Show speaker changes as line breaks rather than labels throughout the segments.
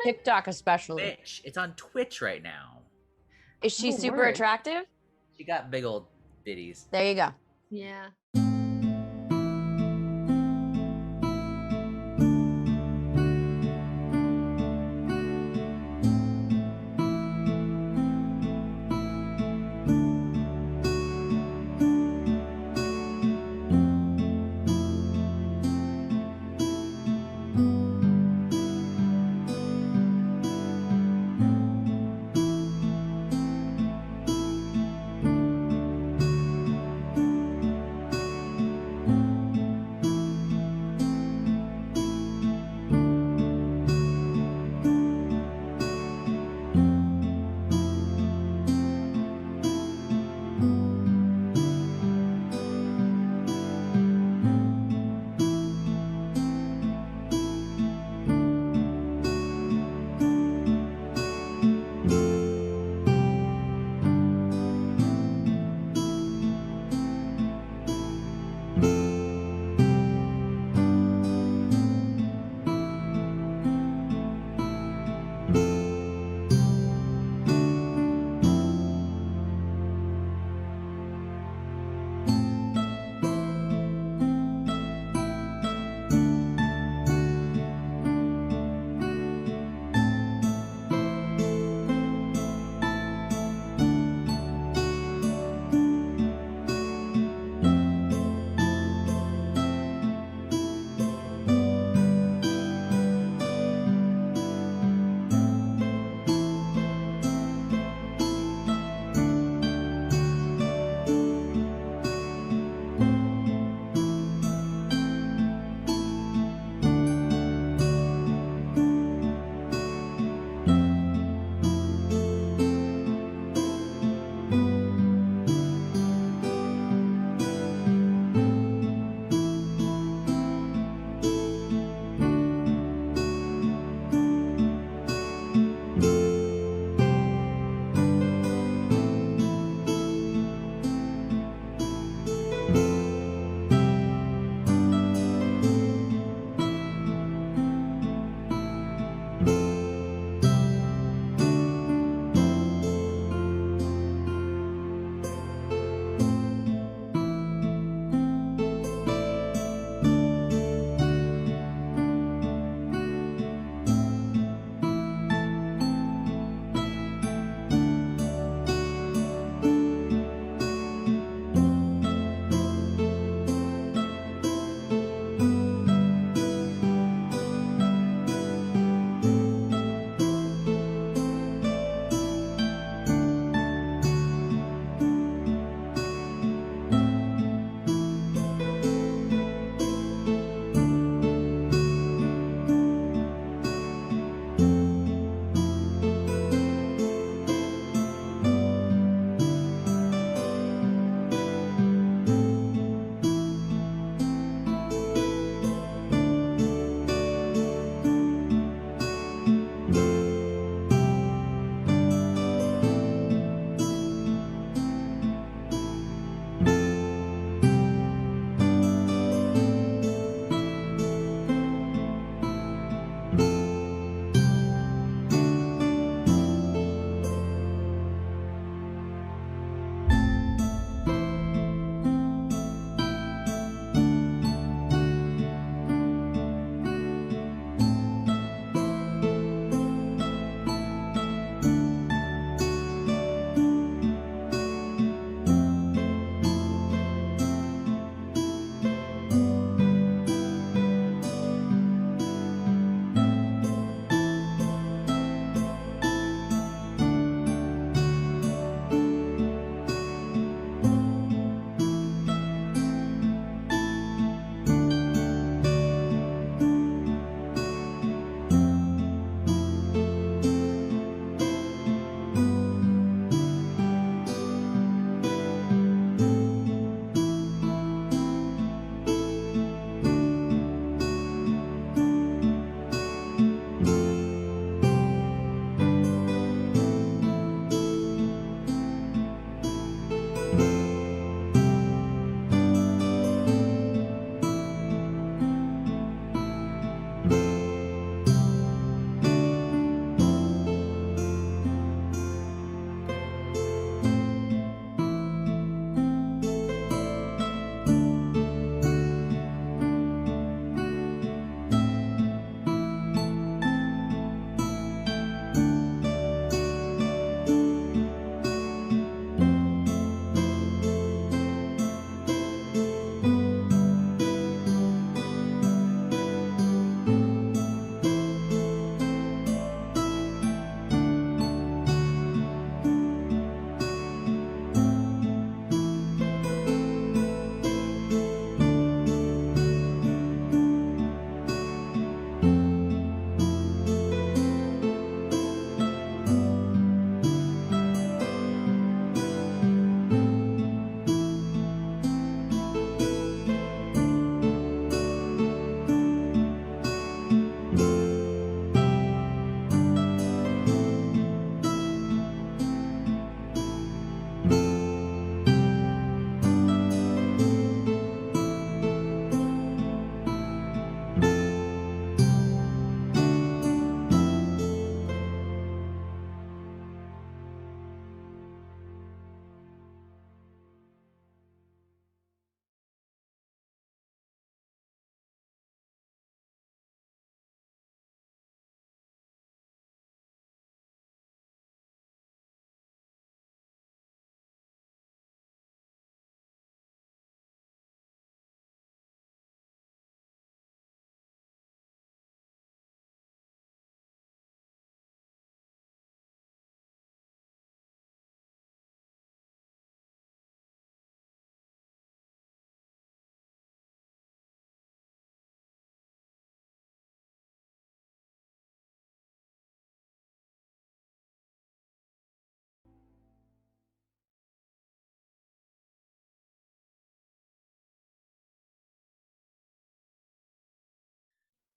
TikTok especially.
Twitch. It's on Twitch right now.
Is she
Oh,
super
word.
attractive?
She got big old bitties.
There you go.
Yeah.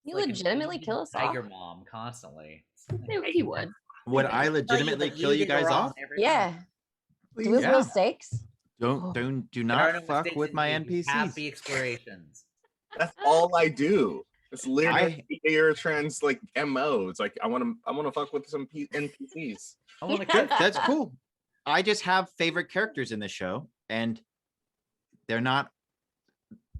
He
Like an
legitimately
Asian
kill us all?
tiger mom constantly.
He would.
Would
Hey,
I
tell
legitimately
but
kill you
did
guys
wrong
off?
every
Yeah.
time.
Do his
Yeah.
mistakes?
Do
There are
not
no
fuck
mistakes
with
in
my
you. You have
NPCs.
the explorations.
That's all I do. It's literally Ertain's like MO. It's like I want to fuck with some NPCs.
I want to
Good, that's cool. I just have favorite characters in the show, and they're not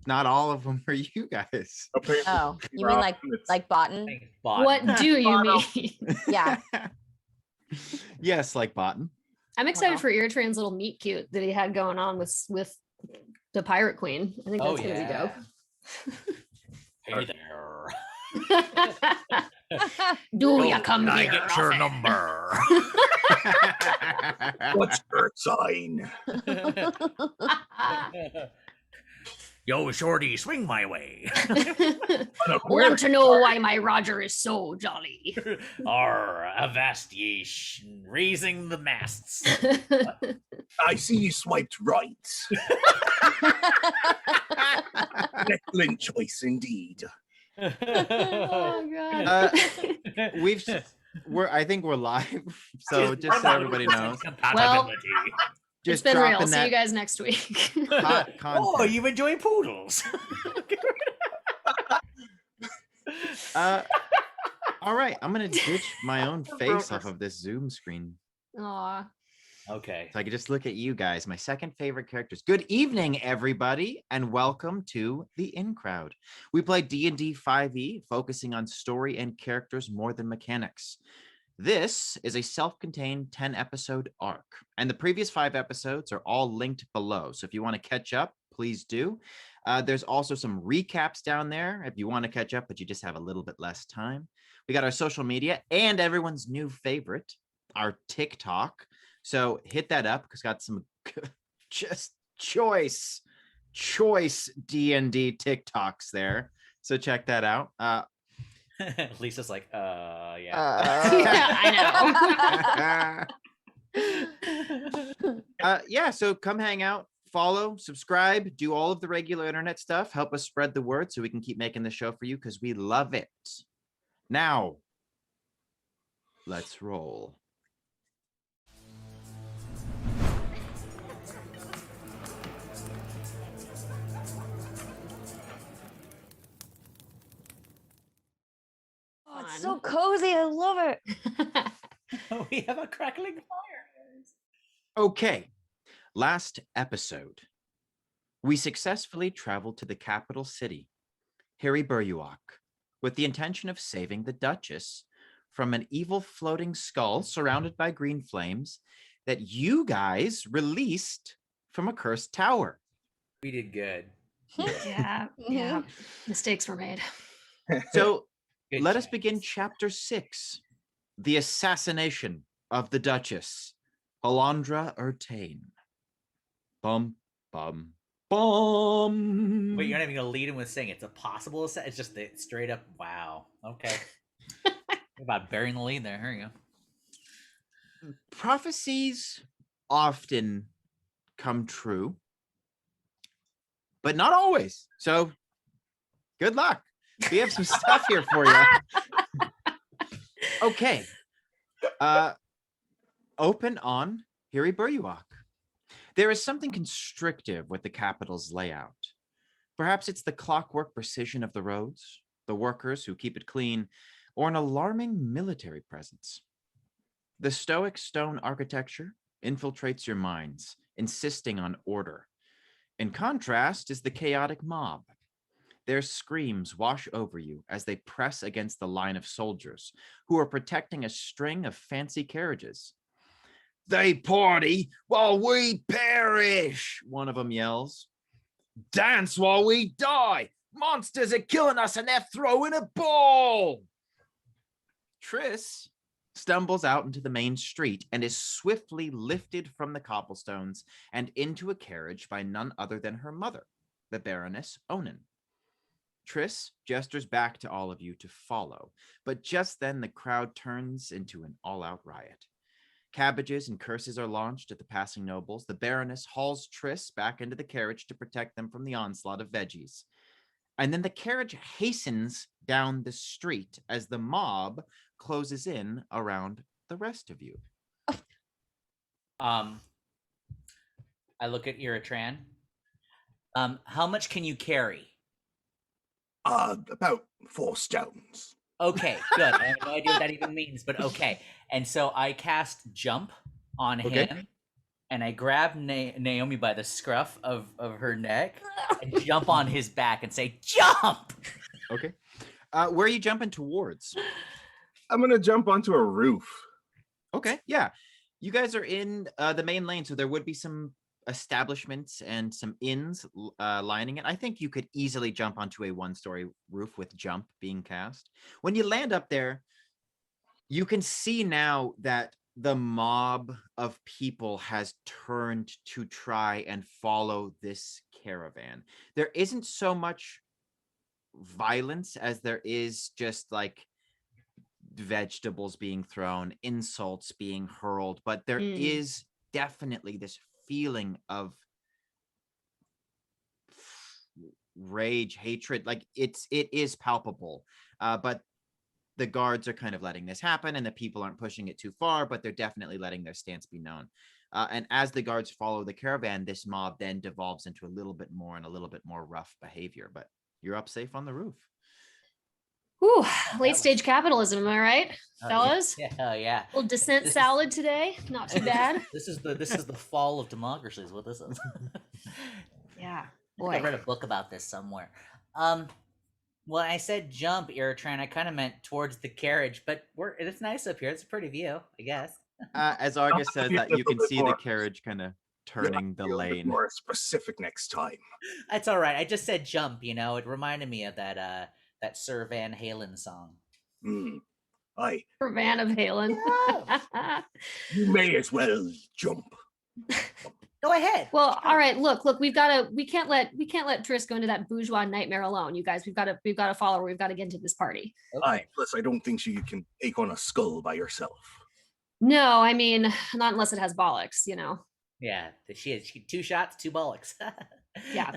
all of them are you guys.
Apparently,
Oh, you mean like Botan?
What do you mean?
Yeah.
Yes, like Botan.
I'm excited
Wow.
for Ertain's little meet cute that he had going on with the Pirate Queen. I think that's gonna be dope.
Hey there.
Do you come
Can I
here?
get your
often?
number?
What's Earth sign?
Yo, shorty, swing my way.
Want to know why my Roger is so jolly?
Avast ye, raising the masts.
I see you swiped right. Excellent choice indeed.
Oh god.
I think we're live, so just so everybody knows.
Compatibility.
It's
Just
been real.
dropping
See you
that
guys next week.
hot
Oh,
content.
you enjoy poodles.
All right, I'm gonna ditch my own face off of this Zoom screen
Aw.
Okay.
so I can just look at you guys, my second favorite characters. Good evening, everybody, and welcome to the In Crowd. We play D&D 5e, focusing on story and characters more than mechanics. This is a self-contained 10-episode arc, and the previous 5 episodes are all linked below. So if you want to catch up, please do. There's also some recaps down there if you want to catch up, but you just have a little bit less time. We got our social media and everyone's new favorite, our TikTok. So hit that up because got some just choice D&D TikToks there. So check that out.
Lisa's like, yeah.
Yeah,
I know. So come hang out, follow, subscribe, do all of the regular internet stuff, help us spread the word so we can keep making the show for you because we love it. Now, let's roll.
Oh, it's so cozy. I love it.
We have a crackling fire.
Okay, last episode, we successfully traveled to the capital city, Hiriburyuak, with the intention of saving the Duchess from an evil floating skull surrounded by green flames that you guys released from a cursed tower.
We did good.
yeah. Mistakes were made.
So
Good
let us
job.
begin chapter 6, the assassination of the Duchess Holandra Ertain. Bum, bum, bum.
But you're not even gonna lead him with saying it's a possible. It's just the straight up. Wow. Okay. About burying the lead there. Here you go.
Prophecies often come true, but not always. So good luck. We have some stuff here for you. Okay. Open on Hiriburyuak. There is something constrictive with the capital's layout. Perhaps it's the clockwork precision of the roads, the workers who keep it clean, or an alarming military presence. The stoic stone architecture infiltrates your minds, insisting on order. In contrast is the chaotic mob. Their screams wash over you as they press against the line of soldiers who are protecting a string of fancy carriages. They party while we perish, one of them yells. Dance while we die. Monsters are killing us and they're throwing a ball. Triss stumbles out into the main street and is swiftly lifted from the cobblestones and into a carriage by none other than her mother, the Baroness Onan. Triss gestures back to all of you to follow, but just then the crowd turns into an all-out riot. Cabbages and curses are launched at the passing nobles. The Baroness hauls Triss back into the carriage to protect them from the onslaught of veggies. And then the carriage hastens down the street as the mob closes in around the rest of you.
I look at Ertain. How much can you carry?
About 4 stones.
Okay, good. I have no idea what that even means, but okay. And so I cast jump on
Okay.
him, and I grab Naomi by the scruff of her neck and jump on his back and say, "Jump!"
Okay. Where are you jumping towards?
I'm gonna jump onto a roof.
Okay, yeah. You guys are in the main lane, so there would be some establishments and some inns lining it. I think you could easily jump onto a 1-story roof with jump being cast. When you land up there, you can see now that the mob of people has turned to try and follow this caravan. There isn't so much violence as there is just like vegetables being thrown, insults being hurled, but there is definitely this feeling of rage, hatred. Like it is palpable, but the guards are kind of letting this happen, and the people aren't pushing it too far, but they're definitely letting their stance be known. And as the guards follow the caravan, this mob then devolves into a little bit more rough behavior. But you're up safe on the roof.
Ooh, late stage capitalism, am I right, fellas?
Yeah, hell yeah.
Little dissent salad today, not too bad.
This is the fall of democracy is what this is.
Yeah,
I read a book about this somewhere. When I said jump, Ertain, I kind of meant towards the carriage, but it's nice up here. It's a pretty view, I guess.
As Argus says that, you can see the carriage kind of turning the lane.
More specific next time.
That's all right. I just said jump. It reminded me of that Sir Van Halen song.
Aye.
For Van of Halen.
Yeah.
You may as well jump.
Go ahead.
Well, all right. Look. We can't let Triss go into that bourgeois nightmare alone. You guys, we've got to follow her. We've got to get into this party.
Okay.
Aye. Plus, I don't think you can take on a skull by yourself.
No, I mean, not unless it has bollocks,
Yeah, she has 2 shots, 2 bollocks.
Yeah.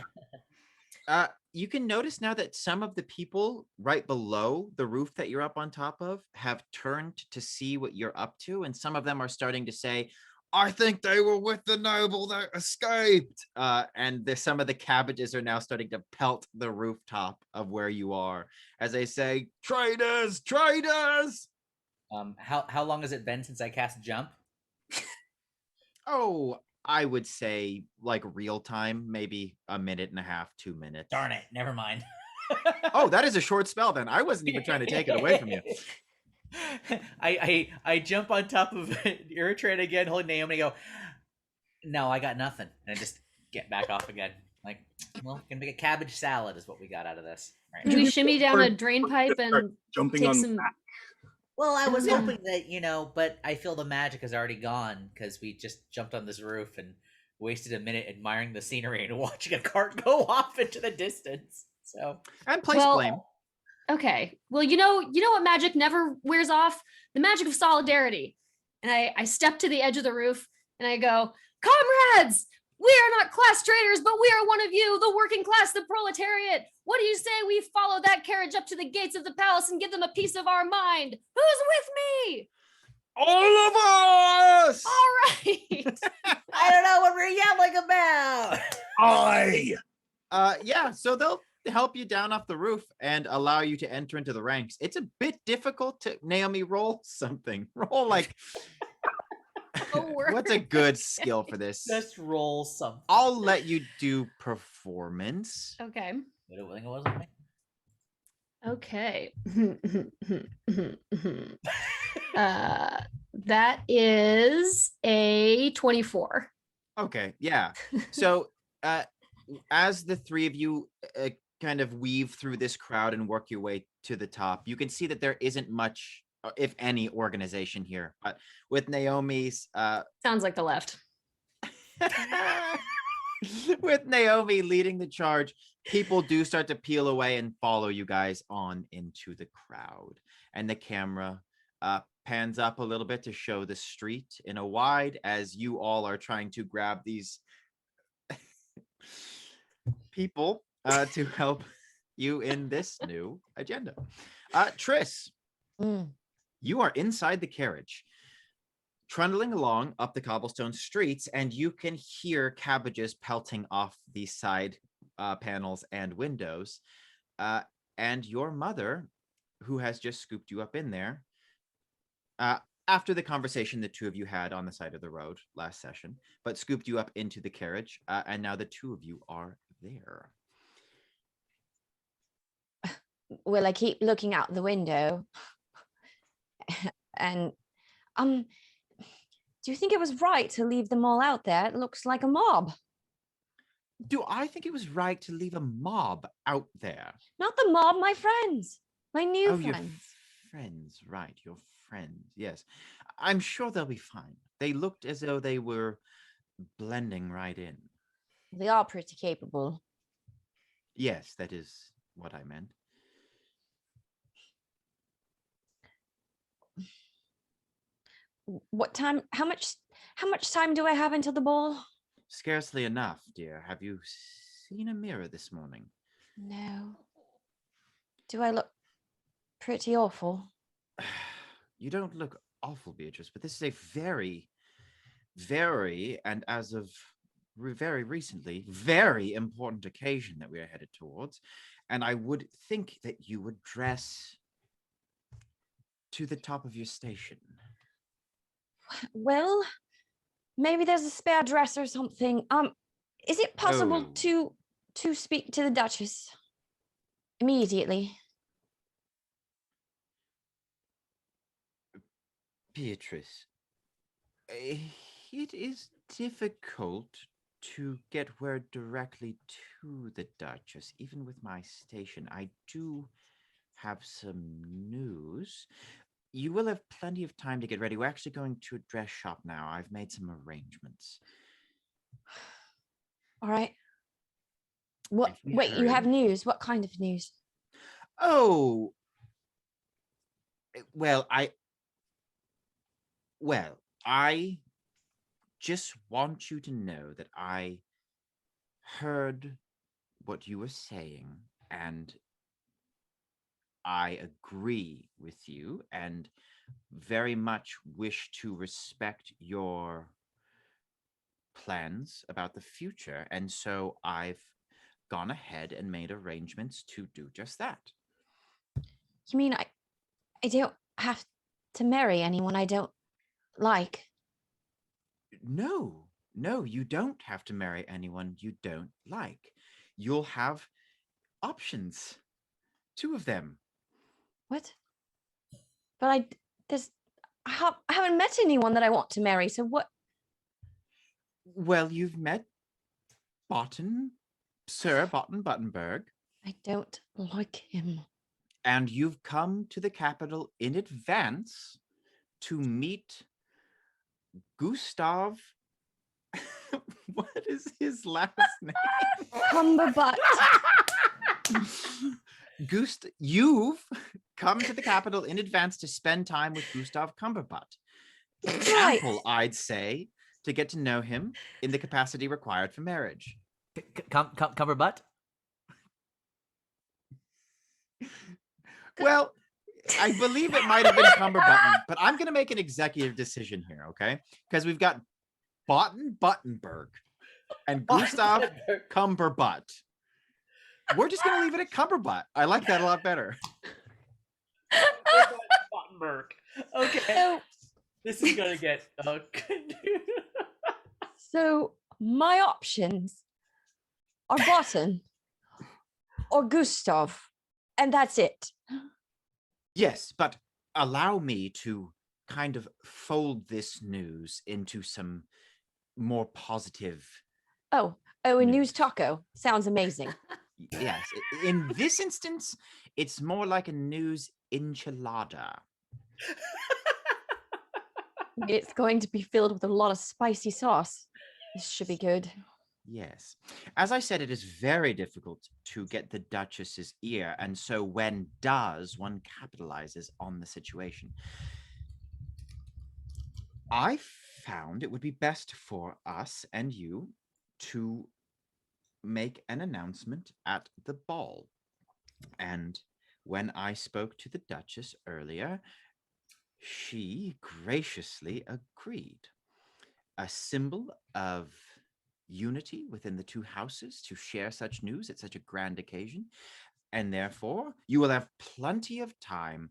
You can notice now that some of the people right below the roof that you're up on top of have turned to see what you're up to, and some of them are starting to say, "I think they were with the noble that escaped." And some of the cabbages are now starting to pelt the rooftop of where you are as they say, "Traitors, traitors!"
How long has it been since I cast jump?
Oh, I would say like real time, maybe a minute and a half, 2 minutes.
Darn it, never mind.
Oh, that is a short spell then. I wasn't even trying to take it away from you.
I jump on top of Ertain again, holding Naomi, and go, "No, I got nothing." And I just get back off again. Like, well, gonna make a cabbage salad is what we got out of this. Right.
Do we shimmy down a drain pipe and
jumping
take
on
some?
back.
Well, I was hoping that, but I feel the magic is already gone because we just jumped on this roof and wasted a minute admiring the scenery and watching a cart go off into the distance. So
and place blame.
Okay. Well, you know what magic never wears off? The magic of solidarity. And I step to the edge of the roof and I go, "Comrades, we are not class traitors, but we are one of you, the working class, the proletariat. What do you say we follow that carriage up to the gates of the palace and give them a piece of our mind? Who's with me?"
All of us!
All right.
I don't know what we're yelling about.
Aye.
Yeah, so they'll help you down off the roof and allow you to enter into the ranks. It's a bit difficult to, Naomi, roll something. Roll like... What's a good skill for this?
Just roll something.
I'll let you do performance.
Okay.
It wasn't me.
Okay. That is a 24.
Okay, yeah. So as the three of you kind of weave through this crowd and work your way to the top, you can see that there isn't much, if any, organization here. But with Naomi's...
Sounds like the left.
With Naomi leading the charge, people do start to peel away and follow you guys on into the crowd. And the camera pans up a little bit to show the street in a wide as you all are trying to grab these people to help you in this new agenda. Triss,
Mm.
you are inside the carriage, trundling along up the cobblestone streets, and you can hear cabbages pelting off the side panels and windows. And your mother, who has just scooped you up in there, after the conversation the two of you had on the side of the road last session, but scooped you up into the carriage, and now the two of you are there.
Well, I keep looking out the window. And do you think it was right to leave them all out there? It looks like a mob.
Do I think it was right to leave a mob out there?
Not the mob, my friends. My new
Oh, your
friends.
friends, right, your friends, yes. I'm sure they'll be fine. They looked as though they were blending right in.
They are pretty capable.
Yes, that is what I meant.
What time? How much time do I have until the ball?
Scarcely enough, dear. Have you seen a mirror this morning?
No. Do I look pretty awful?
You don't look awful, Beatrice, but this is a very, very, and as of very recently, very important occasion that we are headed towards. And I would think that you would dress to the top of your station.
Well, maybe there's a spare dress or something. Is it possible
Oh.
to speak to the Duchess immediately?
Beatrice, it is difficult to get word directly to the Duchess, even with my station. I do have some news. You will have plenty of time to get ready. We're actually going to a dress shop now. I've made some arrangements.
All right. What?
If we
Wait, you have
hurry-
news? What kind of news?
Oh, well, I just want you to know that I heard what you were saying, and I agree with you and very much wish to respect your plans about the future. And so I've gone ahead and made arrangements to do just that.
You mean I don't have to marry anyone I don't like?
No, you don't have to marry anyone you don't like. You'll have options, 2 of them.
What? But I haven't met anyone that I want to marry. So what?
Well, you've met Sir Botten Buttenberg,
I don't like him.
and you've come to the capital in advance to meet Gustav. What is his last name?
Cumberbutt.
You've come to the capital in advance to spend time with Gustav Cumberbutt.
Right.
Ample, I'd say, to get to know him in the capacity required for marriage.
Cumberbutt?
Well, I believe it might have been Cumberbutton, but I'm going to make an executive decision here, okay? Because we've got Botten Buttenberg and Gustav Cumberbutt. We're just going to leave it at Cumberbutt. I like that a lot better.
Buttenberg. Okay.
So,
This is gonna get
so my options are Botten or Gustav, and that's it.
Yes, but allow me to kind of fold this news into some more positive.
Oh, a
News.
news taco. Sounds amazing.
Yes, in this instance, it's more like a news enchilada.
It's going to be filled with a lot of spicy sauce. This should be good.
Yes. As I said, it is very difficult to get the Duchess's ear, and so when does, one capitalizes on the situation. I found it would be best for us and you to make an announcement at the ball. And when I spoke to the Duchess earlier, she graciously agreed. A symbol of unity within the two houses to share such news at such a grand occasion. And therefore, you will have plenty of time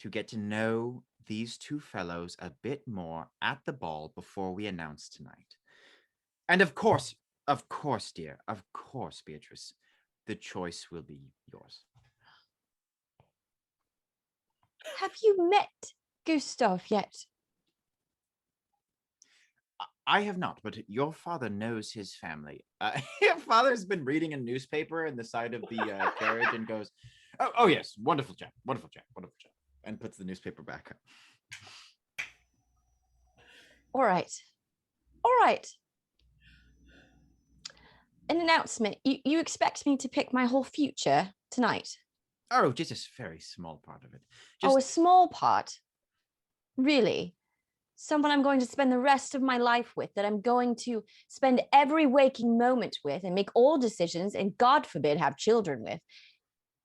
to get to know these two fellows a bit more at the ball before we announce tonight. And of course, dear, of course, Beatrice, the choice will be yours.
Have you met Gustav yet?
I have not, but your father knows his family. Your father's been reading a newspaper in the side of the carriage and goes, oh yes, wonderful chap, and puts the newspaper back up.
All right. An announcement. You expect me to pick my whole future tonight?
Oh, just a very small part of it.
Oh, a small part? Really? Someone I'm going to spend the rest of my life with, that I'm going to spend every waking moment with and make all decisions and, God forbid, have children with,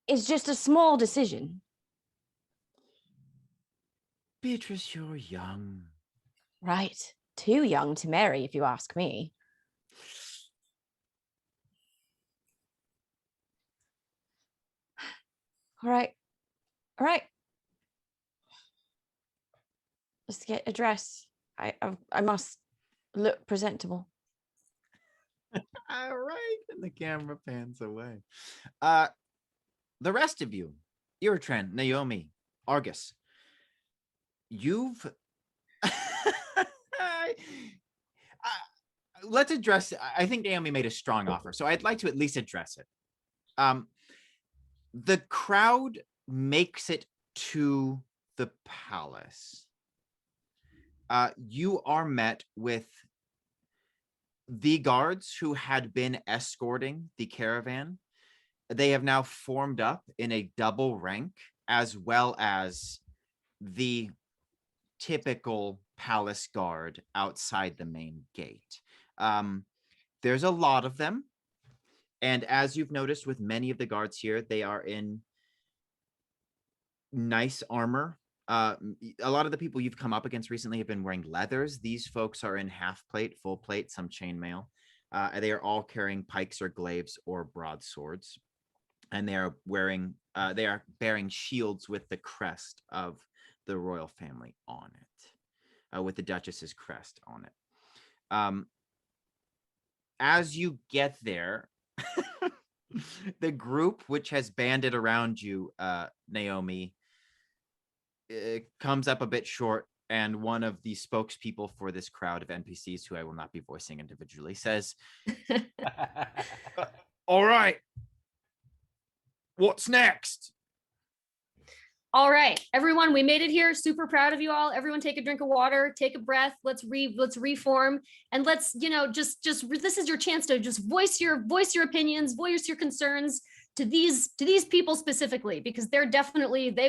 is just a small decision.
Beatrice, you're young.
Right. Too young to marry, if you ask me. All right. Let's get a dress. I must look presentable.
All right. And the camera pans away. The rest of you, Ertain, Naomi, Argus, you've let's address. I think Naomi made a strong offer, so I'd like to at least address it. The crowd makes it to the palace. You are met with the guards who had been escorting the caravan. They have now formed up in a double rank, as well as the typical palace guard outside the main gate. There's a lot of them. And as you've noticed with many of the guards here, they are in nice armor. A lot of the people you've come up against recently have been wearing leathers. These folks are in half plate, full plate, some chainmail. They are all carrying pikes or glaives or broadswords. And they are bearing shields with the crest of the royal family on it, with the Duchess's crest on it. As you get there, the group which has banded around you, Naomi, comes up a bit short, and one of the spokespeople for this crowd of NPCs, who I will not be voicing individually, says, all right, what's next?
All right, everyone, we made it here. Super proud of you all. Everyone take a drink of water, take a breath. Let's reform, and let's, just this is your chance to just voice your opinions, voice your concerns to these people specifically, because they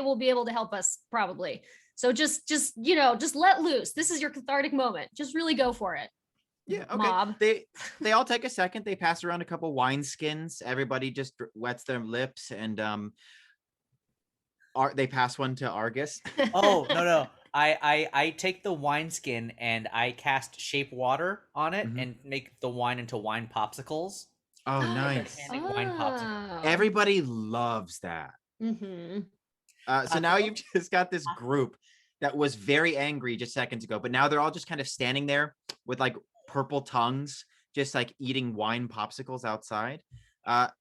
will be able to help us probably. So just let loose. This is your cathartic moment. Just really go for it.
Yeah, okay.
Mob.
They all take a second. They pass around a couple wine skins. Everybody just wets their lips, and they pass one to Argus.
Oh, no. I take the wineskin and I cast shape water on it and make the wine into wine popsicles.
Oh, nice.
Wine popsicles.
Everybody loves that.
Mm-hmm.
So now you've just got this group that was very angry just seconds ago, but now they're all just kind of standing there with like purple tongues, just like eating wine popsicles outside.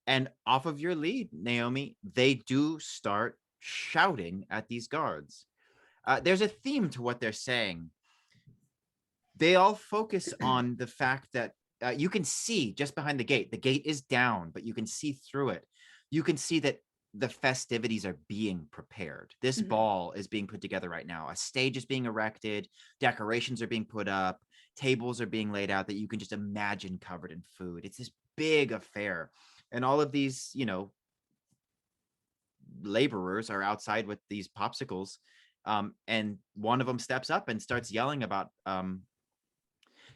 And off of your lead, Naomi, they do start shouting at these guards. There's a theme to what they're saying. They all focus on the fact that you can see just behind the gate is down, but you can see through it. You can see that the festivities are being prepared. This ball is being put together right now. A stage is being erected, decorations are being put up, tables are being laid out that you can just imagine covered in food. It's this big affair. And all of these, laborers are outside with these popsicles. And one of them steps up and starts yelling about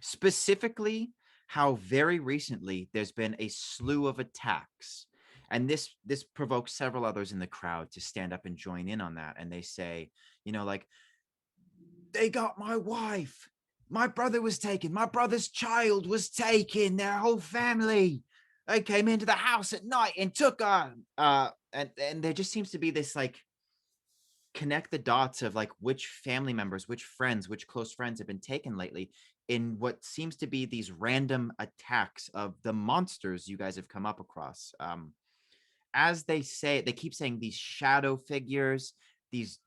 specifically how very recently there's been a slew of attacks And this provokes several others in the crowd to stand up and join in on that. And they say, like, they got my wife. My brother was taken. My brother's child was taken. Their whole family. They came into the house at night and took her. And there just seems to be this like connect the dots of like which family members, which friends, which close friends have been taken lately in what seems to be these random attacks of the monsters you guys have come up across. As they keep saying these shadow figures, these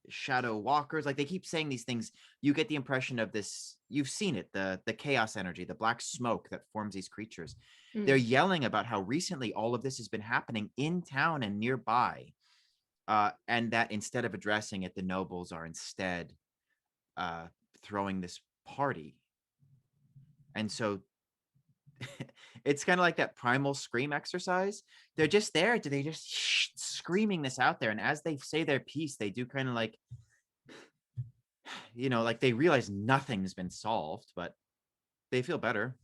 shadow walkers, like they keep saying these things. You get the impression of this, you've seen it, the chaos energy, the black smoke that forms these creatures. They're yelling about how recently all of this has been happening in town and nearby, and that instead of addressing it, the nobles are instead throwing this party. And so it's kind of like that primal scream exercise. They're just there. They just screaming this out there. And as they say their piece, they do kind of like, like they realize nothing's been solved, but they feel better.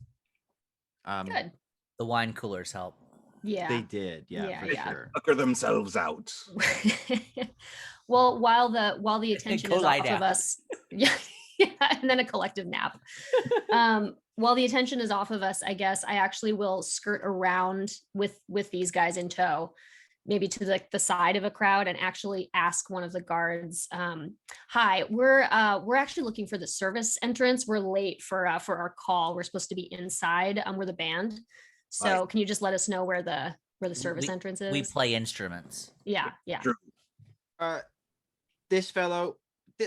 Good.
The wine coolers help.
Yeah.
They did. Yeah, for sure.
Sucker themselves out.
Well, while the attention is off of us, yeah, and then a collective nap. While the attention is off of us, I guess I actually will skirt around with these guys in tow, maybe to like the side of a crowd, and actually ask one of the guards, "Hi, we're actually looking for the service entrance. We're late for our call. We're supposed to be inside. We're the band, so can you just let us know where the service entrance is?"
We play instruments.
Yeah.
Sure.
This fellow,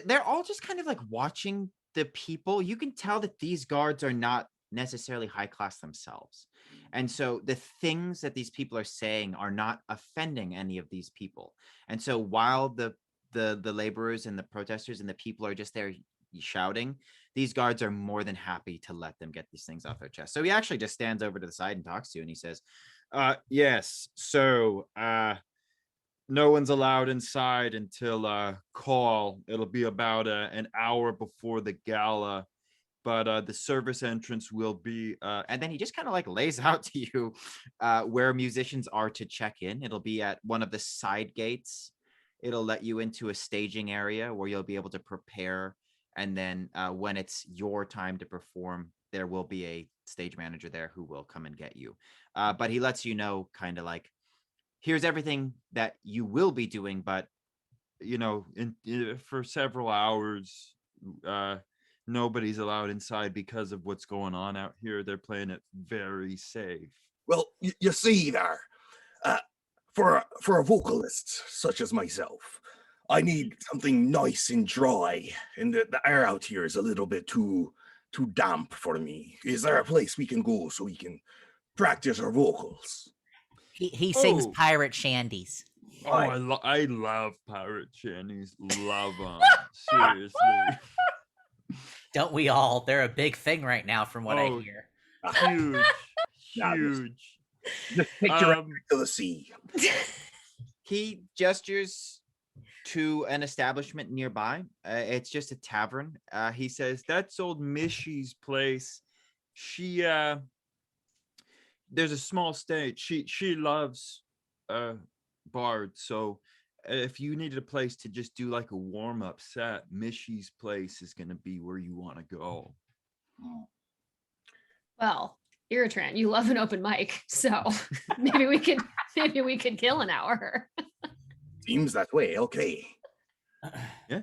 they're all just kind of like watching the people. You can tell that these guards are not necessarily high class themselves. And so the things that these people are saying are not offending any of these people. And so while the laborers and the protesters and the people are just there shouting, these guards are more than happy to let them get these things off their chest. So he actually just stands over to the side and talks to you, and he says, yes, so no one's allowed inside until call. It'll be about an hour before the gala, but the service entrance will be, and then he just kind of like lays out to you where musicians are to check in. It'll be at one of the side gates. It'll let you into a staging area where you'll be able to prepare. And then when it's your time to perform, there will be a stage manager there who will come and get you. But he lets you know kind of like, here's everything that you will be doing, but for several hours, nobody's allowed inside because of what's going on out here. They're playing it very safe.
Well, you see there, for a vocalist such as myself, I need something nice and dry, and the air out here is a little bit too damp for me. Is there a place we can go so we can practice our vocals?
He sings pirate shandies.
Oh, I love pirate shandies. Love them. Seriously.
Don't we all? They're a big thing right now from what I hear.
Huge. Just picture it to the sea.
He gestures to an establishment nearby. It's just a tavern. He says, that's old Mishy's place. She there's a small stage. She loves bards, so if you needed a place to just do like a warm-up set, Mishy's place is gonna be where you want to go.
Well, Ertain, you love an open mic, so maybe we could kill an hour.
Seems that way. Okay.
Yeah.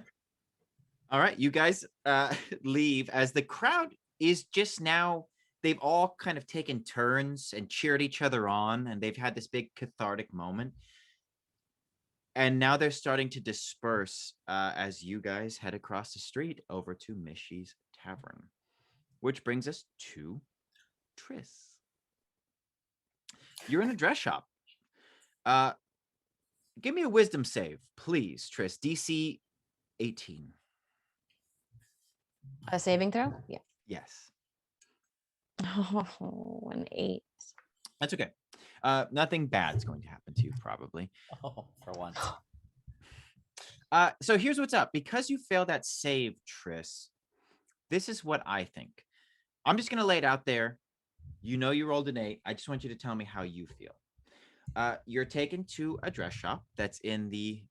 All right, you guys leave as the crowd is just now. They've all kind of taken turns and cheered each other on, and they've had this big cathartic moment. And now they're starting to disperse as you guys head across the street over to Mishy's Tavern, which brings us to Triss. You're in a dress shop. Give me a wisdom save, please, Triss. DC 18.
A saving throw? Yeah.
Yes.
Oh, an 8.
That's okay. Nothing bad's going to happen to you, probably.
Oh, for once.
So here's what's up. Because you failed that save, Triss, this is what I think. I'm just going to lay it out there. You know you rolled an 8. I just want you to tell me how you feel. You're taken to a dress shop that's in the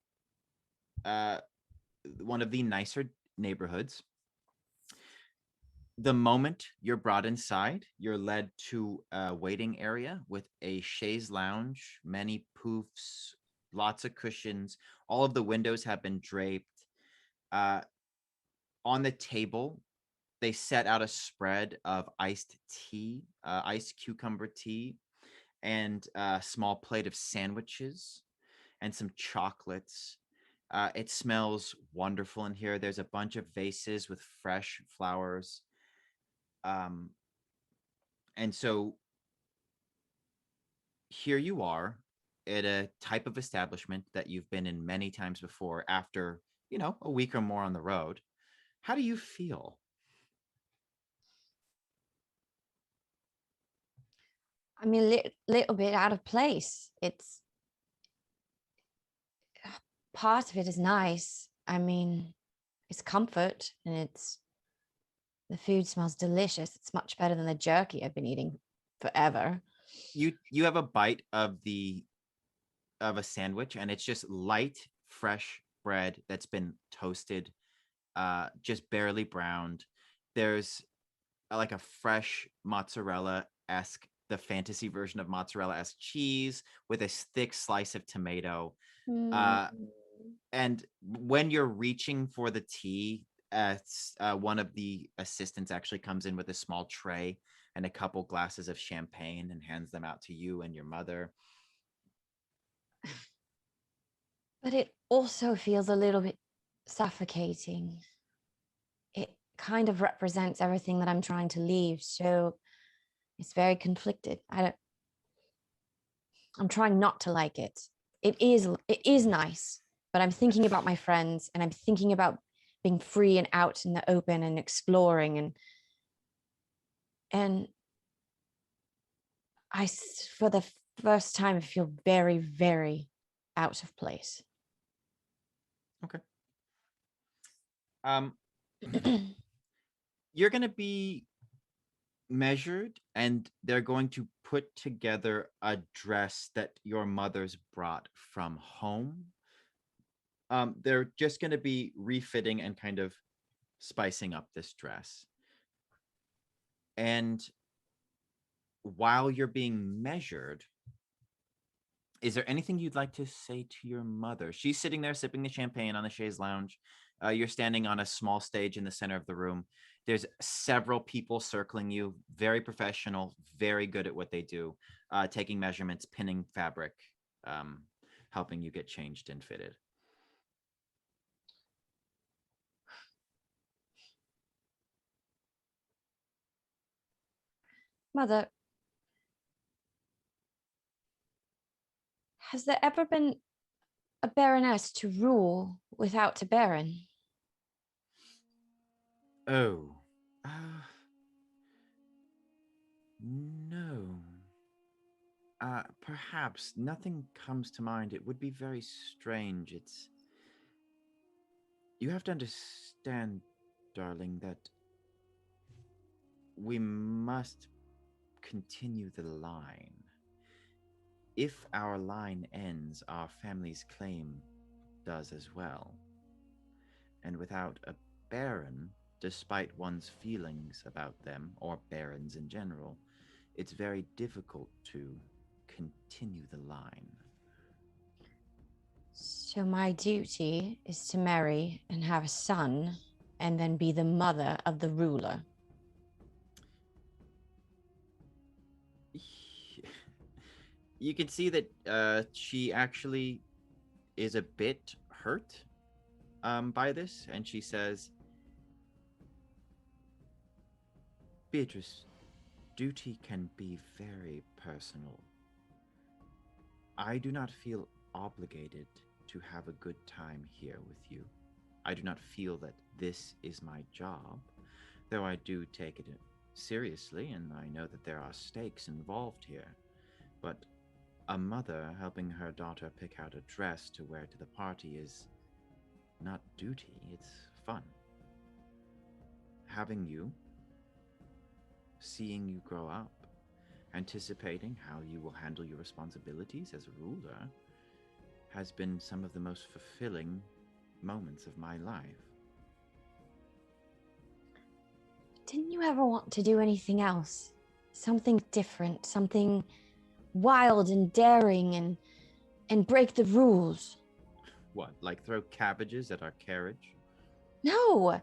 one of the nicer neighborhoods. The moment you're brought inside, you're led to a waiting area with a chaise lounge, many poofs, lots of cushions. All of the windows have been draped. On the table, they set out a spread of iced tea, iced cucumber tea, and a small plate of sandwiches and some chocolates. It smells wonderful in here. There's a bunch of vases with fresh flowers. And so here you are at a type of establishment that you've been in many times before after, a week or more on the road. How do you feel?
I mean, little bit out of place. It's part of it is nice. I mean, it's comfort, and the food smells delicious. It's much better than the jerky I've been eating forever.
You have a bite of a sandwich, and it's just light, fresh bread that's been toasted, just barely browned. There's like a fresh mozzarella-esque, the fantasy version of mozzarella-esque cheese with a thick slice of tomato. And when you're reaching for the tea, one of the assistants actually comes in with a small tray and a couple glasses of champagne and hands them out to you and your mother.
But it also feels a little bit suffocating. It kind of represents everything that I'm trying to leave, so it's very conflicted. I'm trying not to like it. It is nice, but I'm thinking about my friends, and I'm thinking about being free and out in the open and exploring, and for the first time, I feel very, very out of place.
Okay. You're going to be measured, and they're going to put together a dress that your mother's brought from home. They're just going to be refitting and kind of spicing up this dress. And while you're being measured, is there anything you'd like to say to your mother? She's sitting there sipping the champagne on the chaise lounge. You're standing on a small stage in the center of the room. There's several people circling you, very professional, very good at what they do, taking measurements, pinning fabric, helping you get changed and fitted.
Mother, has there ever been a baroness to rule without a baron?
Oh, no. Perhaps nothing comes to mind. It would be very strange. You have to understand, darling, that we must continue the line. If our line ends, our family's claim does as well. And without a baron, despite one's feelings about them, or barons in general, it's very difficult to continue the line.
So my duty is to marry and have a son, and then be the mother of the ruler.
You can see that she actually is a bit hurt by this, and she says, Beatrice, duty can be very personal. I do not feel obligated to have a good time here with you. I do not feel that this is my job, though I do take it seriously, and I know that there are stakes involved here. But a mother helping her daughter pick out a dress to wear to the party is not duty, it's fun. Having you, seeing you grow up, anticipating how you will handle your responsibilities as a ruler has been some of the most fulfilling moments of my life.
Didn't you ever want to do anything else? Something different, something wild and daring and break the rules?
What, like throw cabbages at our carriage?
No,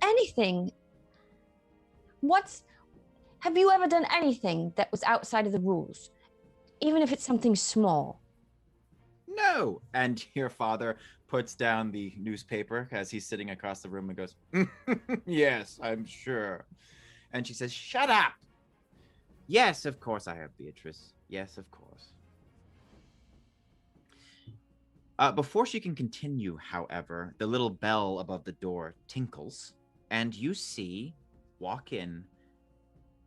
anything. Have you ever done anything that was outside of the rules? Even if it's something small?
No! And your father puts down the newspaper as he's sitting across the room and goes, yes, I'm sure. And she says, shut up! Yes, of course I have, Beatrice. Yes, of course. Before she can continue, however, the little bell above the door tinkles, and you see walk in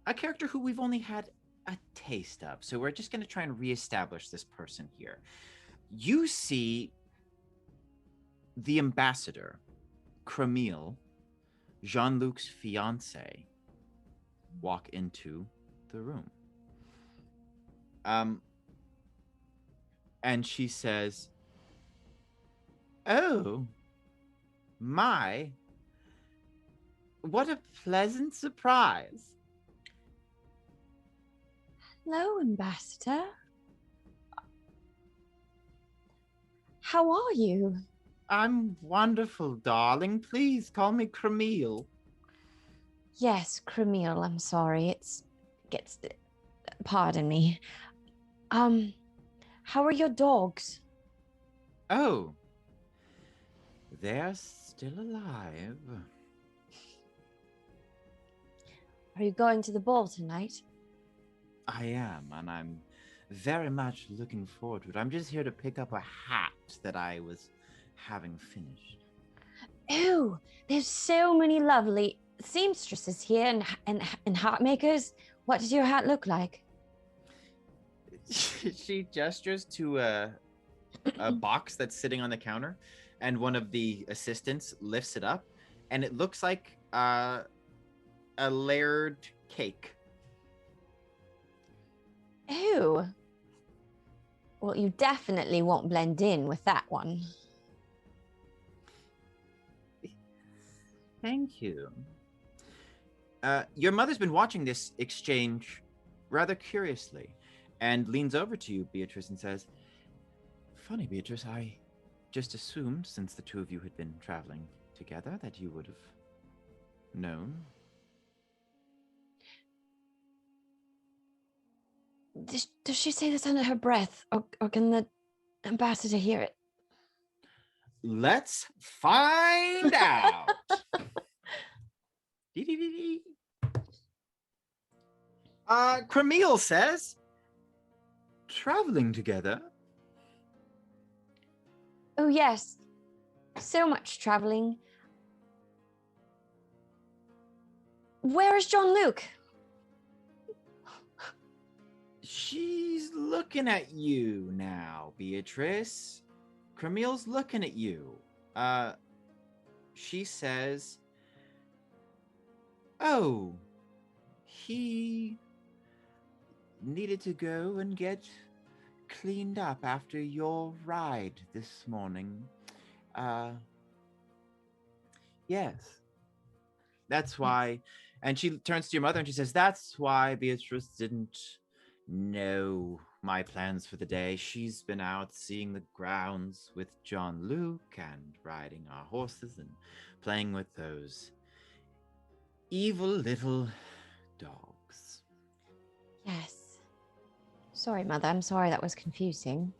a character who we've only had a taste of. So we're just going to try and reestablish this person here. You see the ambassador, Cremille, Jean-Luc's fiance, walk into the room. And she says, oh, my, what a pleasant surprise.
Hello, Ambassador. How are you?
I'm wonderful, darling. Please call me Cremille.
Yes, Cremille, I'm sorry. Pardon me. How are your dogs?
Oh, they're still alive.
Are you going to the ball tonight?
I am, and I'm very much looking forward to it. I'm just here to pick up a hat that I was having finished.
Oh, there's so many lovely seamstresses here and hat makers. What does your hat look like?
She gestures to a box that's sitting on the counter, and one of the assistants lifts it up, and it looks like a layered cake.
Oh. Well, you definitely won't blend in with that one.
Thank you. Your mother's been watching this exchange rather curiously and leans over to you, Beatrice, and says, funny, Beatrice, I just assumed, since the two of you had been traveling together, that you would have known.
Does she say this under her breath, or can the ambassador hear it?
Let's find out. Cremille says, traveling together.
Oh, yes. So much traveling. Where is Jean-Luc?
She's looking at you now, Beatrice. Cremille's looking at you. She says, oh, he needed to go and get cleaned up after your ride this morning. Yes. That's why. And she turns to your mother and she says, that's why Beatrice didn't know my plans for the day. She's been out seeing the grounds with Jean-Luc and riding our horses and playing with those evil little dogs.
Yes. Sorry, Mother. I'm sorry that was confusing.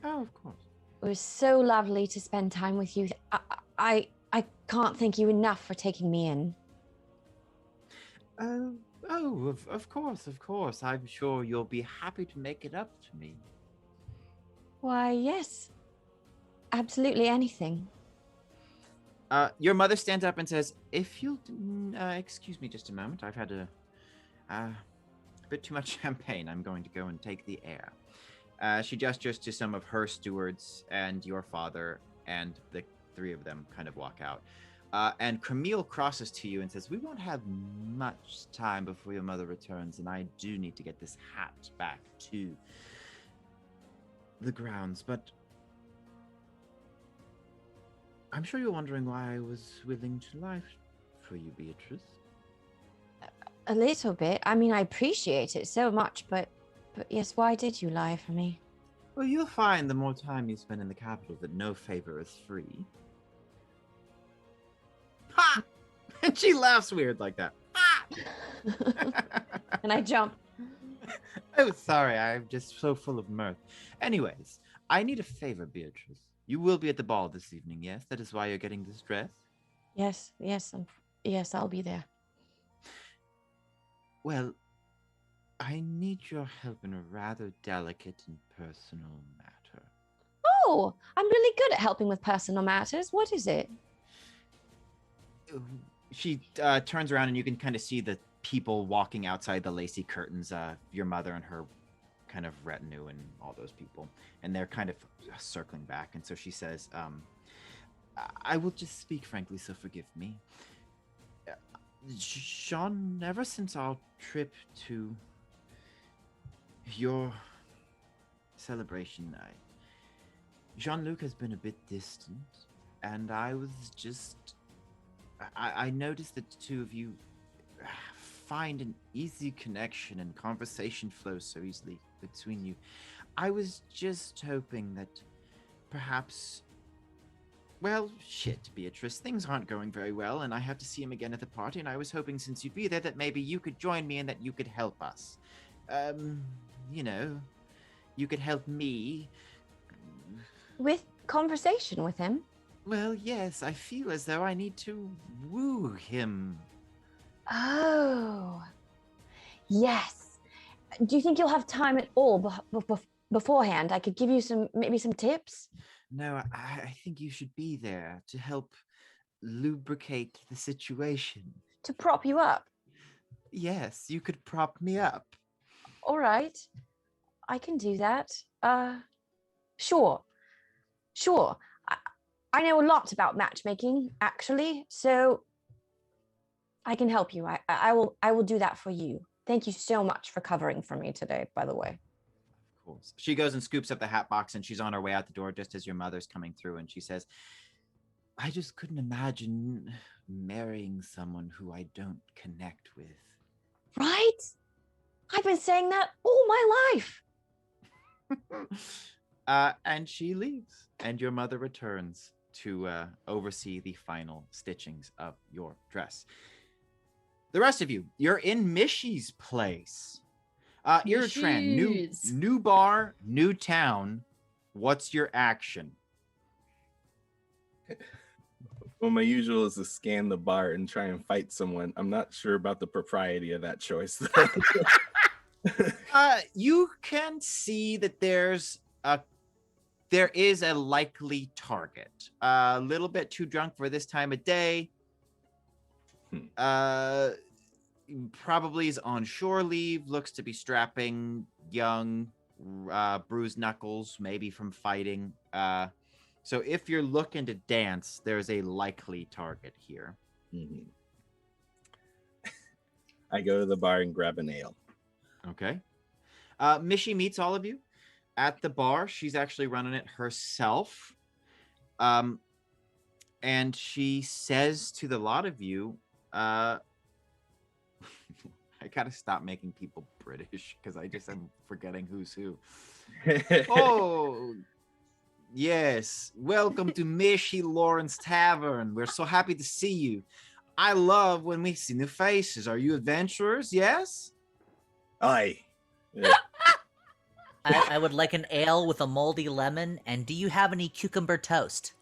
Oh, of course.
It was so lovely to spend time with you. I can't thank you enough for taking me in.
Of course. I'm sure you'll be happy to make it up to me.
Why, yes. Absolutely anything.
Your mother stands up and says, if you'll excuse me just a moment, I've had a bit too much champagne. I'm going to go and take the air. She gestures to some of her stewards, and your father and the three of them kind of walk out. And Camille crosses to you and says, "We won't have much time before your mother returns, and I do need to get this hat back to the grounds, but I'm sure you're wondering why I was willing to lie for you, Beatrice."
A little bit. I mean, I appreciate it so much, but yes, why did you lie for me?
Well, you'll find the more time you spend in the capital that no favor is free. Ha! And she laughs weird like that. Ha!
And I jump.
Oh, sorry, I'm just so full of mirth. Anyways, I need a favor, Beatrice. You will be at the ball this evening, yes? That is why you're getting this dress?
Yes, yes, I'll be there.
Well, I need your help in a rather delicate and personal matter.
Oh, I'm really good at helping with personal matters. What is it?
She turns around and you can kind of see the people walking outside the lacy curtains, your mother and her kind of retinue and all those people, and they're kind of circling back. And so she says, I will just speak frankly, so forgive me. Jean, ever since our trip to your celebration, Jean-Luc has been a bit distant, and I was just... I noticed that the two of you find an easy connection and conversation flows so easily between you. I was just hoping that perhaps... Well, shit, Beatrice, things aren't going very well, and I have to see him again at the party, and I was hoping since you'd be there that maybe you could join me and that you could help us. You know, you could help me.
With conversation with him?
Well, yes, I feel as though I need to woo him.
Oh, yes. Do you think you'll have time at all beforehand? I could give you maybe some tips.
No, I think you should be there to help lubricate the situation.
To prop you up?
Yes, you could prop me up.
All right. I can do that. Sure. I know a lot about matchmaking, actually, so I can help you. I will do that for you. Thank you so much for covering for me today, by the way.
Of course. She goes and scoops up the hat box, and she's on her way out the door just as your mother's coming through, and she says, I just couldn't imagine marrying someone who I don't connect with.
Right? I've been saying that all my life.
And she leaves, and your mother returns to oversee the final stitchings of your dress. The rest of you, you're in Mishy's place. Ertain, new bar, new town. What's your action?
Well, my usual is to scan the bar and try and fight someone. I'm not sure about the propriety of that choice.
You can see that there is a likely target. A little bit too drunk for this time of day. Probably is on shore leave. Looks to be strapping, young, bruised knuckles, maybe from fighting. So if you're looking to dance, there's a likely target here.
Mm-hmm. I go to the bar and grab an ale.
Okay. Mishy meets all of you at the bar. She's actually running it herself. And she says to the lot of you, I gotta stop making people British because I just am forgetting who's who. Oh, yes. Welcome to Mishy Lawrence Tavern. We're so happy to see you. I love when we see new faces. Are you adventurers? Yes?
Aye.
I would like an ale with a moldy lemon, and do you have any cucumber toast?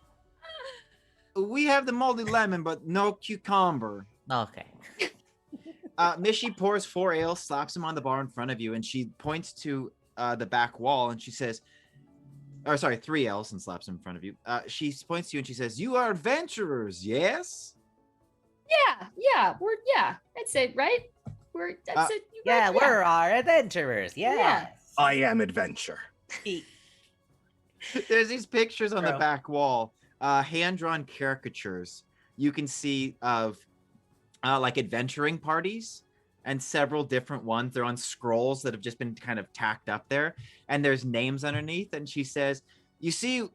We have the moldy lemon, but no cucumber.
Okay.
Mishy pours 4 ale, slaps him on the bar in front of you, and she points to the back wall, and she says, 3 ales, and slaps him in front of you. She points to you and she says, "You are adventurers, yes?"
Yeah, I'd say, right? That's it.
Yeah, we're our adventurers. Yes.
I am adventure.
There's these pictures on the back wall, hand-drawn caricatures. you can see of like adventuring parties and several different ones. They're on scrolls that have just been kind of tacked up there, and there's names underneath. And she says, "You see,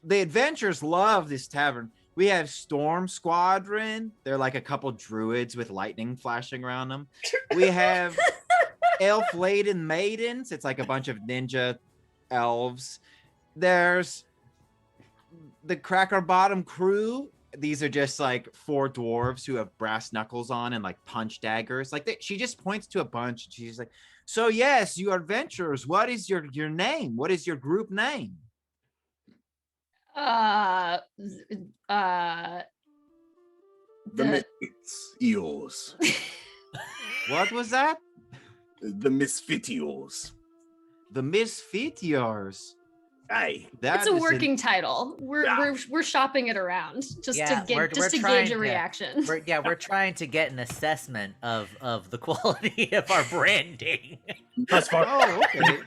the adventurers love this tavern. We have Storm Squadron. They're like a couple druids with lightning flashing around them. We have Elf Laden Maidens. It's like a bunch of ninja elves. There's the Cracker Bottom Crew. These are just like 4 dwarves who have brass knuckles on and like punch daggers. Like she just points to a bunch and she's like, so yes, you adventurers, what is your name? What is your group name?
The Misfits Eels.
What was that?
The Misfitios.
The Misfitiors.
Aye.
It's a working title. We're shopping it around just to gauge a reaction.
We're trying to get an assessment of the quality of our branding.
That's far.
Oh, okay.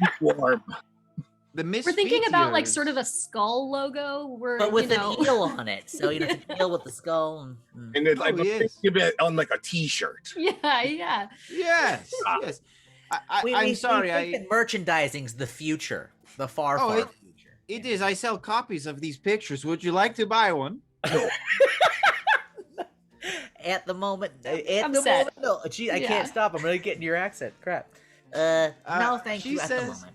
The
We're thinking about like sort of a skull logo,
but with an eel on it. So it's an eel with the skull,
and then like it on like a T-shirt.
Yeah.
Yes. I'm sorry.
We think that merchandising's the future, the far future.
It is. I sell copies of these pictures. Would you like to buy one?
No.
At the moment, no. Gee, I can't stop. I'm really getting your accent. Crap. No, thank you. At the moment.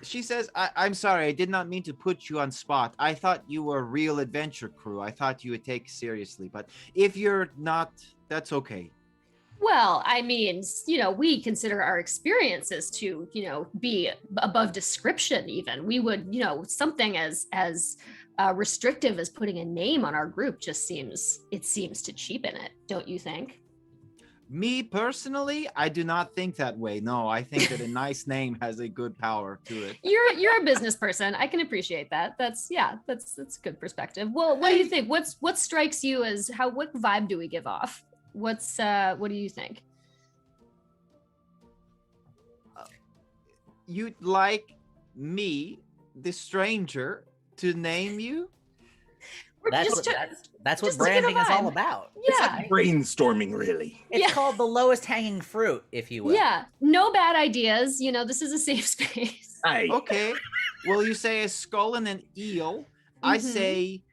She says, I'm sorry, I did not mean to put you on spot. I thought you were a real adventure crew. I thought you would take it seriously. But if you're not, that's okay.
Well, I mean, we consider our experiences to, be above description even. We would, something as restrictive as putting a name on our group just seems to cheapen it, don't you think?
Me personally, I do not think that way. No, I think that a nice name has a good power to it.
You're a business person. I can appreciate that. That's a good perspective. Well, what do you think? What strikes you as what vibe do we give off? What do you think?
You'd like me, the stranger, to name you?
That's what branding is all about.
Yeah.
It's like brainstorming, really.
It's called the lowest hanging fruit, if you will.
Yeah. No bad ideas. This is a safe space.
Aye.
Okay. Well, you say a skull and an eel. I say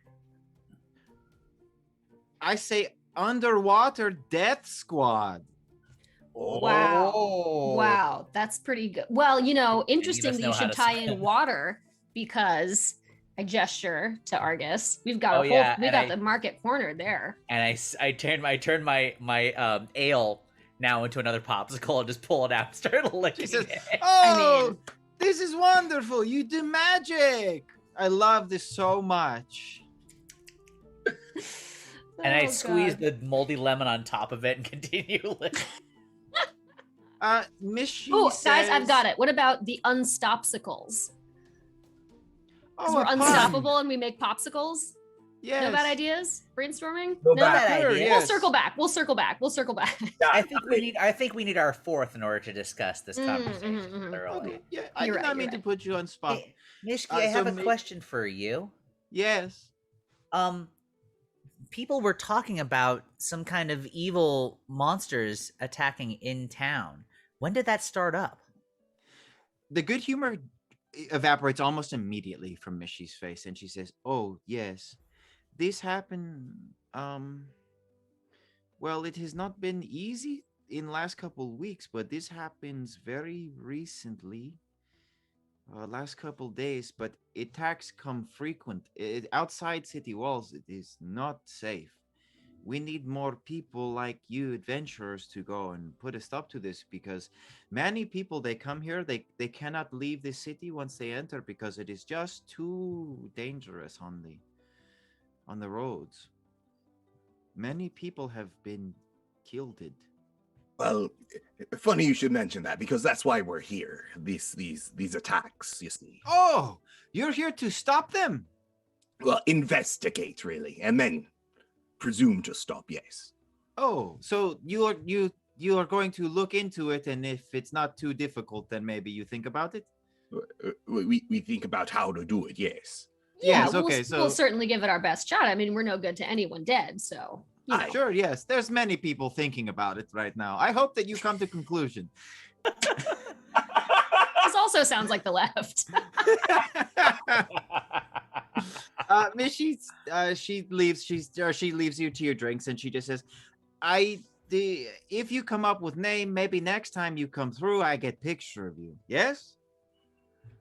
Underwater Death Squad.
Wow. That's pretty good. Well, interesting that you should tie in water because I gesture to Argus. We've got the market cornered there.
And I turn my ale now into another popsicle and just pull it out and start licking it.
This is wonderful. You do magic. I love this so much.
And I squeeze the moldy lemon on top of it and continue licking.
Guys, I've got it. What about the Unstopsicles? Because we're unstoppable and we make popsicles.
Yes.
No bad ideas? Brainstorming?
No bad ideas.
We'll circle back.
I think we need our fourth in order to discuss this conversation thoroughly.
Okay. Yeah, I did not mean to put you on spot.
Hey, Nishki, I have a question for you.
Yes.
People were talking about some kind of evil monsters attacking in town. When did that start up?
The good humor evaporates almost immediately from Mishy's face, and she says, "Oh yes, this happened. Well, it has not been easy in the last couple of weeks, but this happens very recently, last couple of days. But attacks come frequent. Outside city walls, it is not safe. We need more people like you adventurers to go and put a stop to this, because many people, they come here, they cannot leave the city once they enter because it is just too dangerous on the roads. Many people have been killed.
Well, funny you should mention that, because that's why we're here. These attacks, you see.
Oh, you're here to stop them?
Well, investigate really, and then presume to stop. Yes.
Oh, so you are going to look into it, and if it's not too difficult, then maybe you think about it.
We think about how to do it. Yes.
Yeah.
Yes, okay,
we'll certainly give it our best shot. I mean, we're no good to anyone dead, so. you know.
Sure, yes. There's many people thinking about it right now. I hope that you come to conclusion.
This also sounds like the left.
Miss, she leaves you to your drinks, and she just says, if you come up with name, maybe next time you come through, I get picture of you. Yes?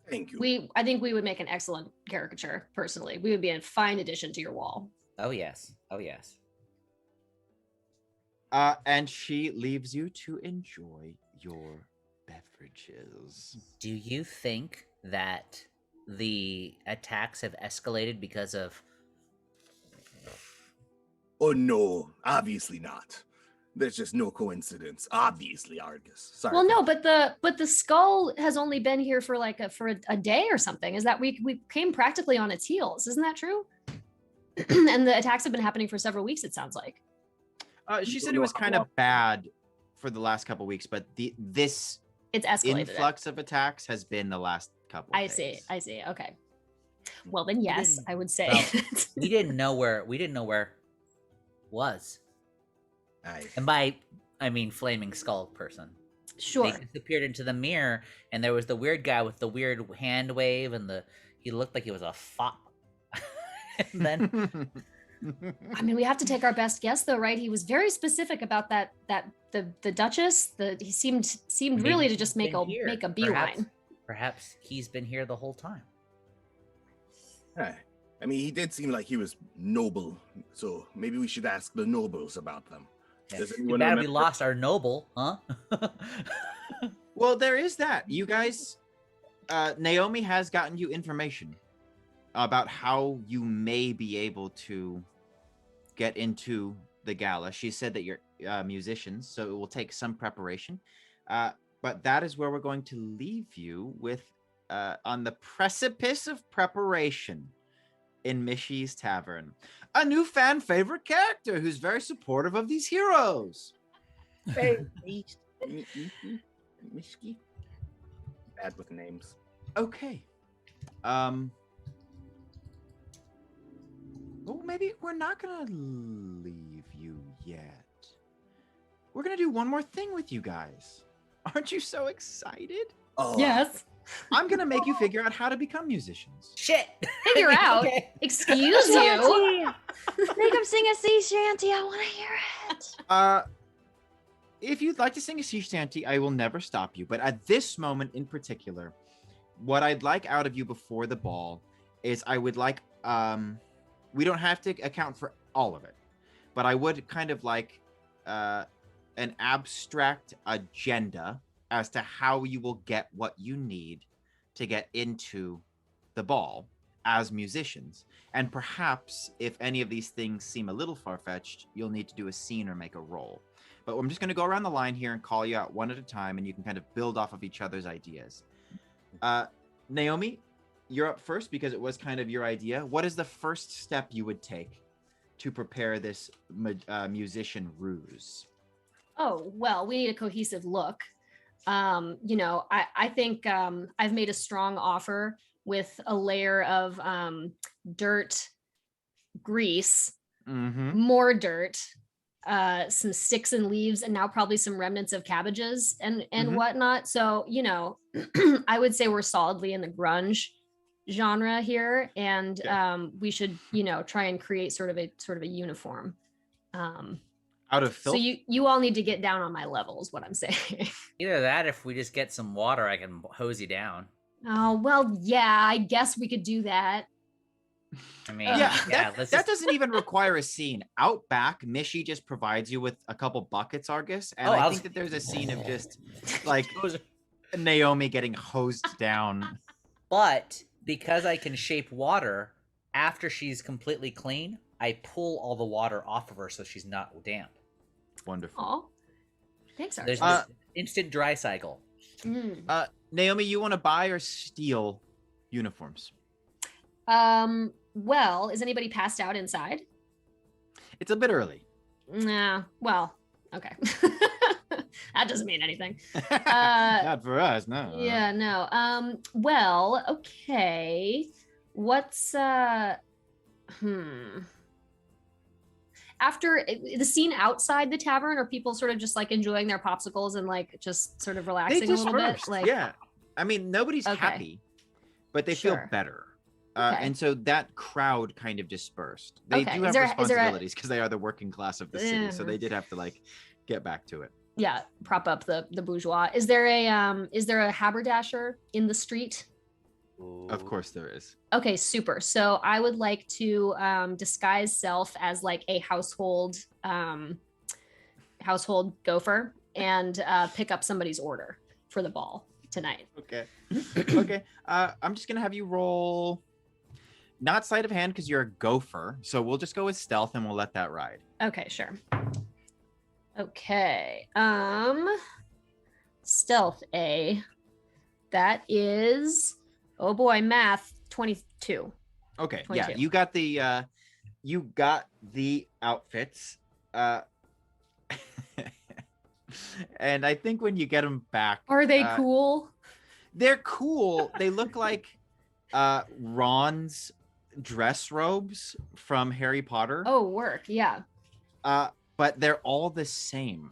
Thank you.
I think we would make an excellent caricature, personally. We would be a fine addition to your wall.
Oh yes. Oh yes.
And she leaves you to enjoy your beverages.
Do you think that the attacks have escalated because of?
Oh no, obviously not. There's just no coincidence. Obviously, Argus. Sorry.
Well, no, but the skull has only been here for like a day or something. Is that we came practically on its heels? Isn't that true? And the attacks have been happening for several weeks, it sounds like.
She said it was kind of bad for the last couple weeks, but this
It's escalated.
influx of attacks has been the last couple.
I
days.
see. Okay. Well, then yes, I would say.
Well, we didn't know where was.
Aye.
And by I mean flaming skull person.
Sure.
They disappeared into the mirror, and there was the weird guy with the weird hand wave, and he looked like he was a fop. And then
I mean, we have to take our best guess, though, right? He was very specific about the Duchess. He seemed
Maybe
really to
he's
just make
been
a
here.
beeline.
Perhaps he's been here the whole time.
Aye. I mean, he did seem like he was noble, so maybe we should ask the nobles about them.
Yeah.
Does
Too
anyone
bad we
remember?
lost our noble, huh?
Well, there is that. You guys, Naomi has gotten you information about how you may be able to get into the gala. She said that you're musicians, so it will take some preparation. But that is where we're going to leave you with on the precipice of preparation in Mishy's Tavern. A new fan favorite character who's very supportive of these heroes.
Hey, Mishki. Bad with names.
Okay. Well, maybe we're not gonna leave you yet. We're gonna do one more thing with you guys. Aren't you so excited?
Oh,
Yes.
I'm gonna make you figure out how to become musicians.
Shit!
Figure out.
Okay.
Excuse you.
Shanty. Make him sing a sea shanty. I want to hear it.
If you'd like to sing a sea shanty, I will never stop you. But at this moment in particular, what I'd like out of you before the ball is I would like, we don't have to account for all of it, but I would kind of like an abstract agenda as to how you will get what you need to get into the ball as musicians. And perhaps if any of these things seem a little far-fetched, you'll need to do a scene or make a roll. But I'm just going to go around the line here and call you out one at a time, and you can kind of build off of each other's ideas. Naomi, you're up first because it was kind of your idea. What is the first step you would take to prepare this musician ruse?
Oh, well, we need a cohesive look. I think I've made a strong offer with a layer of dirt, grease, more dirt, some sticks and leaves, and now probably some remnants of cabbages and whatnot. So, I would say we're solidly in the grunge genre here, and we should, try and create sort of a uniform.
Out of filth?
So you all need to get down on my level is what I'm saying.
Either that, if we just get some water, I can hose you down.
Oh, well, yeah, I guess we could do that.
I mean,
that
let's
doesn't even require a scene. Out back, Mishy just provides you with a couple buckets, Argus, and I think that there's a scene of just like Naomi getting hosed down.
But because I can shape water, after she's completely clean, I pull all the water off of her so she's not damp.
Wonderful.
Oh, thanks,
There's
Archie.
this instant dry cycle.
Naomi, you want to buy or steal uniforms?
Well, is anybody passed out inside?
It's a bit early.
Nah, well, okay. That doesn't mean anything.
Not for us, no.
Yeah, no. Well, okay. What's after the scene outside the tavern, are people sort of just like enjoying their popsicles and like just sort of
They
relaxing a little bit?
dispersed.
Like,
Yeah. I mean, nobody's
Okay.
happy, but they feel
Sure.
better.
Okay.
And so that crowd kind of dispersed. They
Okay.
do
Is
have
there a-
responsibilities because they are the working class of the city. So
Yeah.
they did have to like get back to it.
yeah, prop up the bourgeois. Is there a haberdasher in the street?
Of course there is.
Okay, super. So I would like to disguise self as like a household gopher and pick up somebody's order for the ball tonight.
Okay. Okay. I'm just gonna have you roll not sleight of hand because you're a gopher. So we'll just go with stealth and we'll let that ride.
Okay, sure. Okay. Stealth A. That is, oh boy, math 22.
Okay.
22.
Yeah, you got the outfits. And I think when you get them back,
Are they cool?
they're cool. They look like Ron's dress robes from Harry Potter.
Oh, work. Yeah.
But they're all the same.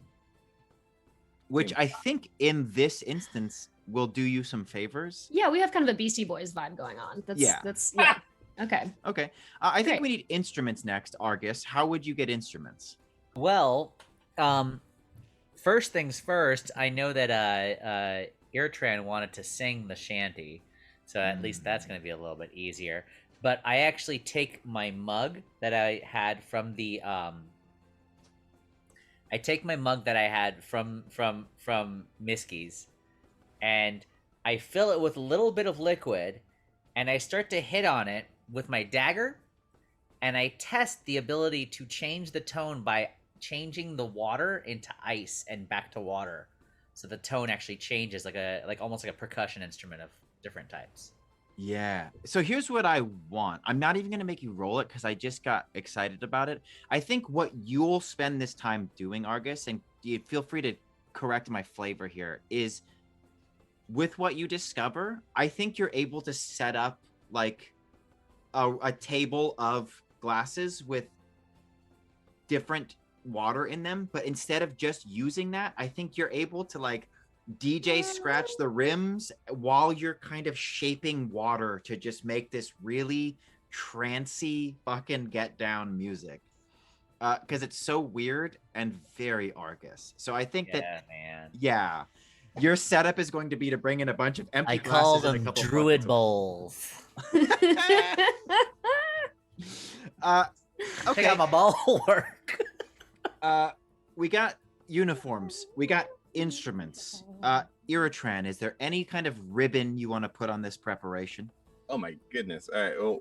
Which I think in this instance will do you some favors.
Yeah, we have kind of a Beastie Boys vibe going on. That's
Yeah.
Okay.
Okay. I think
Great.
we need instruments next, Argus. How would you get instruments?
Well, first things first, I know that Ertain wanted to sing the shanty, so at least that's going to be a little bit easier. But I actually take my mug that I had from the from Miski's, and I fill it with a little bit of liquid, and I start to hit on it with my dagger, and I test the ability to change the tone by changing the water into ice and back to water, so the tone actually changes like almost like a percussion instrument of different types.
Yeah. So here's what I want. I'm not even going to make you roll it because I just got excited about it. I think what you'll spend this time doing, Argus, and you feel free to correct my flavor here, is with what you discover, I think you're able to set up like a table of glasses with different water in them. But instead of just using that, I think you're able to like DJ scratch the rims while you're kind of shaping water to just make this really trancy fucking get down music. Because it's so weird and very Argus. So I think
Man.
yeah, your setup is going to be to bring in a bunch of empty
I
glasses
call
and a
them
couple
druid
buckets of-
bowls. Check
Okay.
out my bowl work.
We got uniforms. We got instruments. Ertain, is there any kind of ribbon you want to put on this preparation?
Oh my goodness. All right. Well,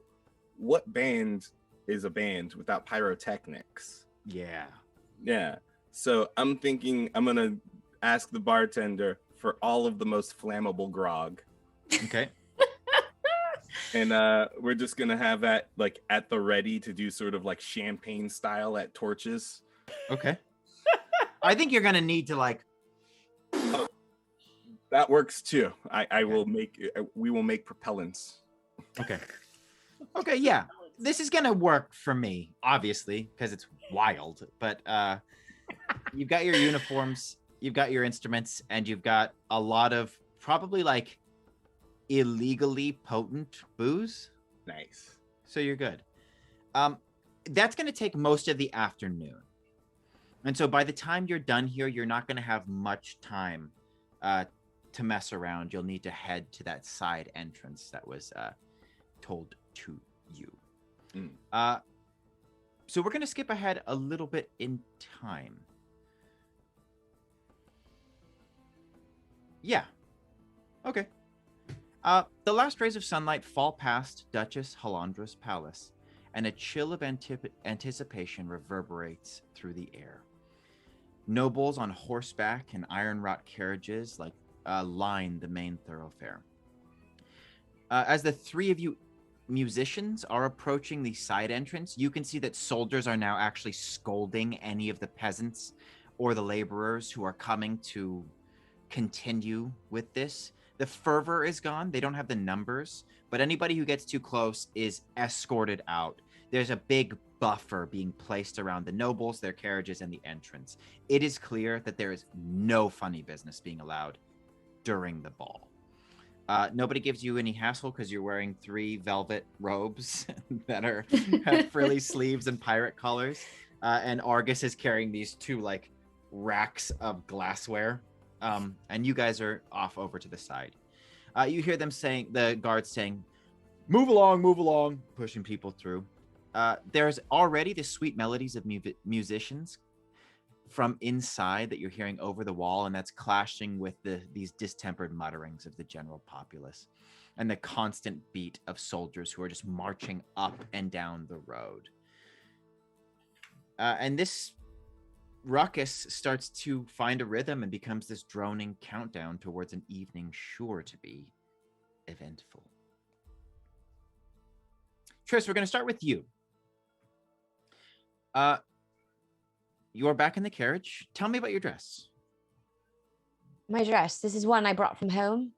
what band is a band without pyrotechnics?
Yeah.
Yeah. So I'm thinking I'm gonna ask the bartender for all of the most flammable grog.
Okay.
And we're just gonna have that like at the ready to do sort of like champagne style at torches.
Okay. I think you're gonna need to like.
That works too. I will make we will make propellants.
Okay. Okay. Yeah. This is gonna work for me, obviously, because it's wild. But you've got your uniforms, you've got your instruments, and you've got a lot of probably like illegally potent booze.
Nice.
So you're good. That's gonna take most of the afternoon. And so by the time you're done here, you're not going to have much time to mess around. You'll need to head to that side entrance that was told to you. So we're going to skip ahead a little bit in time. Yeah. Okay. The last rays of sunlight fall past Duchess Holandra's palace, and a chill of anticipation reverberates through the air. Nobles on horseback and iron-wrought carriages line the main thoroughfare. As the three of you musicians are approaching the side entrance, you can see that soldiers are now actually scolding any of the peasants or the laborers who are coming to continue with this. The fervor is gone. They don't have the numbers, but anybody who gets too close is escorted out. There's a big buffer being placed around the nobles, their carriages, and the entrance. It is clear that there is no funny business being allowed during the ball. Nobody gives you any hassle because you're wearing 3 velvet robes that have frilly sleeves and pirate collars. And Argus is carrying these 2 like racks of glassware. And you guys are off over to the side. You hear them saying, the guards saying, move along, pushing people through. There's already the sweet melodies of musicians from inside that you're hearing over the wall, and that's clashing with these distempered mutterings of the general populace and the constant beat of soldiers who are just marching up and down the road. And this ruckus starts to find a rhythm and becomes this droning countdown towards an evening sure to be eventful. Triss, we're going to start with you. You're back in the carriage. Tell me about your dress.
My dress. This is one I brought from home.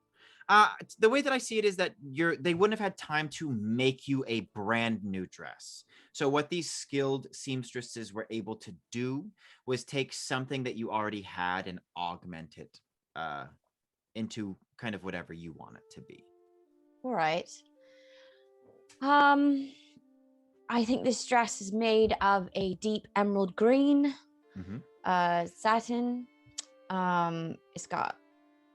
The way that I see it is that they wouldn't have had time to make you a brand new dress. So what these skilled seamstresses were able to do was take something that you already had and augment it into kind of whatever you want it to be.
All right. I think this dress is made of a deep emerald green satin. It's got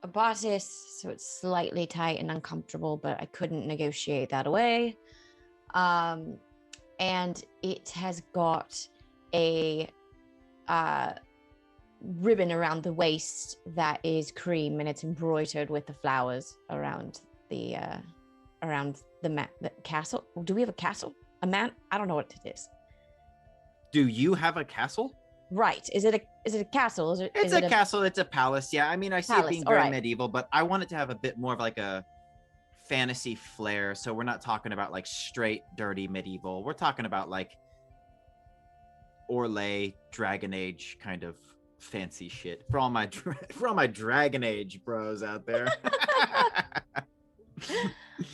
a bodice, so it's slightly tight and uncomfortable, but I couldn't negotiate that away. And it has got a ribbon around the waist that is cream, and it's embroidered with the flowers around the castle. Do we have a castle? A man? I don't know what it is.
Do you have a castle?
Right. Is it a castle?
It's a castle. It's a palace. Yeah. I mean, I see it being very medieval, but I want it to have a bit more of like a fantasy flair. So we're not talking about like straight, dirty medieval. We're talking about like Orlais, Dragon Age kind of fancy shit for all my Dragon Age bros out there.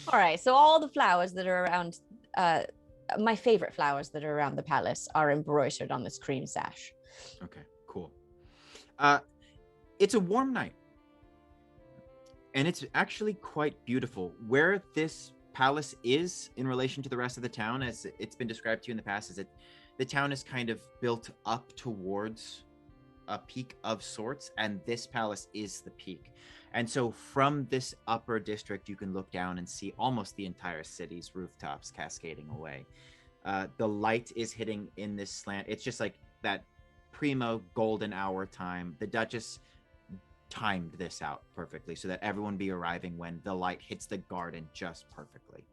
All right. So all the flowers that are around, my favorite flowers that are around the palace are embroidered on this cream sash.
Okay, cool. It's a warm night, and it's actually quite beautiful. Where this palace is in relation to the rest of the town, as it's been described to you in the past, is that the town is kind of built up towards a peak of sorts, and this palace is the peak. And so from this upper district, you can look down and see almost the entire city's rooftops cascading away. The light is hitting in this slant. It's just like that primo golden hour time. The Duchess timed this out perfectly so that everyone be arriving when the light hits the garden just perfectly.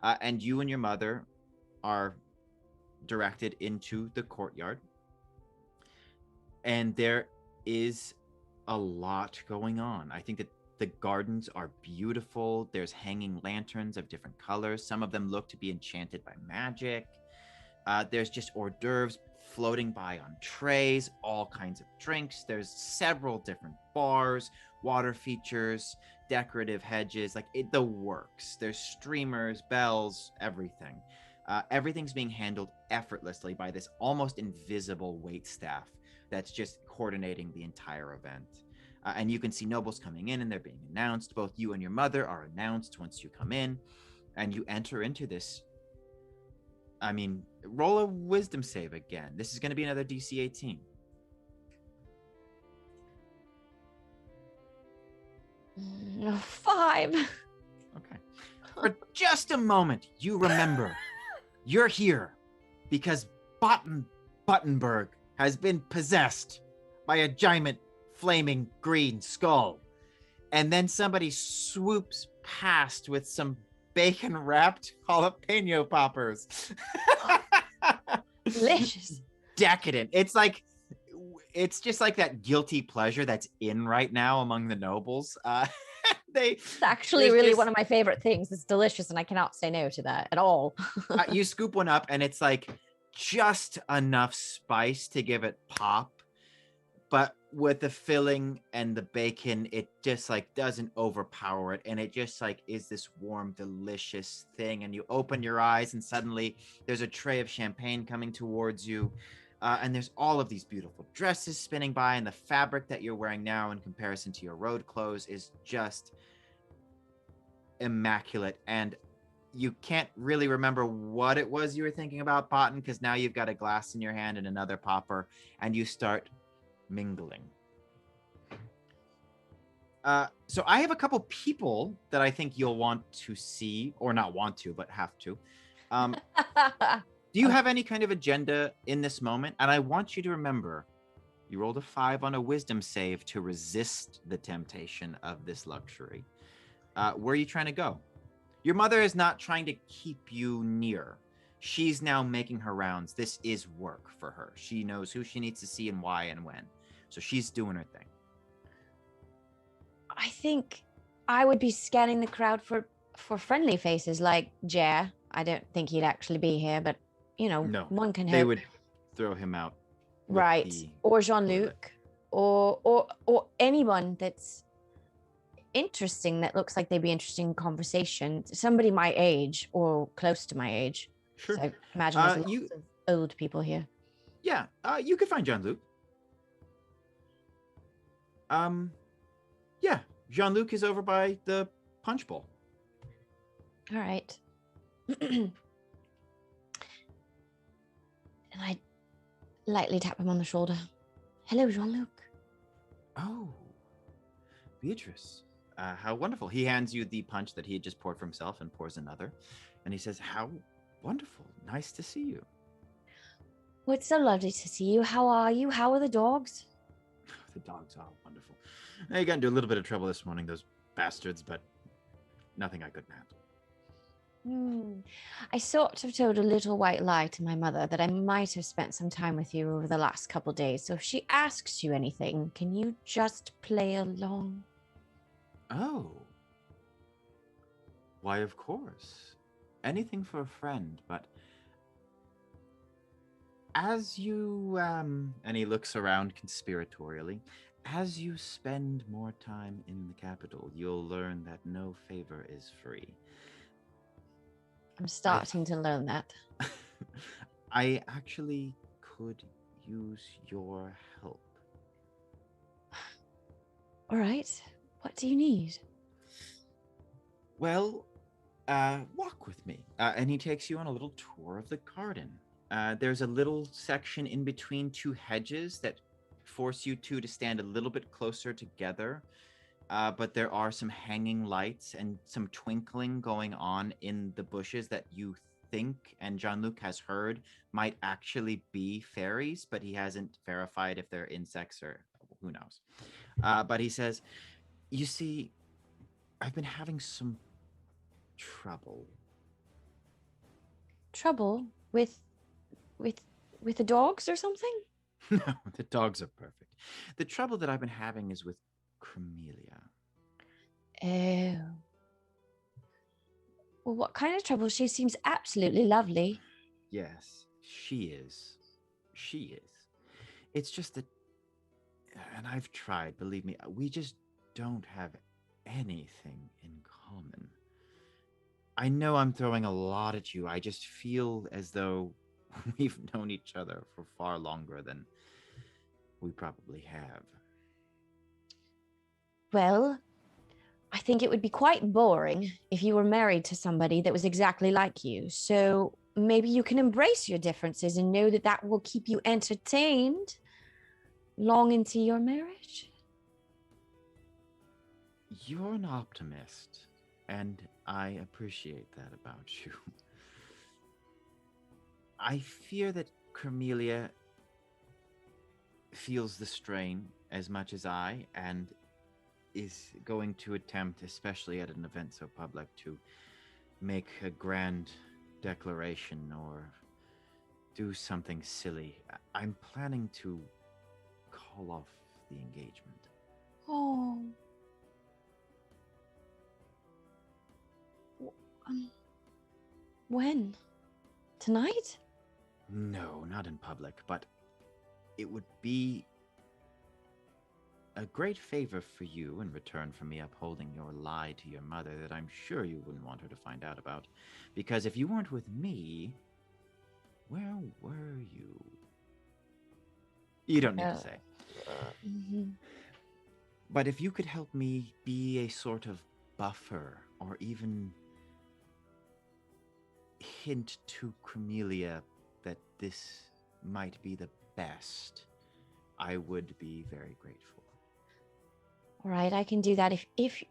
And you and your mother are directed into the courtyard. And there is a lot going on. I think that the gardens are beautiful. There's hanging lanterns of different colors. Some of them look to be enchanted by magic. There's just hors d'oeuvres floating by on trays, all kinds of drinks. There's several different bars, water features, decorative hedges, the works. There's streamers, bells, everything. Everything's being handled effortlessly by this almost invisible wait staff that's just coordinating the entire event. And you can see nobles coming in and they're being announced. Both you and your mother are announced once you come in, and you enter into this. I mean, roll a wisdom save again. This is going to be another DC 18.
No, 5.
Okay. For just a moment, you remember you're here because Buttenberg has been possessed by a giant flaming green skull. And then somebody swoops past with some bacon-wrapped jalapeno poppers.
Delicious.
Decadent. It's just like that guilty pleasure that's in right now among the nobles.
It's actually really one of my favorite things. It's delicious, and I cannot say no to that at all.
You scoop one up, and it's like just enough spice to give it pop, but with the filling and the bacon, it just like doesn't overpower it, and it just like is this warm, delicious thing. And you open your eyes, and suddenly there's a tray of champagne coming towards you, and there's all of these beautiful dresses spinning by, and the fabric that you're wearing now, in comparison to your road clothes, is just immaculate. And you can't really remember what it was you were thinking about, Botan, because now you've got a glass in your hand and another popper, and you start mingling. So I have a couple people that I think you'll want to see, or not want to, but have to. Do you have any kind of agenda in this moment? And I want you to remember, you rolled a 5 on a wisdom save to resist the temptation of this luxury. Where are you trying to go? Your mother is not trying to keep you near. She's now making her rounds. This is work for her. She knows who she needs to see and why and when. So she's doing her thing.
I think I would be scanning the crowd for friendly faces like Jer. I don't think he'd actually be here, but
No,
one can hope.
They would throw him out.
Right. Or Jean-Luc, or anyone that's interesting, that looks like they'd be interesting in conversation. Somebody my age or close to my age.
Sure.
So I imagine there's lots of old people here.
Yeah, you could find Jean-Luc. Yeah, Jean-Luc is over by the punch bowl.
All right. And I lightly tap him on the shoulder. Hello, Jean-Luc.
Oh, Beatrice. How wonderful. He hands you the punch that he had just poured for himself and pours another. And he says, how wonderful. Nice to see you.
Well, it's so lovely to see you. How are you? How are the dogs?
The dogs are wonderful. They got into a little bit of trouble this morning, those bastards, but nothing I couldn't handle.
I sort of told a little white lie to my mother that I might have spent some time with you over the last couple days. So if she asks you anything, can you just play along?
Oh. Why, of course. Anything for a friend, but as you, and he looks around conspiratorially, as you spend more time in the capital, you'll learn that no favor is free.
I'm starting to learn that.
I actually could use your help.
All right. What do you need?
Well, walk with me. And he takes you on a little tour of the garden. There's a little section in between two hedges that force you two to stand a little bit closer together. But there are some hanging lights and some twinkling going on in the bushes that you think, and Jean-Luc has heard, might actually be fairies, but he hasn't verified if they're insects or who knows. But he says, you see, I've been having some trouble.
Trouble with the dogs or something?
No, the dogs are perfect. The trouble that I've been having is with Cremelia.
Oh. Well, what kind of trouble? She seems absolutely lovely.
Yes, she is. She is. It's just that, and I've tried, believe me, we just don't have anything in common. I know I'm throwing a lot at you. I just feel as though we've known each other for far longer than we probably have.
Well, I think it would be quite boring if you were married to somebody that was exactly like you. So maybe you can embrace your differences and know that that will keep you entertained long into your marriage.
You're an optimist, and I appreciate that about you. I fear that Cremelia feels the strain as much as I, and is going to attempt, especially at an event so public, to make a grand declaration or do something silly. I'm planning to call off the engagement.
Oh. When? Tonight?
No, not in public, but it would be a great favor for you in return for me upholding your lie to your mother that I'm sure you wouldn't want her to find out about. Because if you weren't with me, where were you? You don't need to say.
Mhm.
But if you could help me be a sort of buffer, or even hint to Cremelia that this might be the best, I would be very grateful.
All right, I can do that. If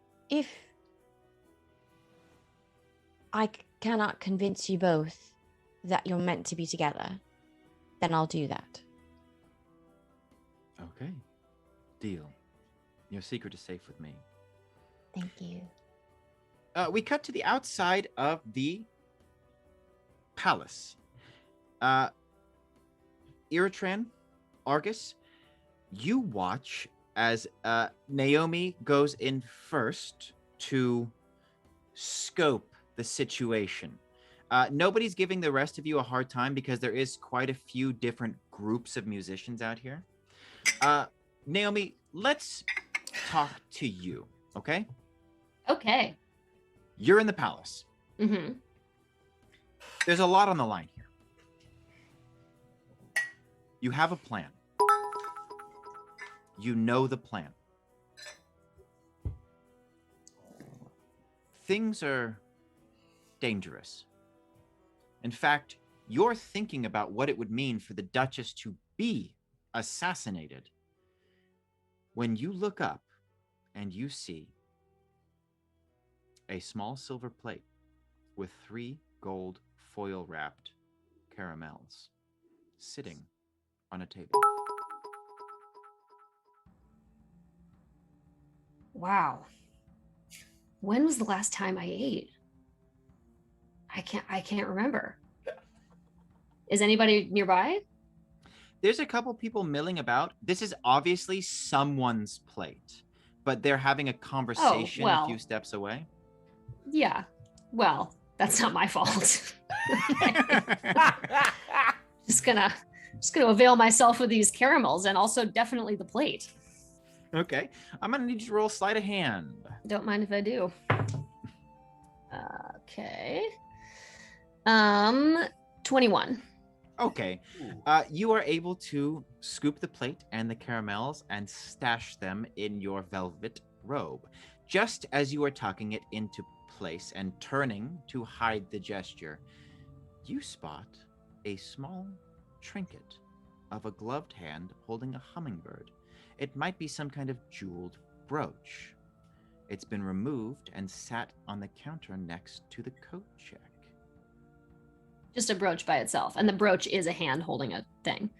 cannot convince you both that you're meant to be together, then I'll do that.
Okay. Deal. Your secret is safe with me.
Thank you.
We cut to the outside of the palace. Ertain, Argus, you watch as Naomi goes in first to scope the situation. Nobody's giving the rest of you a hard time because there is quite a few different groups of musicians out here. Naomi, let's talk to you, okay?
Okay.
You're in the palace.
Mm-hmm.
There's a lot on the line here. You have a plan. You know the plan. Things are dangerous. In fact, you're thinking about what it would mean for the Duchess to be assassinated. When you look up and you see a small silver plate with 3 gold foil-wrapped caramels sitting on a table.
Wow. When was the last time I ate? I can't remember. Is anybody nearby?
There's a couple people milling about. This is obviously someone's plate, but they're having a conversation a few
well.
steps away.
Yeah. Well, that's not my fault. just gonna avail myself of these caramels and also definitely the plate.
Okay. I'm gonna need you to roll sleight of hand.
Don't mind if I do. Okay. 21.
Okay. You are able to scoop the plate and the caramels and stash them in your velvet robe. Just as you are tucking it into place and turning to hide the gesture, you spot a small trinket of a gloved hand holding a hummingbird. It might be some kind of jeweled brooch. It's been removed and sat on the counter next to the coat check.
Just a brooch by itself. And the brooch is a hand holding a thing.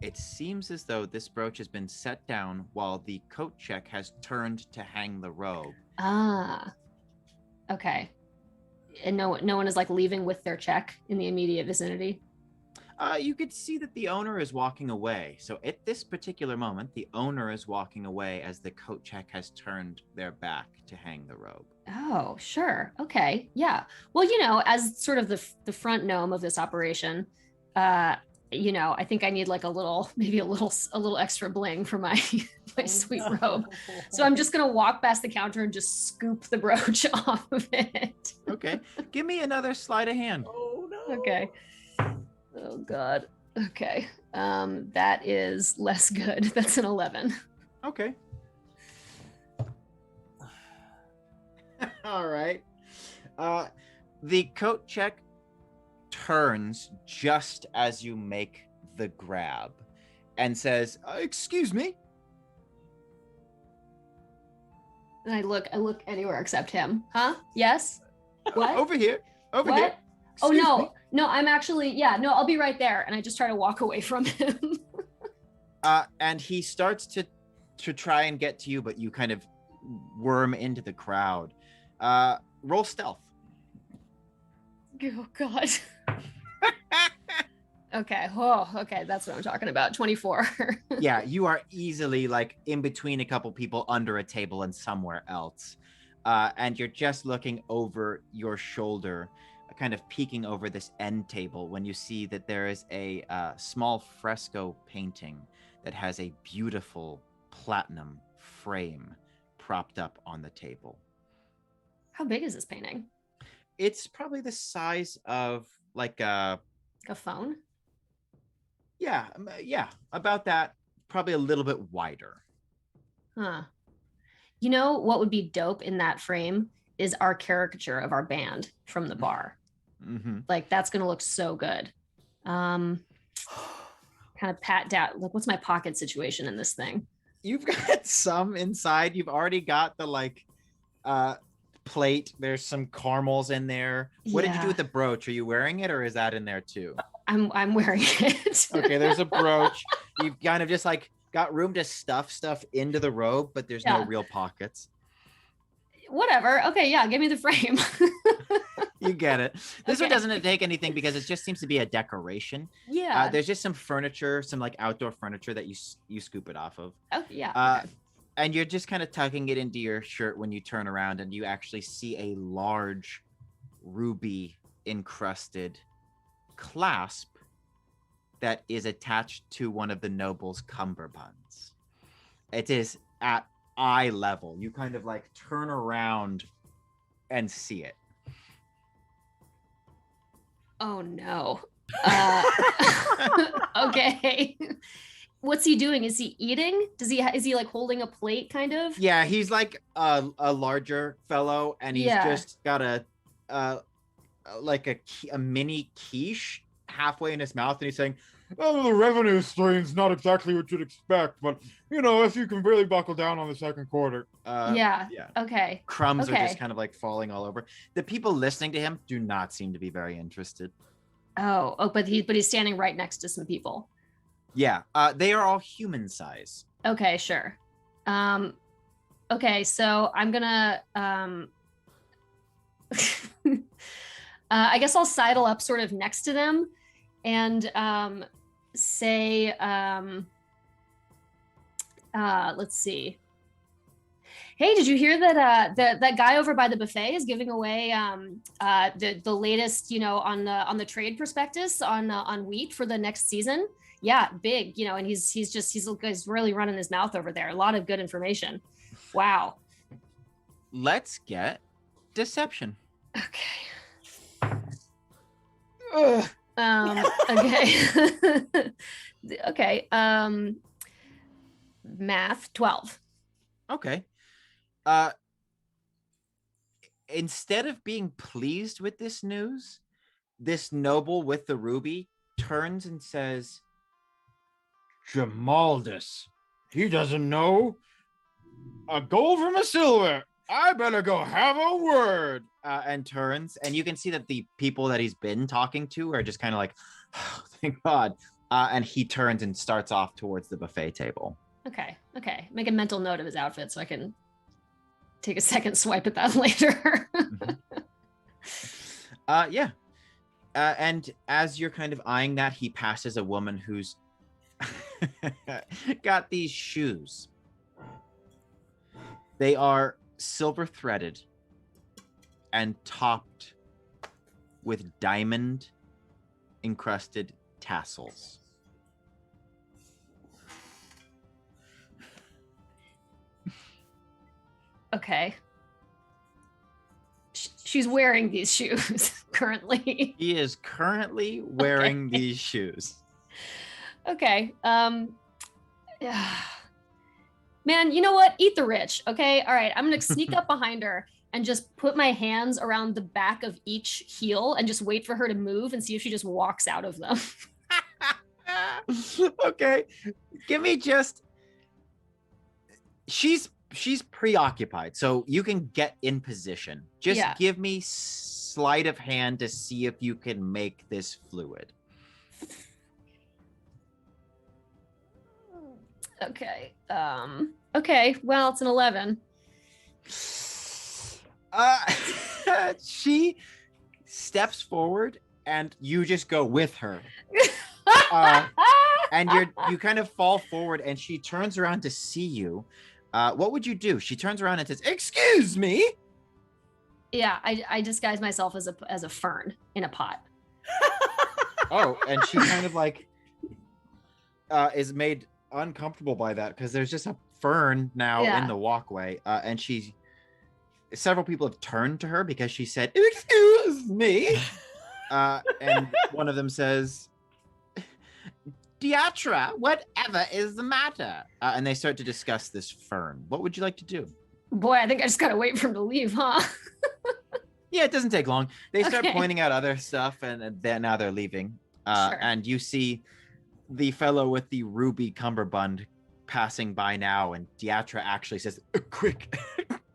It seems as though this brooch has been set down while the coat check has turned to hang the robe.
Ah. Okay. And no one is like leaving with their check in the immediate vicinity?
You could see that the owner is walking away. So at this particular moment, the owner is walking away as the coat check has turned their back to hang the robe.
Oh, sure. Okay. Yeah. Well, as sort of the front gnome of this operation, I think I need like a little extra bling for my my sweet robe. So I'm just gonna walk past the counter and just scoop the brooch off of it.
Okay. Give me another sleight of hand.
Oh no.
Okay. Oh God. Okay. That is less good. That's an 11.
Okay. All right. The coat check turns just as you make the grab and says, excuse me.
And I look anywhere except him. Huh? Yes? What?
Over here. Over
What?
here.
Oh
Excuse
no.
me.
No, I'm actually, I'll be right there. And I just try to walk away from him.
And he starts to try and get to you, but you kind of worm into the crowd. Roll stealth.
Oh God. Okay. Oh, okay. That's what I'm talking about. 24.
Yeah, you are easily like in between a couple people under a table and somewhere else. And you're just looking over your shoulder, kind of peeking over this end table when you see that there is a small fresco painting that has a beautiful platinum frame propped up on the table.
How big is this painting?
It's probably the size of like a
phone?
Yeah, about that. Probably a little bit wider.
Huh. You know what would be dope in that frame is our caricature of our band from the bar.
Mm-hmm.
Like that's gonna look so good. Kind of pat down. Like, what's my pocket situation in this thing?
You've got some inside. You've already got the plate. There's some caramels in there. What did you do with the brooch? Are you wearing it, or is that in there too?
I'm wearing it.
Okay, there's a brooch. You've kind of just got room to stuff stuff into the robe, but there's no real pockets.
Whatever. Okay, yeah, give me the frame.
You get it. This one doesn't take anything because it just seems to be a decoration.
Yeah.
There's just some furniture, some outdoor furniture that you scoop it off of.
Oh yeah. Okay.
And you're just kind of tucking it into your shirt when you turn around, and you actually see a large ruby encrusted clasp that is attached to one of the noble's cummerbunds. It is at eye level. You kind of turn around and see it.
Oh no. Okay. What's he doing? Is he eating? Is he holding a plate kind of?
Yeah, he's a larger fellow, and he's just got a mini quiche halfway in his mouth, and he's saying,
"Oh, the revenue stream's not exactly what you'd expect, but if you can really buckle down on the second quarter."
Yeah. Okay.
Crumbs are just kind of falling all over. The people listening to him do not seem to be very interested.
But he's standing right next to some people.
Yeah, they are all human size.
Okay, sure. Okay, so I'm gonna I guess I'll sidle up sort of next to them and say let's see. Hey, did you hear that that guy over by the buffet is giving away the latest, on the trade prospectus on wheat for the next season? Yeah, big, and he's really running his mouth over there. A lot of good information. Wow.
Let's get deception.
Okay. Okay. Okay. Math 12.
Okay. Instead of being pleased with this news, this noble with the ruby turns and says,
"Jamaldus, he doesn't know a gold from a silver. I better go have a word."
And turns, and you can see that the people that he's been talking to are just kind of oh, thank God. And he turns and starts off towards the buffet table.
Okay. Make a mental note of his outfit so I can take a second swipe at that later.
Yeah. And as you're kind of eyeing that, he passes a woman who's got these shoes. They are silver threaded and topped with diamond encrusted tassels.
Okay. She's wearing these shoes currently.
He is currently wearing these shoes.
Okay. Man, you know what? Eat the rich. Okay. All right. I'm going to sneak up behind her and just put my hands around the back of each heel and just wait for her to move and see if she just walks out of them.
Okay. Give me just... She's preoccupied, so you can get in position. Just give me sleight of hand to see if you can make this fluid.
Okay. Okay. Well, it's an 11.
She steps forward, and you just go with her. And you kind of fall forward, and she turns around to see you. What would you do? She turns around and says, "Excuse me."
Yeah, I disguise myself as a fern in a pot.
Oh, and she kind of is made uncomfortable by that because there's just a fern now
Yeah.
in the walkway, and several people have turned to her because she said, "Excuse me," and one of them says, "Diatra, whatever is the matter?" And they start to discuss this fern. What would you like to do?
Boy, I think I just gotta wait for him to leave, huh?
Yeah, it doesn't take long. They start
Okay.
pointing out other stuff, and now they're leaving.
Sure.
And you see the fellow with the ruby cummerbund passing by now, and Diatra actually says, "Quick,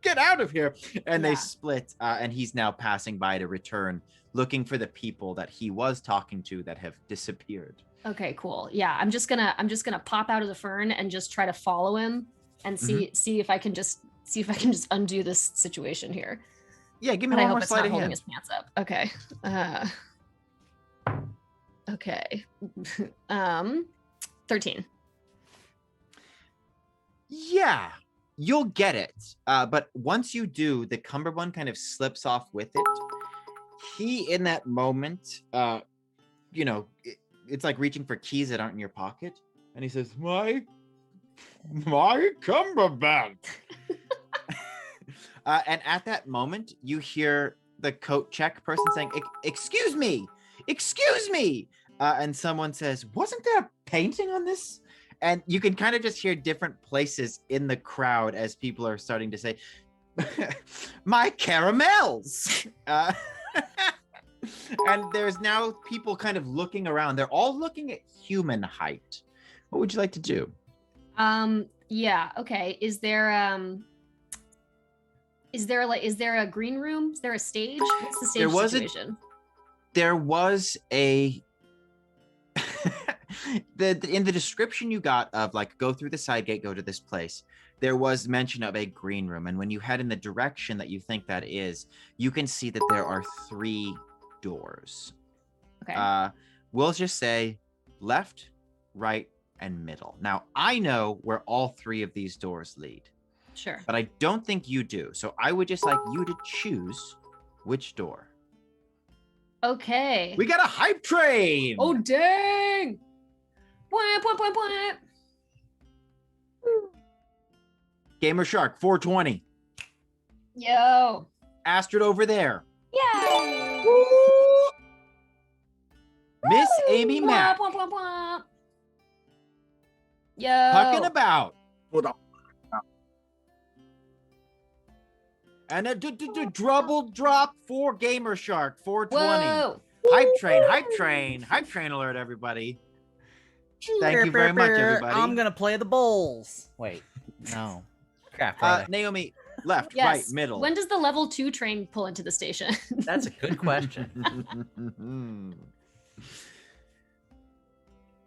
get out of here!" And
Yeah.
they split, and he's now passing by to return, looking for the people that he was talking to that have disappeared.
Okay, cool. Yeah, I'm just gonna pop out of the fern and just try to follow him and see if I can just undo this situation here.
Yeah, give me
But I
one
hope
more
it's
sleight
not
of
holding
hand.
his pants up. Okay. Okay. 13.
Yeah, you'll get it. But once you do, the cummerbund kind of slips off with it. He, in that moment, it's like reaching for keys that aren't in your pocket. And he says, my cummerbund. And at that moment, you hear the coat check person saying, excuse me. And someone says, wasn't there a painting on this? And you can kind of just hear different places in the crowd as people are starting to say, my caramels. And there's now people kind of looking around. They're all looking at human height. What would you like to do?
Yeah, okay. Is there a green room? Is there a stage? What's the stage situation?
There was a in the description you got of like go through the side gate, go to this place, there was mention of a green room, and when you head in the direction that you think that is, you can see that there are 3 doors.
Okay.
We'll just say left, right, and middle. Now I know where all 3 of these doors lead.
Sure.
But I don't think you do. So I would just like you to choose which door.
Okay.
We got a hype train.
Oh dang! Point.
Gamer Shark 420.
Yo.
Astrid over there.
Yay!
Miss Amy Mack.
Yo.
Pucking about.
Hold on.
And a double drop for Gamer Shark 420.
Whoa.
Hype train alert, everybody. Thank you very much, everybody.
I'm gonna play the bowls. Wait, no. Crap. Right.
Naomi, left,
Yes.
right, middle.
When does the level 2 train pull into the station?
That's a good question.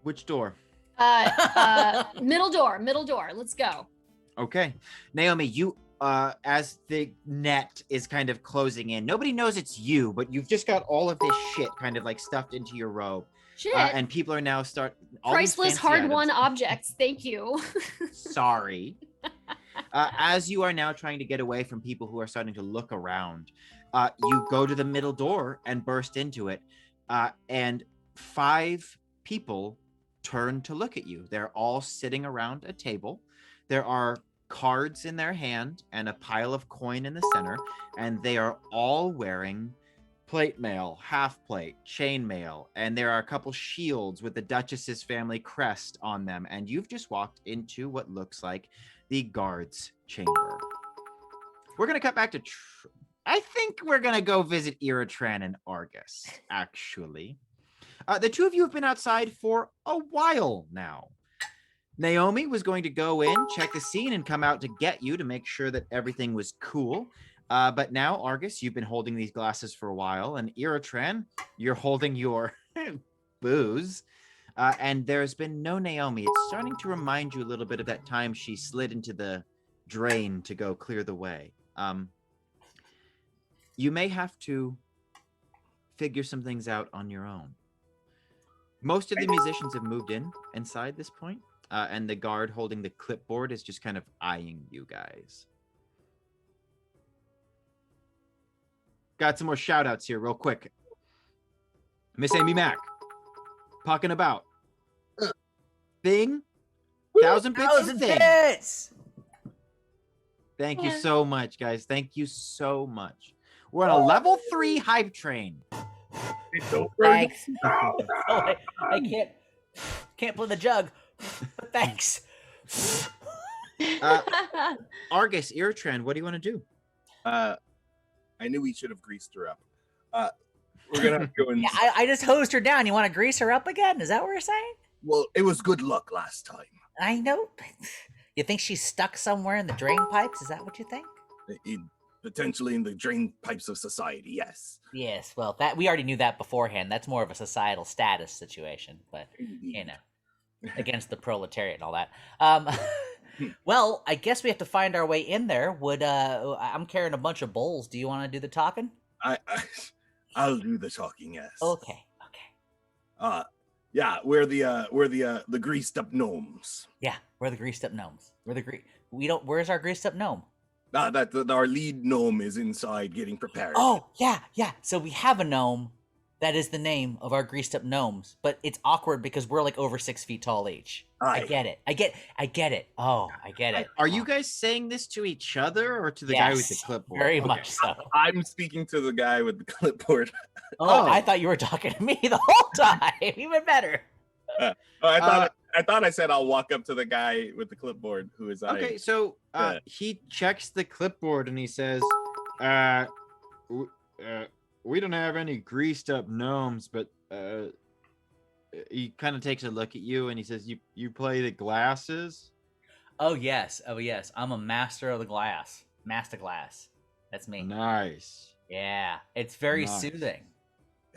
Which door?
Middle door. Let's go.
Okay. Naomi, you as the net is kind of closing in, nobody knows it's you, but you've just got all of this shit kind of like stuffed into your robe.
Shit.
And people are now all these
Priceless
fancy
hard-won
items.
objects. Thank you.
Sorry. As you are now trying to get away from people who are starting to look around, you go to the middle door and burst into it, and 5 people turn to look at you. They're all sitting around a table. There are cards in their hand and a pile of coin in the center, and they are all wearing plate mail, half plate, chain mail, and there are a couple shields with the Duchess's family crest on them, and you've just walked into what looks like the guards' chamber. We're gonna cut back to I think we're gonna go visit Ertain and Argus, actually. The 2 of you have been outside for a while now. Naomi was going to go in, check the scene, and come out to get you to make sure that everything was cool. But now, Argus, you've been holding these glasses for a while, and Ertain, you're holding your booze. And there's been no Naomi. It's starting to remind you a little bit of that time she slid into the drain to go clear the way. You may have to figure some things out on your own. Most of the musicians have moved in inside this point, and the guard holding the clipboard is just kind of eyeing you guys. Got some more shout outs here real quick. Miss Amy Mack. Pucking about. Thing. 1,000 bits.
1,000 bits.
Thank you so much, guys. Thank you so much. We're on a level 3 hype train.
Thanks. Oh, I can't play the jug. But thanks.
Argus, Ertain, what do you want to do?
I knew we should have greased her up. We're gonna have to go and.
Yeah, I just hosed her down. You want to grease her up again? Is that what we're saying?
Well, it was good luck last time.
I know. You think she's stuck somewhere in the drain pipes? Is that what you think?
Potentially in the drain pipes of society, yes.
Yes. Well, that we already knew that beforehand. That's more of a societal status situation, but you know, against the proletariat and all that. Well, I guess we have to find our way in there. I'm carrying a bunch of bowls. Do you want to do the talking?
I'll do the talking, yes.
Okay.
Yeah, we're the greased up gnomes.
Yeah, we're the greased up gnomes. Where's our greased up gnome?
Our lead gnome is inside getting prepared.
Oh, yeah. So we have a gnome that is the name of our greased up gnomes, but it's awkward because we're like over 6 feet tall each.
Aye.
I get it. Oh, I get it.
Are you guys saying this to each other or to the guy with the
Yes,
clipboard?
Very
Okay.
much so.
I'm speaking to the guy with the clipboard.
Oh, I thought you were talking to me the whole time. Even better.
I thought I said I'll walk up to the guy with the clipboard who is
Okay, so he checks the clipboard and he says, we don't have any greased up gnomes, but he kind of takes a look at you and he says, you play the glasses?
Oh yes. I'm a master of the glass. Master glass. That's me.
Nice.
Yeah. It's very
Nice.
soothing.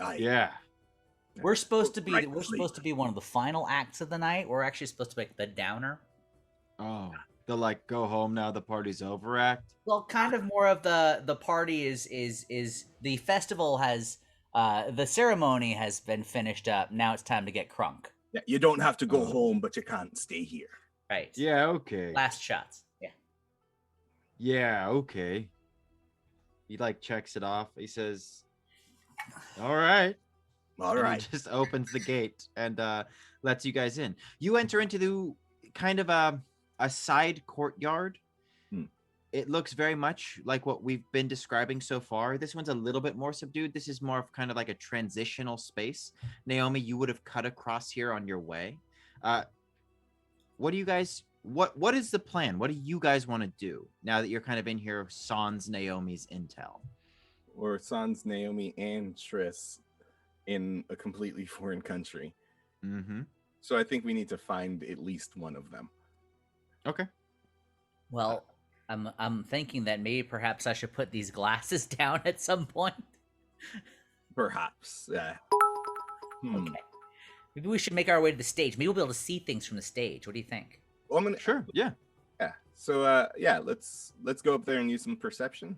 Aye.
Yeah.
We're supposed to be
Right,
we're supposed to be one of the final acts of the night. We're actually supposed to be like the downer.
Oh, the like go home now the party's over act.
Well, kind of more of the party is the festival has the ceremony has been finished up. Now it's time to get crunk.
Yeah, you don't have to go
Oh.
home, but you can't stay here.
Right.
Yeah, okay.
Last shots. Yeah.
Yeah, okay. He like checks it off. He says, all right.
All
And
right.
he just opens the gate and lets you guys in. You enter into the kind of a side courtyard. It looks very much like what we've been describing so far. This one's a little bit more subdued. This is more of kind of like a transitional space. Naomi, you would have cut across here on your way. What do you guys? What is the plan? What do you guys want to do now that you're kind of in here? Sans Naomi's intel.
Or Sans, Naomi, and Triss in a completely foreign country.
Mm-hmm.
So I think we need to find at least one of them.
Okay.
Well, I'm thinking that maybe perhaps I should put these glasses down at some point.
Perhaps.
Okay. Maybe we should make our way to the stage. Maybe we'll be able to see things from the stage. What do you think?
Well, I'm gonna,
Sure. Yeah.
Yeah. So let's go up there and use some perception.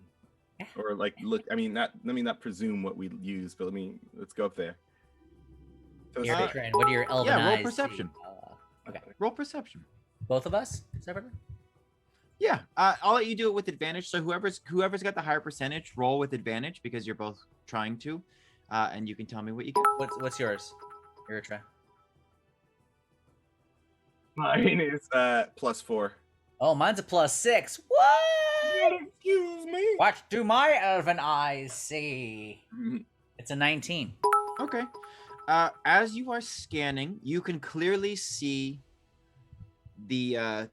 Yeah.
Or like look. I mean, let me not presume what we use, but let's go up there. So
Here,
it's-
Trent, what do your elven
yeah, roll
eyes
perception.
see? Okay.
Roll perception.
Both of us separately?
Yeah, I'll let you do it with advantage. So whoever's got the higher percentage, roll with advantage because you're both trying to, and you can tell me what you get.
What's yours? Your try.
Mine is +4.
Oh, mine's a +6. What?
Excuse me.
What do my elven eyes see? It's a 19.
Okay. As you are scanning, you can clearly see the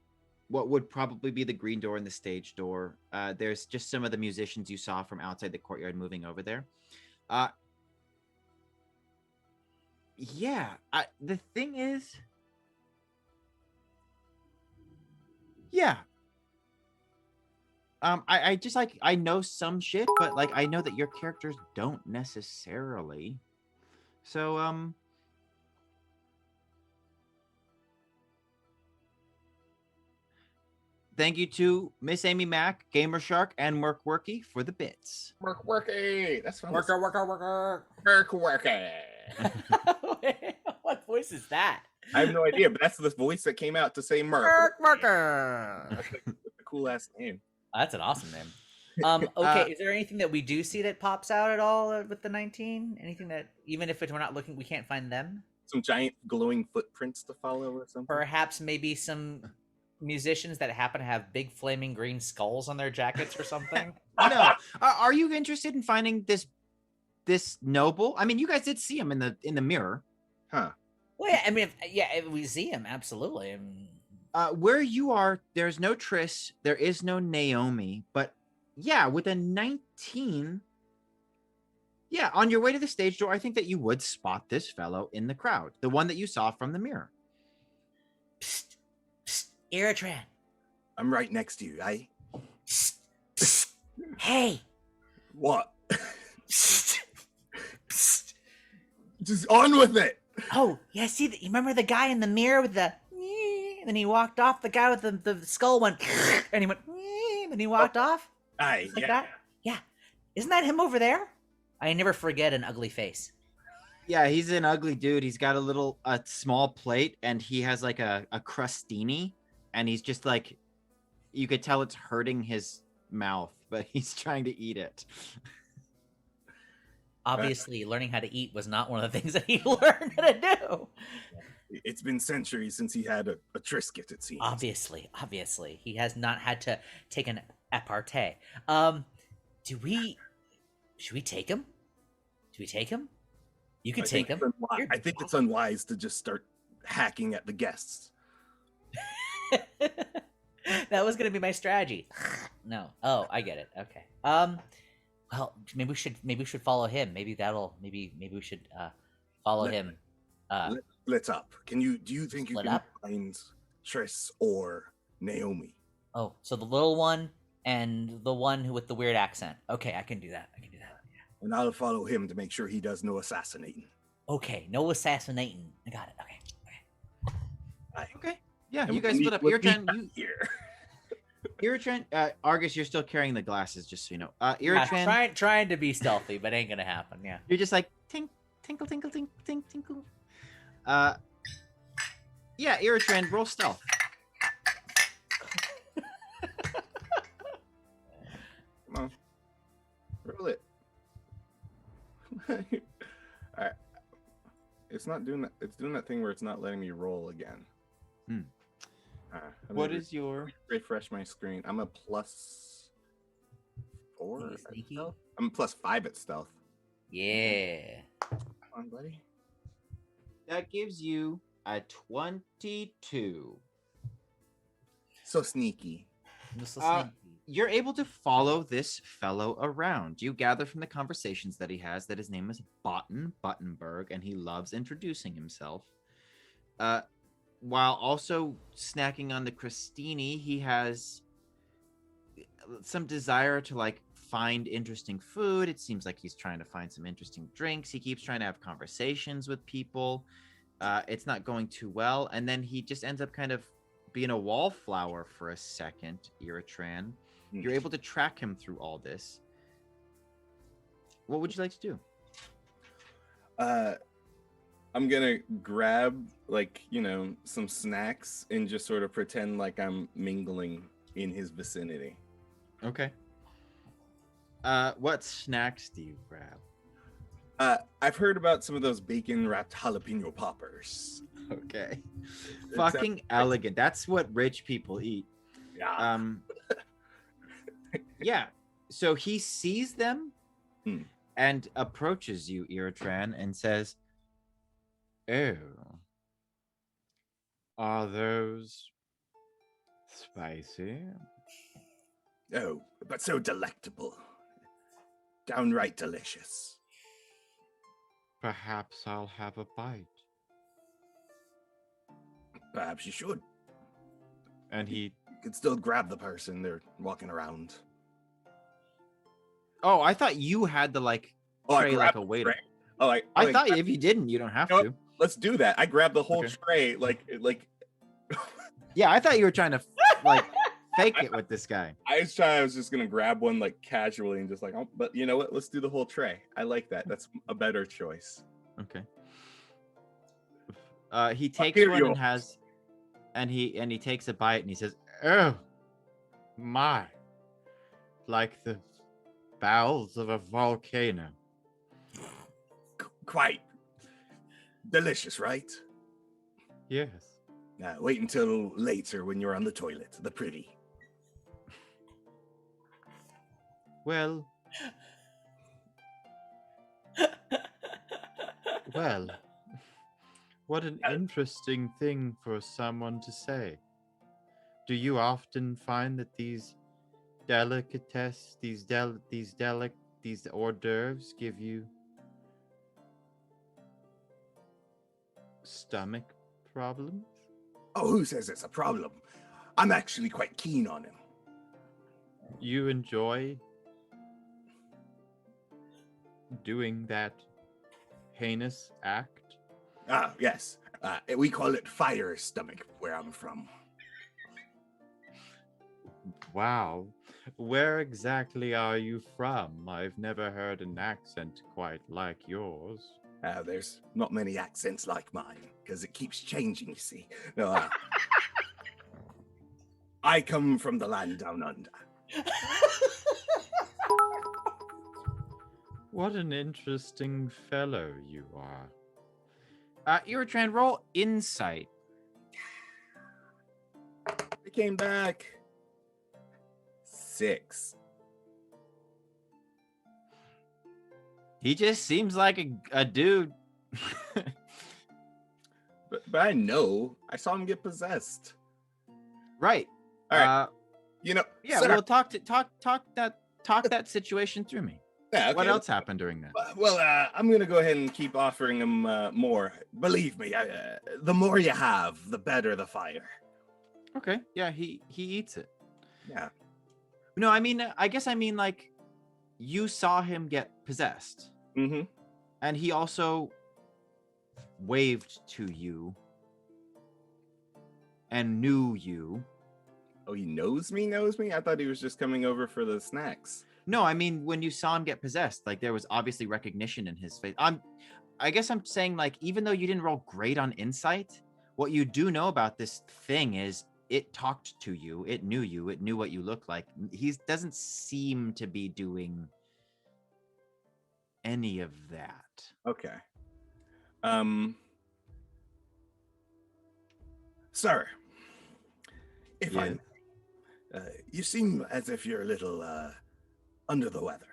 what would probably be the green door and the stage door. There's just some of the musicians you saw from outside the courtyard moving over there. Yeah, the thing is, yeah. I just like I know some shit, but like I know that your characters don't necessarily. So thank you to Miss Amy Mack, Gamer Shark, and Merc Worky for the bits.
Worky. That's fun.
Worker.
Worky.
What voice is that?
I have no idea, but that's the voice that came out to say Merc.
Worker.
That's a cool ass name.
That's an awesome name. Okay, is there anything that we do see that pops out at all with the 19? Anything that, even if we're not looking, we can't find them?
Some giant glowing footprints to follow or something.
Perhaps maybe some musicians that happen to have big flaming green skulls on their jackets or something?
No. Are you interested in finding this noble? I mean, you guys did see him in the mirror.
Huh.
Well, yeah, I mean, if we see him, absolutely.
Where you are, there's no Triss, there is no Naomi, but yeah, with a 19, yeah, on your way to the stage door, I think that you would spot this fellow in the crowd, the one that you saw from the mirror.
Psst, psst, Eritran.
I'm right next to you, eh?
Psst, psst. Hey.
What?
Psst, psst.
Just on with it.
Oh, yeah, see, you remember the guy in the mirror with the... And then he walked off. The guy with the skull went... And he went... And then he walked off.
Aye,
Like
yeah.
that? Yeah. Isn't that him over there? I never forget an ugly face.
Yeah, he's an ugly dude. He's got a small plate, and he has like a crostini, and he's just like, you could tell it's hurting his mouth, but he's trying to eat it.
Obviously, learning how to eat was not one of the things that he learned how to do.
It's been centuries since he had a Trisket, it seems.
Obviously. He has not had to take an aparté. Should we take him? Do we take him? You could take him.
I think it's unwise to just start hacking at the guests.
That was gonna be my strategy. No. Oh, I get it. Okay. Well, maybe we should follow him. Maybe we should follow him.
Split up. Do you think you
Split
can
up?
find Triss or Naomi?
Oh, so the little one and the one with the weird accent. Okay, I can do that. Yeah.
And I'll follow him to make sure he does no assassinating.
Okay, no assassinating. I got it. Okay.
Aye.
Okay. Yeah,
And
you guys
we'll
split up.
meet
Eritren,
back here.
Eritren, Argus, you're still carrying the glasses, just so you know.
Yeah,
Eritren,
trying to be stealthy, but ain't gonna happen. Yeah.
you're just like tink, tinkle, tinkle, tink, tink, tinkle. Yeah, Eritren, roll stealth.
Come on. Roll it. Alright. It's not doing that. It's doing that thing where it's not letting me roll again.
What is your?
Refresh my screen? I'm a +4.
You
at
sneaky?
stealth. I'm a +5 at stealth.
Yeah.
Come on, buddy.
That gives you a 22.
So sneaky.
Just a
Uh,
sneaky.
You're able to follow this fellow around. You gather from the conversations that he has that his name is Buttenberg, and he loves introducing himself. While also snacking on the crostini, he has some desire to like find interesting food. It seems like he's trying to find some interesting drinks. He keeps trying to have conversations with people. It's not going too well, and then he just ends up kind of being a wallflower for a second. Eritran, you're able to track him through all this. What would you like to do?
I'm gonna grab some snacks and just sort of pretend like I'm mingling in his vicinity.
Okay. What snacks do you grab?
I've heard about some of those bacon wrapped jalapeno poppers.
Okay.
It's
Fucking elegant. That's what rich people eat.
Yeah.
Yeah. So he sees them
Hmm.
and approaches you, Eritran, and says, "Oh, are those spicy?"
Oh, but so delectable. Downright delicious.
Perhaps I'll have a bite.
Perhaps you should.
And he
You could still grab the person they're walking around.
Oh, I thought you had to like
Oh, I
tray like
grabbed
a
the
waiter.
tray. Oh,
I thought if you didn't, you don't have
You know
to.
Let's do that. I grabbed the whole
Okay.
tray, like
Yeah, I thought you were trying to like fake it with this guy.
I was just gonna grab one like casually and just like, oh, but you know what? Let's do the whole tray. I like that. That's a better choice.
Okay. He takes
here
one
you
and
are.
he takes a bite and he says, "Oh my, like the bowels of a volcano."
Quite delicious, right?
Yes.
Wait until later when you're on the toilet. The pretty.
Well, well, what an interesting thing for someone to say. Do you often find that these delicatessen, these hors d'oeuvres give you stomach problems?
Oh, who says it's a problem? I'm actually quite keen on him.
You enjoy doing that heinous act?
Ah, yes. We call it fire stomach where I'm from.
Wow. Where exactly are you from? I've never heard an accent quite like yours.
There's not many accents like mine, because it keeps changing, you see. No, I come from the land down under.
What an interesting fellow you are. Ertain, roll insight.
I came back. 6.
He just seems like a dude.
But I know. I saw him get possessed.
Right.
All right.
Yeah,
sir.
well, talk that situation through me.
Yeah, okay.
What else happened during that?
Well, I'm gonna go ahead and keep offering him more. Believe me, the more you have, the better the fire.
Okay. Yeah, he eats it.
Yeah.
No, I guess like you saw him get possessed.
Mm-hmm.
And he also waved to you and knew you.
Oh, he knows me? I thought he was just coming over for the snacks.
No, when you saw him get possessed, like there was obviously recognition in his face. I guess I'm saying, like, even though you didn't roll great on insight, what you do know about this thing is it talked to you, it knew what you look like. He doesn't seem to be doing any of that.
Okay. Sir, if I may, you seem as if you're a little under the weather.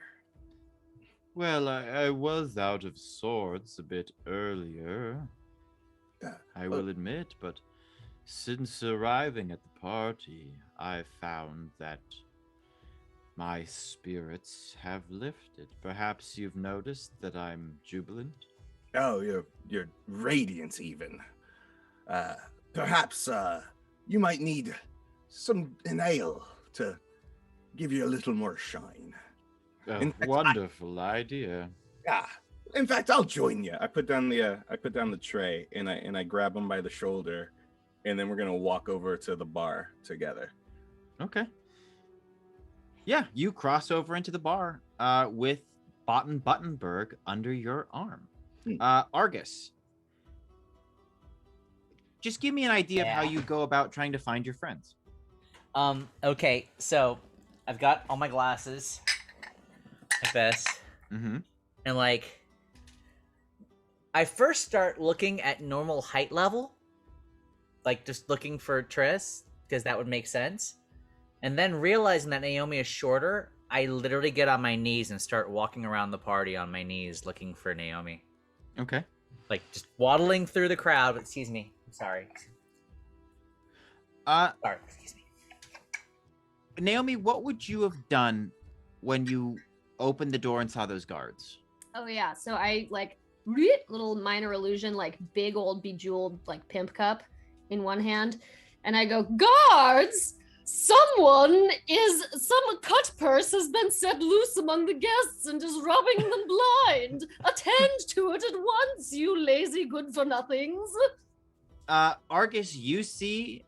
Well, I was out of sorts a bit earlier, I will admit, but since arriving at the party, I found that my spirits have lifted. Perhaps you've noticed that I'm jubilant?
Oh, you're radiant even. Perhaps you might need an ale to give you a little more shine.
A wonderful idea.
Yeah. In fact, I'll join you. I put down the tray and I grab him by the shoulder, and then we're gonna walk over to the bar together.
Okay. Yeah, you cross over into the bar with Buttenberg under your arm. Argus, just give me an idea of how you go about trying to find your friends.
Okay, so I've got all my glasses, my vest, and like, I first start looking at normal height level, like just looking for Triss, because that would make sense. And then realizing that Naomi is shorter, I literally get on my knees and start walking around the party on my knees looking for Naomi.
Okay.
Like just waddling through the crowd. Excuse me. I'm sorry. Sorry, excuse me.
Naomi, what would you have done when you opened the door and saw those guards?
Oh yeah, so I like little minor illusion, like big old bejeweled like pimp cup in one hand, and I go, guards! Some cut purse has been set loose among the guests and is robbing them blind. Attend to it at once, you lazy good-for-nothings.
Argus, you see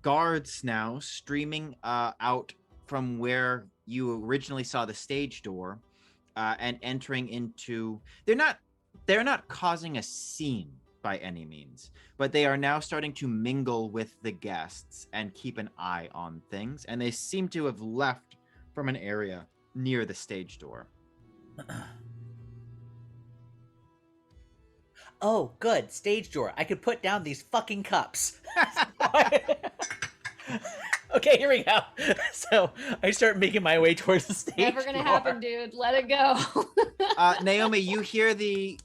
guards now streaming out from where you originally saw the stage door and entering into... They're not causing a scene by any means, but they are now starting to mingle with the guests and keep an eye on things, and they seem to have left from an area near the stage door.
Oh, good. Stage door. I could put down these fucking cups. Okay, here we go. So I start making my way towards the stage.
Never gonna
door.
happen, dude. Let it go.
Naomi, you hear the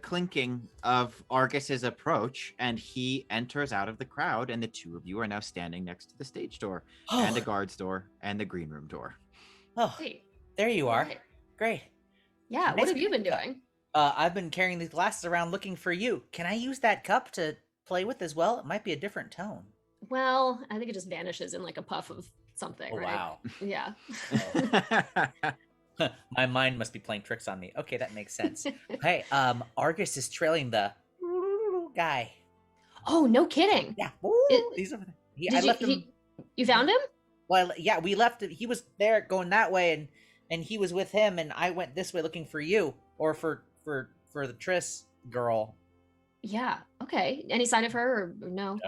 clinking of Argus's approach, and he enters out of the crowd, and the two of you are now standing next to the stage door, and the guards door, and the green room door.
Oh,
Hey,
there you are.
right.
Great.
Yeah,
Nice
what have you
meeting
been
you.
doing?
I've been carrying these glasses around looking for you. Can I use that cup to play with as well? It might be a different tone.
Well, I think it just vanishes in like a puff of something,
Oh,
right?
wow.
Yeah.
My mind must be playing tricks on me. Okay, that makes sense. Hey, Argus is trailing the guy.
Oh, no kidding.
Yeah. He's over there.
Did
I
you,
left him.
you found him?
Well, yeah, we left. He was there going that way, and he was with him, and I went this way looking for you, or for the Triss girl.
Yeah. Okay. Any sign of her or no?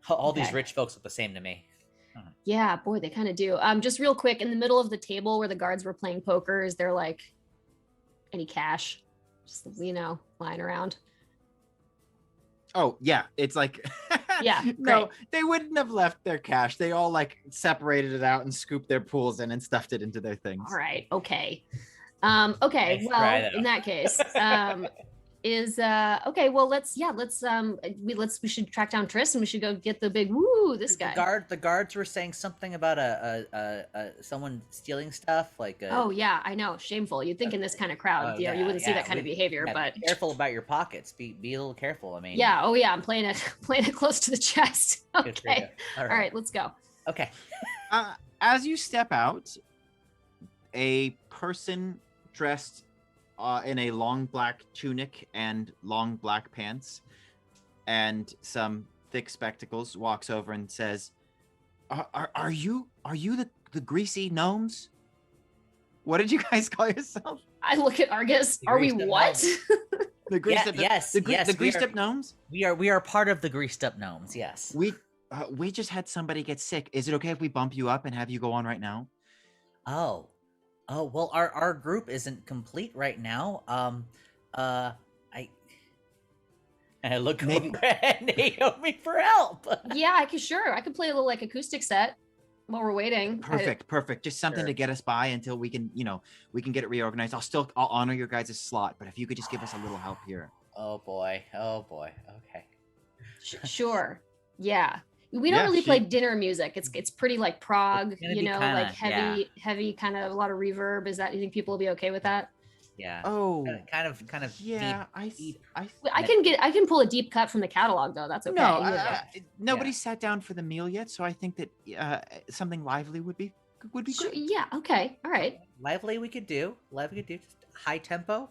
All these
Okay.
rich folks look the same to me.
Yeah, boy, they kind of do. Just real quick, in the middle of the table where the guards were playing poker, is there like any cash? Just, lying around.
Oh, yeah, it's like
Yeah,
no,
great.
they wouldn't have left their cash. They all like separated it out and scooped their pools in and stuffed it into their things.
All right. Okay. Okay.
Nice
Well,
try, though.
in that case, okay. Well, we should track down Triss and we should go get the big this guy.
The guards were saying something about someone stealing stuff, like.
Oh yeah, I know. Shameful. You'd think in this kind of crowd, you wouldn't see that kind of behavior, but
Be careful about your pockets. Be a little careful. I mean.
yeah. Oh yeah, I'm playing it close to the chest.
Good for you.
Okay. All right, let's go.
Okay.
As you step out, a person dressed in a long black tunic and long black pants and some thick spectacles walks over and says, are you the greasy gnomes? What did you guys call yourself?
I look at Argus.
The
Are we
greased up
what?
The greased up,
yes,
the
we
greased
are-
up gnomes?
We are part of the greased up gnomes. Yes.
We just had somebody get sick. Is it okay if we bump you up and have you go on right now?
Oh, well, our group isn't complete right now. I look
Maybe-
over at Naomi for help.
Yeah, I could play a little like acoustic set while we're waiting.
Perfect. Just something
Sure.
to get us by until we can get it reorganized. I'll honor your guys' slot, but if you could just give us a little help here.
Oh boy. Okay.
Sure. Yeah. We don't
Yeah,
really play dinner music. It's pretty like prog,
It's gonna be kinda,
like heavy kind of a lot of reverb. You think people will be okay with that?
Yeah.
Oh,
Kind of.
yeah.
deep.
I can pull a deep cut from the catalog though. That's okay.
No, nobody
Yeah.
sat down for the meal yet, so I think that something lively would be
Sure,
great.
yeah. Okay. All right.
Lively we could do. Just high tempo.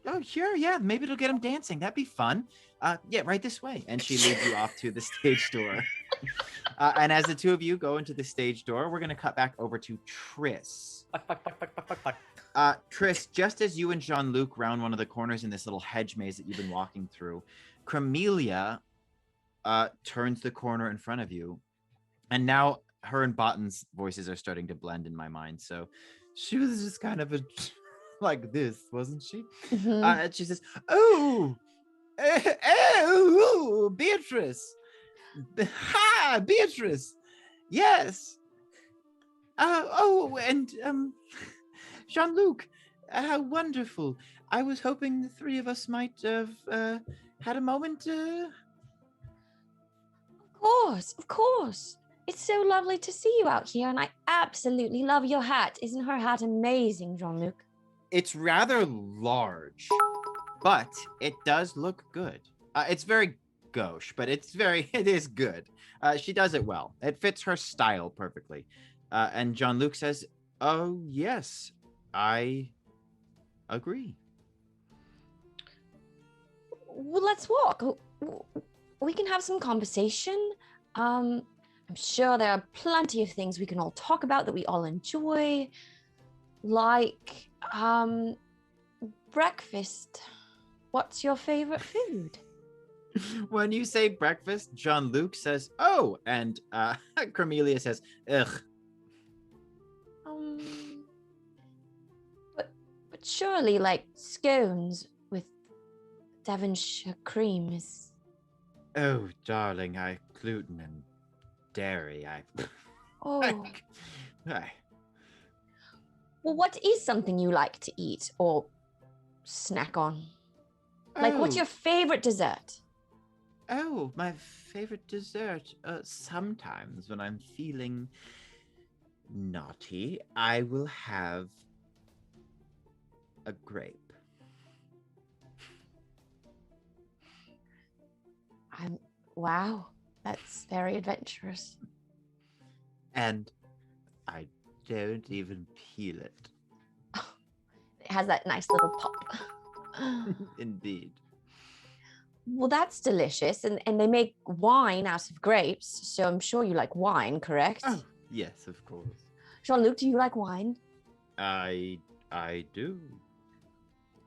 Oh, sure, yeah. Maybe it'll get them dancing. That'd be fun. Yeah, right this way. And she leads you off to the stage door. And as the two of you go into the stage door, we're gonna cut back over to Triss.
Fuck.
Triss, just as you and Jean-Luc round one of the corners in this little hedge maze that you've been walking through, Cremelia turns the corner in front of you. And now her and Botton's voices are starting to blend in my mind. So she was just kind of like this, wasn't she?
Mhm.
And she says, Beatrice. Hi, Beatrice. Yes. And Jean-Luc, how wonderful. I was hoping the three of us might have had a moment.
Of course. It's so lovely to see you out here, and I absolutely love your hat. Isn't her hat amazing, Jean-Luc?
It's rather large, but it does look good. It's very gauche, but it is good. She does it well. It fits her style perfectly. And Jean-Luc says, "Oh yes, I agree."
Well, let's walk. We can have some conversation. I'm sure there are plenty of things we can all talk about that we all enjoy, like breakfast. What's your favorite food?
When you say breakfast, Jean-Luc says, "Oh," and Cremelia says, "Ugh."
But surely like scones with Devonshire cream is...
Oh, darling, gluten and dairy.
Oh.
I-
Well, what is something you like to eat or snack on? Like, what's
Oh.
your favorite dessert?
Oh, my favorite dessert. Sometimes when I'm feeling naughty, I will have a grape.
Wow, that's very adventurous.
And I don't even peel it.
It has that nice little pop.
Indeed.
Well, that's delicious. And they make wine out of grapes, so I'm sure you like wine, correct?
Oh, yes, of course.
Jean-Luc, do you like wine?
I do.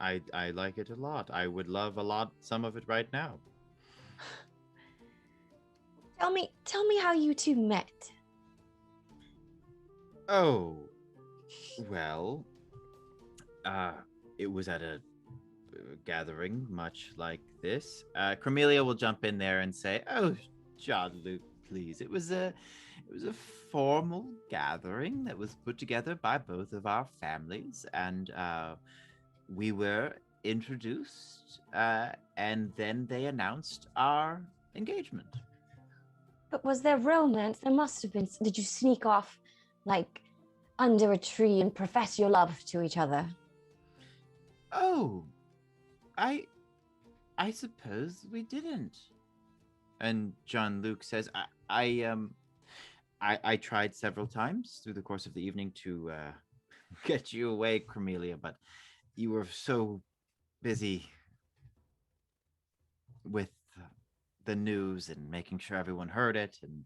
I like it a lot. I would love some of it right now.
Tell me how you two met.
Oh, well, it was at a gathering much like this. Cornelia will jump in there and say, "Oh, Jean-Luc, please. It was a formal gathering that was put together by both of our families, and we were introduced, and then they announced our engagement."
But was there romance? There must have been. Did you sneak off, like, under a tree and profess your love to each other?
Oh, I suppose we didn't. And Jean-Luc says, I tried several times through the course of the evening to get you away, Cornelia, but you were so busy with the news and making sure everyone heard it, and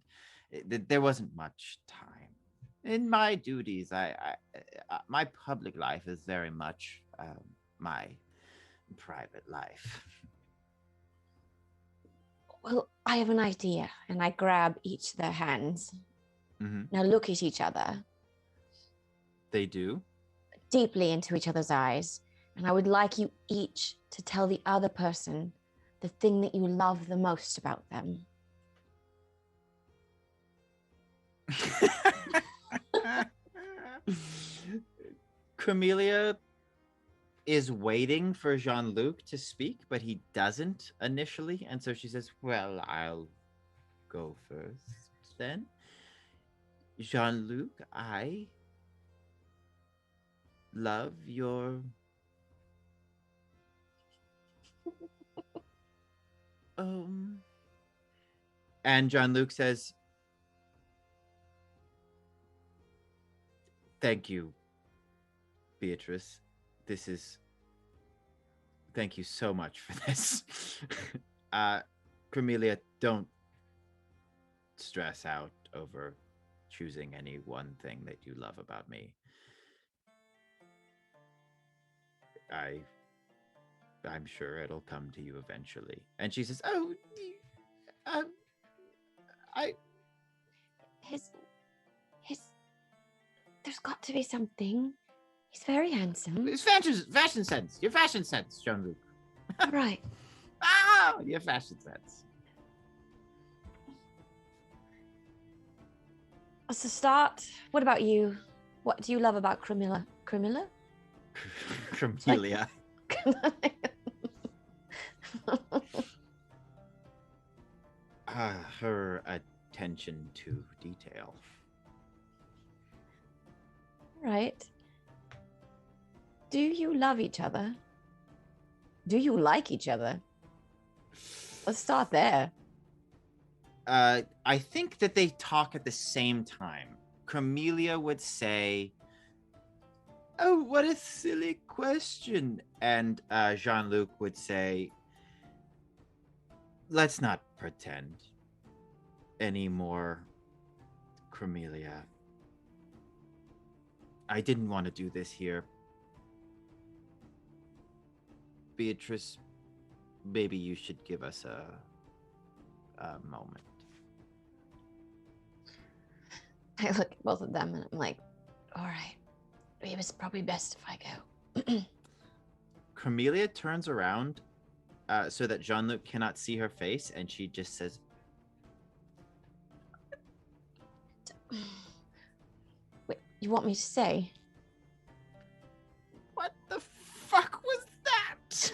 there wasn't much time. In my duties, my public life is very much my private life.
Well, I have an idea, and I grab each of their hands.
Mm-hmm.
Now look at each other.
They do?
Deeply into each other's eyes, and I would like you each to tell the other person the thing that you love the most about them.
Cornelia is waiting for Jean-Luc to speak, but he doesn't initially, and so she says, "Well, I'll go first then. Jean-Luc, I love your and Jean-Luc says, "Thank you, Beatrice. Thank you so much for this." Cornelia, don't stress out over choosing any one thing that you love about me. I'm sure it'll come to you eventually. And she says, "Oh,
His, there's got to be something. He's very handsome.
It's fashion sense. Your fashion sense, Jean-Luc."
Right.
Your fashion sense.
As a start, what about you? What do you love about Cornelia? Cornelia?
Cornelia. Her attention to detail.
Right. Do you love each other? Do you like each other? Let's start there.
I think that they talk at the same time. Cornelia would say, "Oh, what a silly question." And Jean-Luc would say, "Let's not pretend anymore, Cornelia. I didn't want to do this here. Beatrice, maybe you should give us a moment."
I look at both of them and I'm like, all right, it was probably best if I go.
Cornelia turns around so that Jean-Luc cannot see her face, and she just says,
Wait, you want me to say?
"What the fuck was that?"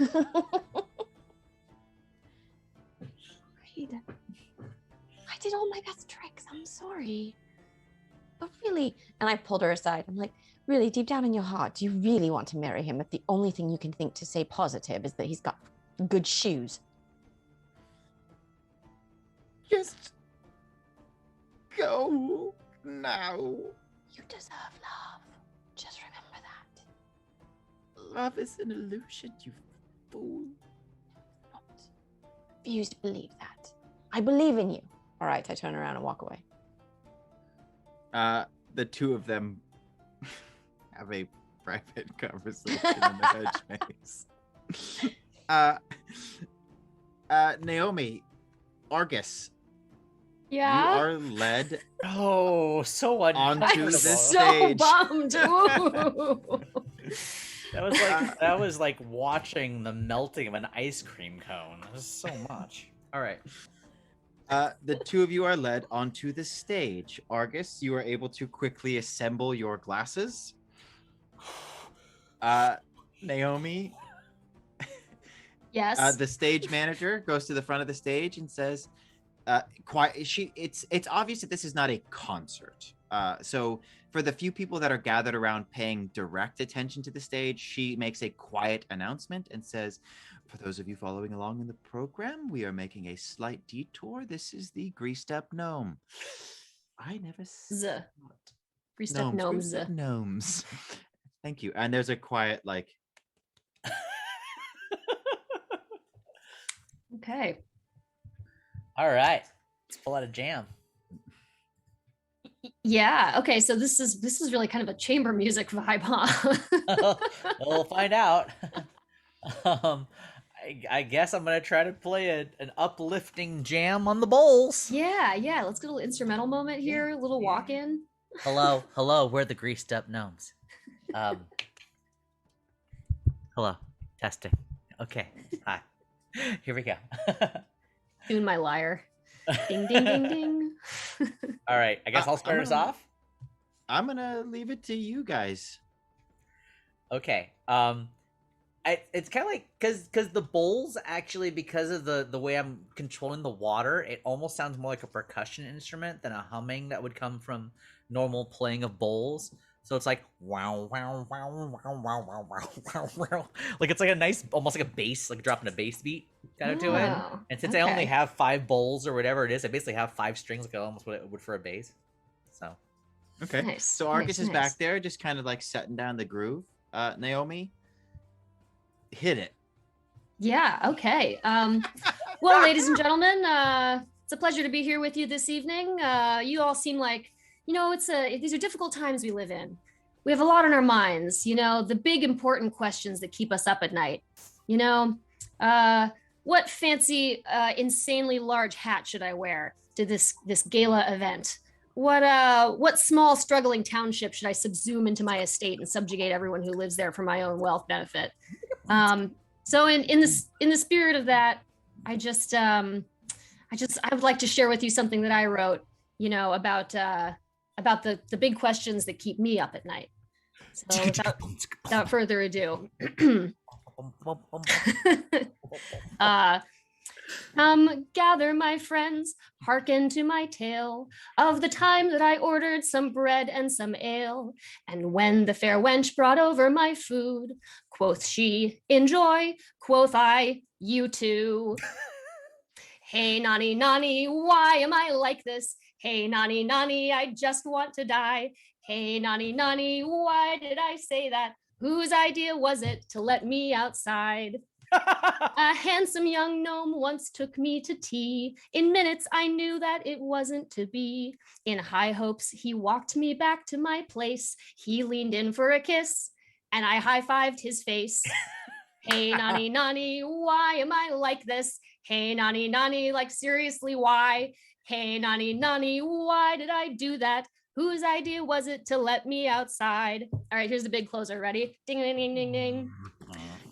Reed, I did all my best tricks. I'm sorry. But really, and I pulled her aside. I'm like, really, deep down in your heart, do you really want to marry him if the only thing you can think to say positive is that he's got good shoes?
Just go now.
You deserve love. Just remember that.
Love is an illusion, you fool.
Not. Refuse to believe that. I believe in you. All right, I turn around and walk away.
The two of them have a private conversation in the hedge maze. Naomi, Argus,
Yeah.
you are led
Oh, so
onto
uncomfortable.
this
So
stage.
bummed. Ooh.
That was like watching the melting of an ice cream cone. It was so much. All right.
The two of you are led onto the stage. Argus, you are able to quickly assemble your glasses. Naomi,
Yes.
the stage manager, goes to the front of the stage and says, it's obvious that this is not a concert. So for the few people that are gathered around paying direct attention to the stage, she makes a quiet announcement and says, for those of you following along in the program, we are making a slight detour. This is the Greased Up Gnome. I never said
Greased up gnomes.
Greased Up Gnomes. Thank you. And there's a quiet, like,
Okay.
All right. Let's pull out a jam.
Yeah. Okay. So this is really kind of a chamber music vibe, huh?
We'll find out. I guess I'm gonna try to play an uplifting jam on the bowls.
Yeah. Let's get a little instrumental moment here. A little walk in.
Hello, we're the Greased Up Gnomes. Hello, testing. Okay, hi. Here we go.
Tune my lyre. Ding ding ding ding.
All right, I guess I'll start us off.
I'm gonna leave it to you guys.
Okay. It's kind of like because the bowls actually, because of the way I'm controlling the water, it almost sounds more like a percussion instrument than a humming that would come from normal playing of bowls. So it's like wow wow wow wow wow wow wow wow, like it's like a nice, almost like a bass, like dropping a bass beat kind of to it.
Oh,
And since I only
okay.
have 5 bowls or whatever it is, I basically have 5 strings, like almost what it would for a bass. So
Okay.
Nice,
So Argus
nice,
is back there, just kind of like setting down the groove. Naomi, hit it.
Yeah, okay. Well, ladies and gentlemen, it's a pleasure to be here with you this evening. You all seem like, these are difficult times we live in. We have a lot on our minds, the big important questions that keep us up at night. What fancy, insanely large hat should I wear to this gala event? What small struggling township should I subsume into my estate and subjugate everyone who lives there for my own wealth benefit? So in the spirit of that, I would like to share with you something that I wrote, about the big questions that keep me up at night. So without further ado, come gather my friends, hearken to my tale of the time that I ordered some bread and some ale. And when the fair wench brought over my food, quoth she, enjoy, quoth I, you too. Hey, nani, nani, why am I like this? Hey, nani, nani, I just want to die. Hey, nani, nani, why did I say that? Whose idea was it to let me outside? A handsome young gnome once took me to tea. In minutes, I knew that it wasn't to be. In high hopes, he walked me back to my place. He leaned in for a kiss, and I high-fived his face. Hey, nani, nani, why am I like this? Hey, nani, nani, like seriously, why? Hey, nani, nani, why did I do that? Whose idea was it to let me outside? All right, here's the big closer. Ready? Ding, ding, ding, ding, ding.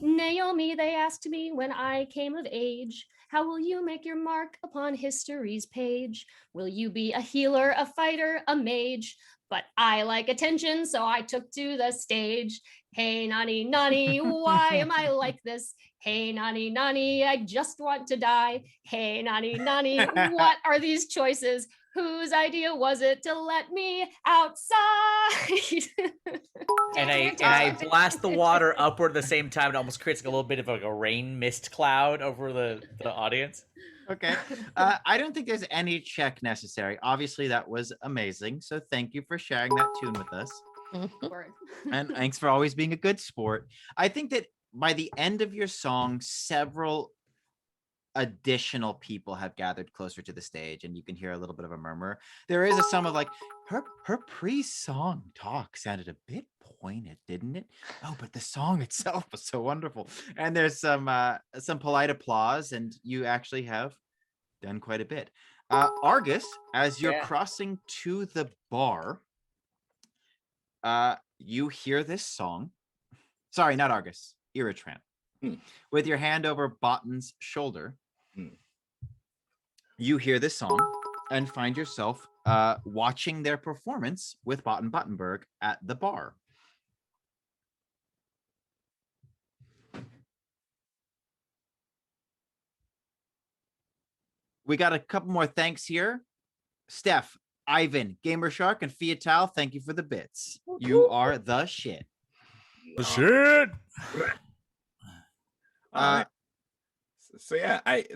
Naomi, they asked me when I came of age, how will you make your mark upon history's page? Will you be a healer, a fighter, a mage? But I like attention, so I took to the stage. Hey, nani, nani, why am I like this? Hey, nani, nani, I just want to die. Hey, nani, nani, what are these choices? Whose idea was it to let me outside?
And I blast the water upward at the same time. It almost creates like a little bit of like a rain mist cloud over the audience.
Okay. I don't think there's any check necessary. Obviously, that was amazing. So thank you for sharing that tune with us.
Word.
And thanks for always being a good sport. I think that by the end of your song, several additional people have gathered closer to the stage, and you can hear a little bit of a murmur. There is a sum of like, her pre-song talk sounded a bit pointed, didn't it? Oh, but the song itself was so wonderful. And there's some polite applause, and you actually have done quite a bit. Argus, as you're crossing to the bar, you hear this song. Sorry, not Argus, Eritran. With your hand over Botton's shoulder, you hear this song and find yourself watching their performance with Botten Buttenberg at the bar. We got a couple more thanks here. Steph, Ivan, Gamer Shark, and Fiatal, thank you for the bits. You are the shit.
The shit.
So yeah, I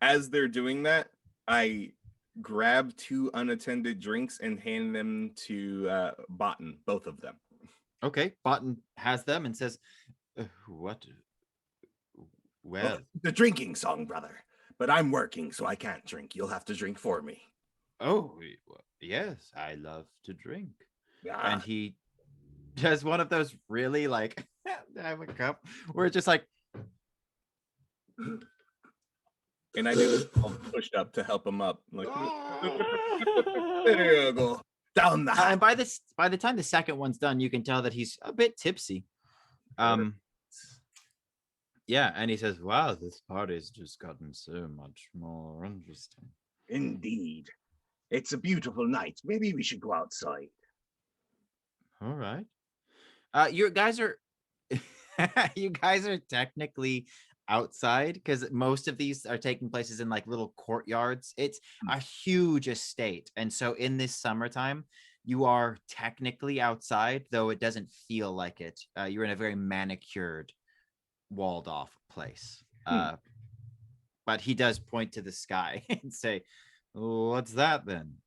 as they're doing that, I grab 2 unattended drinks and hand them to Botten, both of them.
Okay, Botten has them and says, "What? Well,
the drinking song, brother. But I'm working, so I can't drink. You'll have to drink for me."
Oh, yes, I love to drink.
Yeah.
And he does one of those really like, I have a cup, where it's just like,
And I do pushed up to help him up. Like,
there you go. Down the hatch.
and by the time the second one's done, you can tell that he's a bit tipsy. Yeah, and he says, "Wow, this party's just gotten so much more interesting."
Indeed. It's a beautiful night. Maybe we should go outside.
All right. You guys are you guys are technically outside because most of these are taking places in like little courtyards. It's a huge estate. And so in this summertime, you are technically outside, though it doesn't feel like it. You're in a very manicured, walled off place. But he does point to the sky and say, "What's that then?"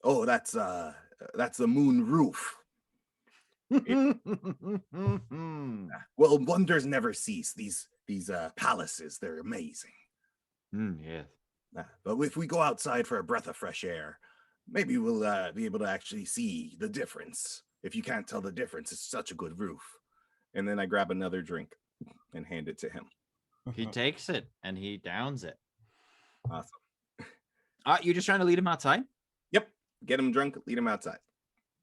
Oh, that's the moon roof. Well, wonders never cease. These palaces, they're amazing.
Yes.
But if we go outside for a breath of fresh air, maybe we'll be able to actually see the difference. If you can't tell the difference, it's such a good roof.
and then I grab another drink and hand it to him.
He takes it and he downs it.
Awesome.
You're just trying to lead him outside?
Yep. Get him drunk, lead him outside.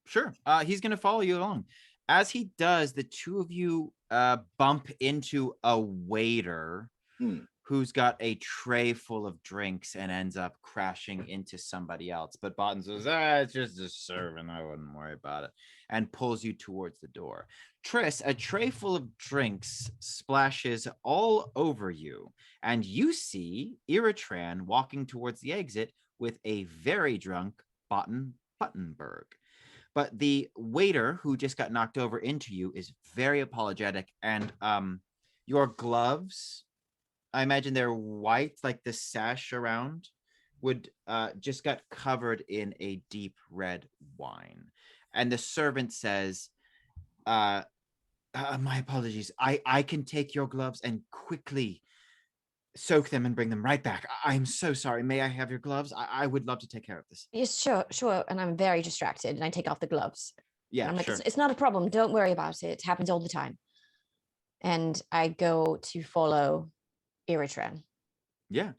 Sure. He's going to follow you along. As he does, the two of you bump into a waiter who's got a tray full of drinks and ends up crashing into somebody else. But Botten says, it's just a servant. I wouldn't worry about it. And pulls you towards the door. Triss, a tray full of drinks splashes all over you. And you see Eritran walking towards the exit with a very drunk Botten Buttenberg. But the waiter who just got knocked over into you is very apologetic. And your gloves, I imagine they're white, like the sash around, would just got covered in a deep red wine. And the servant says, my apologies. I can take your gloves and quickly soak them and bring them right back. I'm so sorry. May I have your gloves? I would love to take care of this.
Yes, sure. And I'm very distracted and I take off the gloves.
Yeah,
I'm like,
sure.
it's not a problem. Don't worry about it. It happens all the time. And I go to follow Eritran.
Yeah.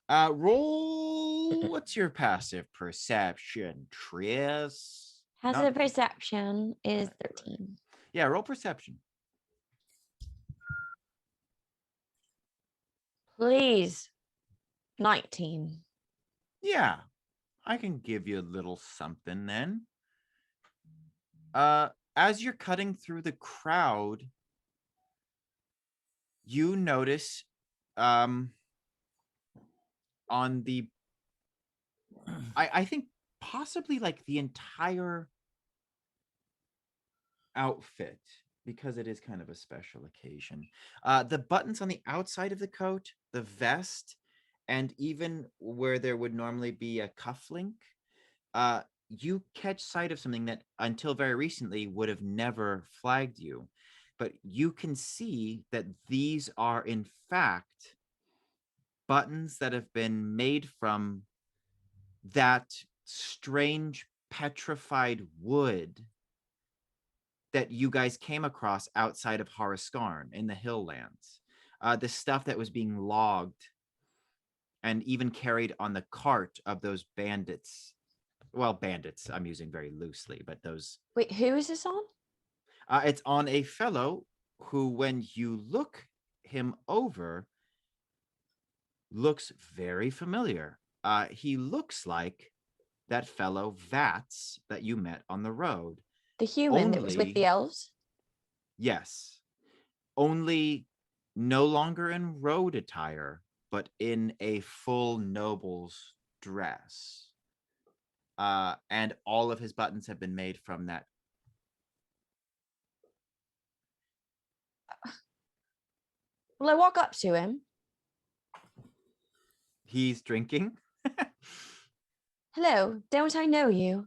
Roll. What's your passive perception, Triss?
Passive perception is 13.
Yeah, roll perception.
Please. 19.
Yeah, I can give you a little something then. As you're cutting through the crowd, you notice on the I think possibly like the entire outfit, because it is kind of a special occasion. The buttons on the outside of the coat, the vest, and even where there would normally be a cufflink, you catch sight of something that until very recently would have never flagged you. But you can see that these are in fact buttons that have been made from that strange petrified wood that you guys came across outside of Horuskarn in the Hilllands. The stuff that was being logged and even carried on the cart of those bandits. Well, bandits, I'm using very loosely, but those.
Wait, who is this on?
It's on a fellow who, when you look him over, looks very familiar. He looks like that fellow Vats that you met on the road.
The human that was with the elves?
Yes. Only no longer in road attire, but in a full noble's dress. And all of his buttons have been made from that.
Well, I walk up to him.
He's drinking.
Hello, don't I know you?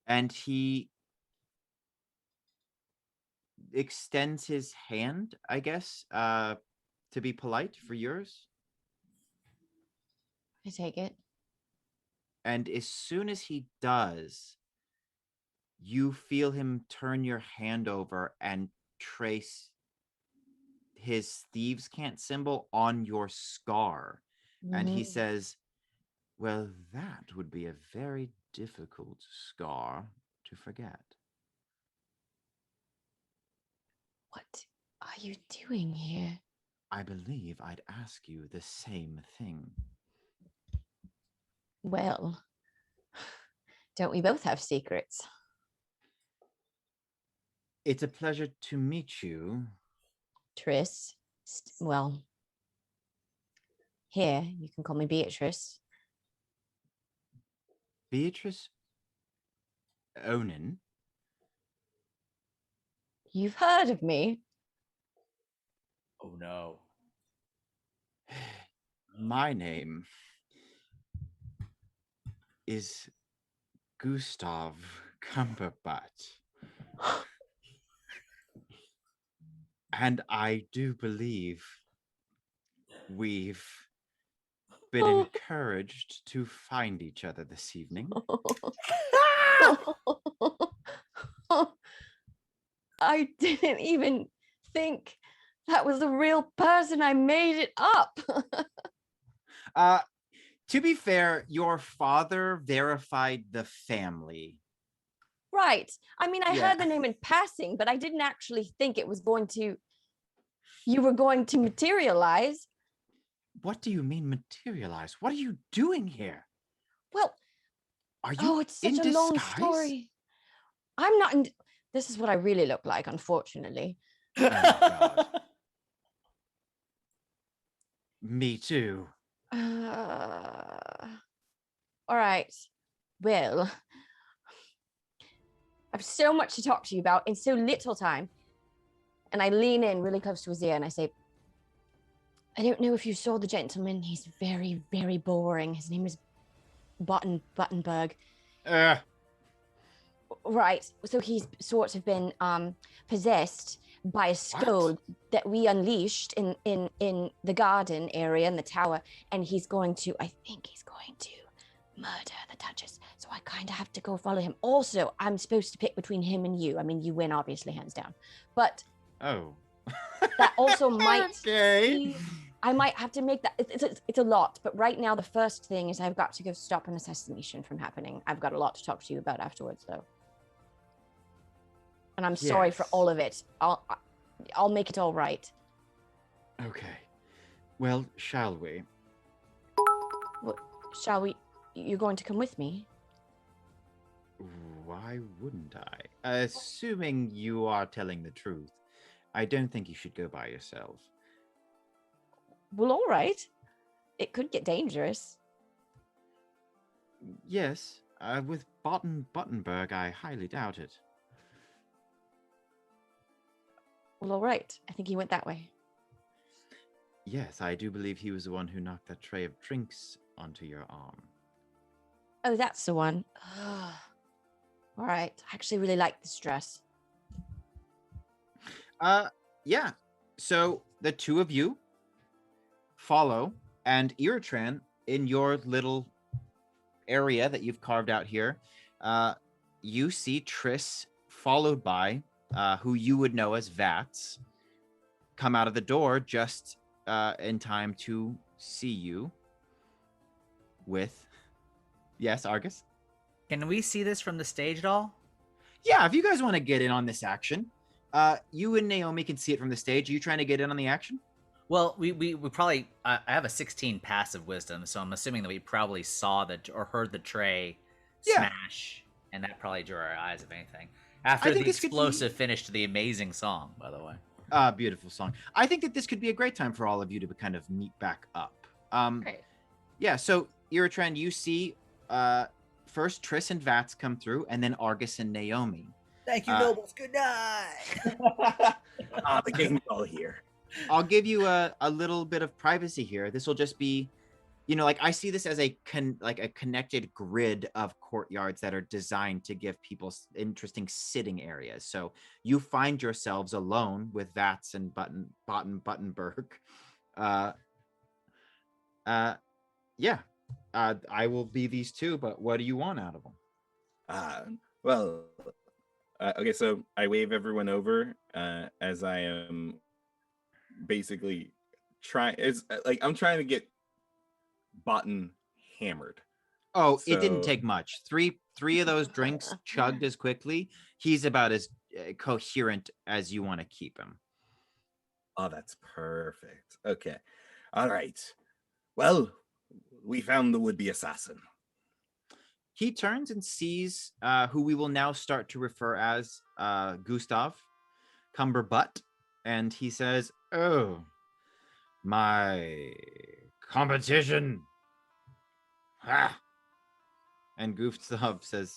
And he extends his hand, I guess, to be polite for yours.
I take it.
And as soon as he does, you feel him turn your hand over and trace his thieves' cant symbol on your scar. And he says, well, that would be a very difficult scar to forget.
What are you doing here?
I believe I'd ask you the same thing.
Well, don't we both have secrets?
It's a pleasure to meet you.
Triss. Well, here, you can call me Beatrice.
Beatrice Onan?
You've heard of me?
Oh no.
My name is Gustav Cumberbatch. And I do believe we've been encouraged to find each other this evening.
I didn't even think that was a real person. I made it up.
To be fair, your father verified the family.
Right. I mean, I
Yeah.
heard the name in passing, but I didn't actually think it was you were going to materialize.
What do you mean materialize? What are you doing here?
Well,
Are you
it's such a long story. I'm not in. This is what I really look like, unfortunately.
Oh, God. Me too.
All right. Well, I have so much to talk to you about in so little time. And I lean in really close to his ear and I say, I don't know if you saw the gentleman. He's very, very boring. His name is Buttenberg. Right. So he's sort of been possessed by a skull that we unleashed in the garden area in the tower. And I think he's going to murder the Duchess. So I kind of have to go follow him. Also, I'm supposed to pick between him and you. I mean, you win, obviously, hands down. But that also might...
Okay.
I might have to make that. It's a lot. But right now, the first thing is I've got to go stop an assassination from happening. I've got a lot to talk to you about afterwards, though. And I'm sorry for all of it. I'll make it all right.
Okay. Well, shall we?
What, shall we? You're going to come with me?
Why wouldn't I? Assuming you are telling the truth, I don't think you should go by yourself.
Well, all right. It could get dangerous.
Yes, with Buttenberg, I highly doubt it.
Well, all right. I think he went that way.
Yes, I do believe he was the one who knocked that tray of drinks onto your arm.
Oh, that's the one. All right. I actually really like this dress.
Yeah. So the two of you follow, and Ertain, in your little area that you've carved out here, you see Triss followed by who you would know as Vats come out of the door just in time to see you with, yes, Argus?
Can we see this from the stage at all?
Yeah, if you guys want to get in on this action, you and Naomi can see it from the stage. Are you trying to get in on the action?
Well, we probably I have a 16 passive wisdom, so I'm assuming that we probably saw or heard the tray smash, and that probably drew our eyes, if anything. After the explosive finish to the amazing song, by the way.
Beautiful song. I think that this could be a great time for all of you to kind of meet back up.
Great.
Yeah, so Ertain, you see first Triss and Vats come through, and then Argus and Naomi.
Thank you, nobles. Good night.
The gang's all here.
I'll give you a little bit of privacy here. This will just be, like I see this as a connected grid of courtyards that are designed to give people interesting sitting areas. So you find yourselves alone with Vats and Buttenberg. I will be these two, but what do you want out of them?
Okay, so I wave everyone over as I am basically I'm trying to get Botten hammered.
Oh, so... It didn't take much. Three of those drinks chugged as quickly. He's about as coherent as you want to keep him.
Oh, that's perfect. Okay. All right. Well, we found the would-be assassin.
He turns and sees who we will now start to refer as Gustav Cumberbutt, and he says, "Oh, my competition." Ha! And Gustav says,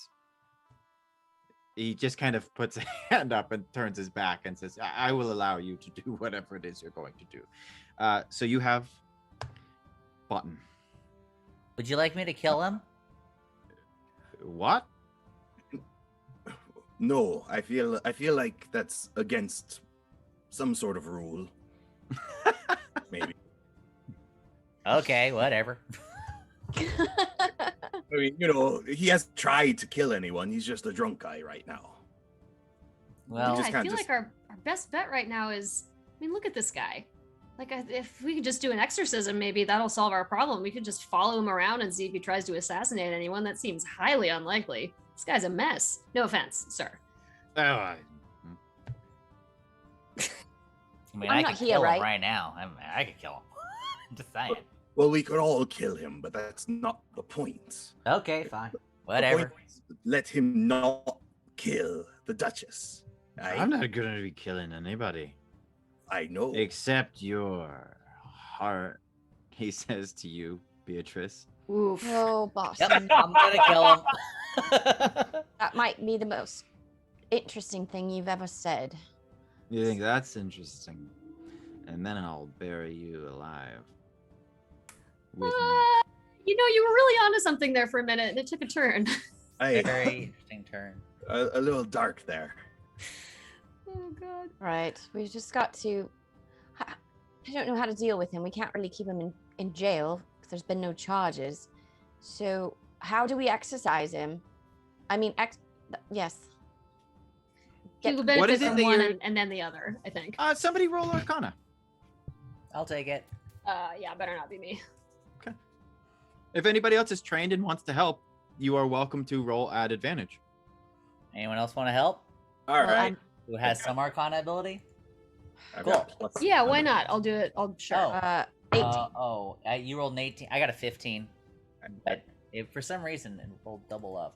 he just kind of puts a hand up and turns his back and says, I will allow you to do whatever it is you're going to do. So you have Botten.
Would you like me to kill him?
What?
No, I feel like that's against some sort of rule. Maybe.
Okay, whatever.
I mean, he hasn't tried to kill anyone. He's just a drunk guy right now.
Well,
I feel like our best bet right now is, look at this guy. Like, if we could just do an exorcism, maybe that'll solve our problem. We could just follow him around and see if he tries to assassinate anyone. That seems highly unlikely. This guy's a mess. No offense, sir.
Oh,
I could kill him right now. I could kill him. Just saying.
Well, we could all kill him, but that's not the point.
Okay, fine. Whatever.
Let him not kill the Duchess.
I'm not going to be killing anybody.
I know.
Except your heart, he says to you, Beatrice.
Oof. Oh, boss.
Yep, I'm going to kill him.
That might be the most interesting thing you've ever said.
You think that's interesting? And then I'll bury you alive. With me.
You were really onto something there for a minute, and it took a turn.
Very interesting turn.
A little dark there.
Oh, God.
Right. We've just got to... I don't know how to deal with him. We can't really keep him in jail because there's been no charges. So how do we exercise him? Yes.
He will benefit from one and then the other, I think.
Somebody roll Arcana.
I'll take it.
Yeah, better not be me.
Okay. If anybody else is trained and wants to help, you are welcome to roll at advantage.
Anyone else want to help?
All right.
Who has some Arcana ability?
I've
Cool.
got plus
Yeah, why not? I'll do it. Sure.
Oh. You rolled an 18. I got a 15. But for some reason, it rolled double up.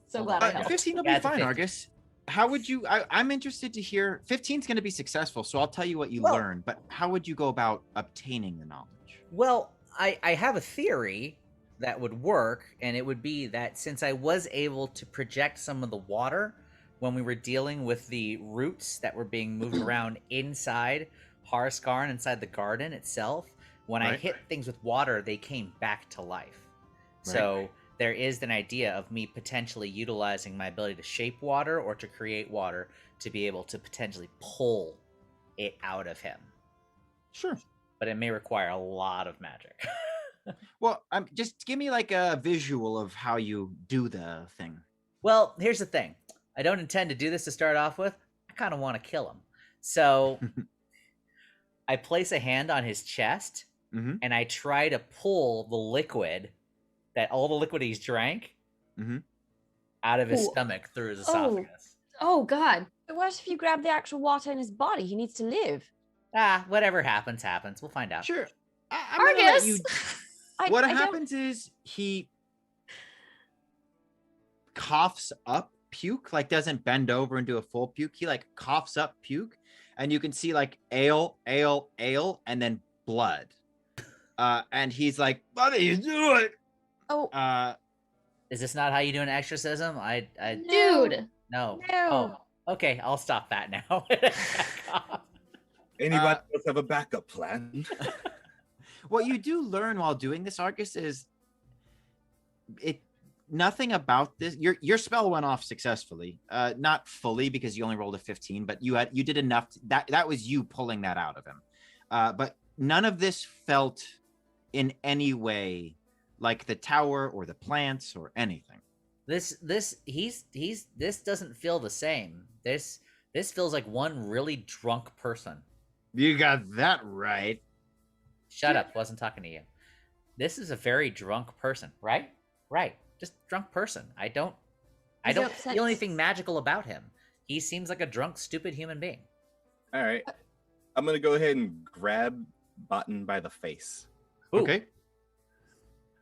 So
Hold
glad
on.
I helped.
15 will
Yeah,
be
it's a
fine,
50.
Argus. How would you? I'm interested to hear. 15 is going to be successful, so I'll tell you what you
Well-
learn. But how would you go about obtaining the knowledge?
Well, I have a theory that would work, and it would be that since I was able to project some of the water when we were dealing with the roots that were being moved around inside Harskarn, inside the garden itself, when I
Right.
hit things with water, they came back to life. So there is an idea of me potentially utilizing my ability to shape water or to create water to be able to potentially pull it out of him.
Sure.
But it may require a lot of magic.
Well, just give me like a visual of how you do the thing.
Well, here's the thing. I don't intend to do this to start off with. I kind of want to kill him. So I place a hand on his chest
Mhm.
and I try to pull the liquid, all the liquid he's drank,
Mhm.
out of his
Ooh.
stomach through his
Oh.
esophagus.
Oh God.
But what if you grab the actual water in his body? He needs to live.
Whatever happens, happens. We'll find out.
Sure. I'm gonna let
Argus!
you.
I
What
don't-
happens is he coughs up puke, like doesn't bend over and do a full puke. He like coughs up puke, and you can see like ale, and then blood. And he's like, "What are you doing?"
Oh,
Is this not how you do an exorcism?
Dude.
No.
No.
Oh, okay. I'll stop that now. Back off.
Anybody else have a backup plan?
What you do learn while doing this, Argus, is nothing about this. Your spell went off successfully, not fully because you only rolled a 15, but you did enough. That was you pulling that out of him. But none of this felt in any way like the tower or the plants or anything.
This doesn't feel the same. This feels like one really drunk person.
You got that right.
Shut up. Wasn't talking to you. This is a very drunk person, right? Right. Just drunk person. I don't
upset.
feel anything magical about him. He seems like a drunk, stupid human being.
All right. I'm gonna go ahead and grab Button by the face.
Ooh.
Okay.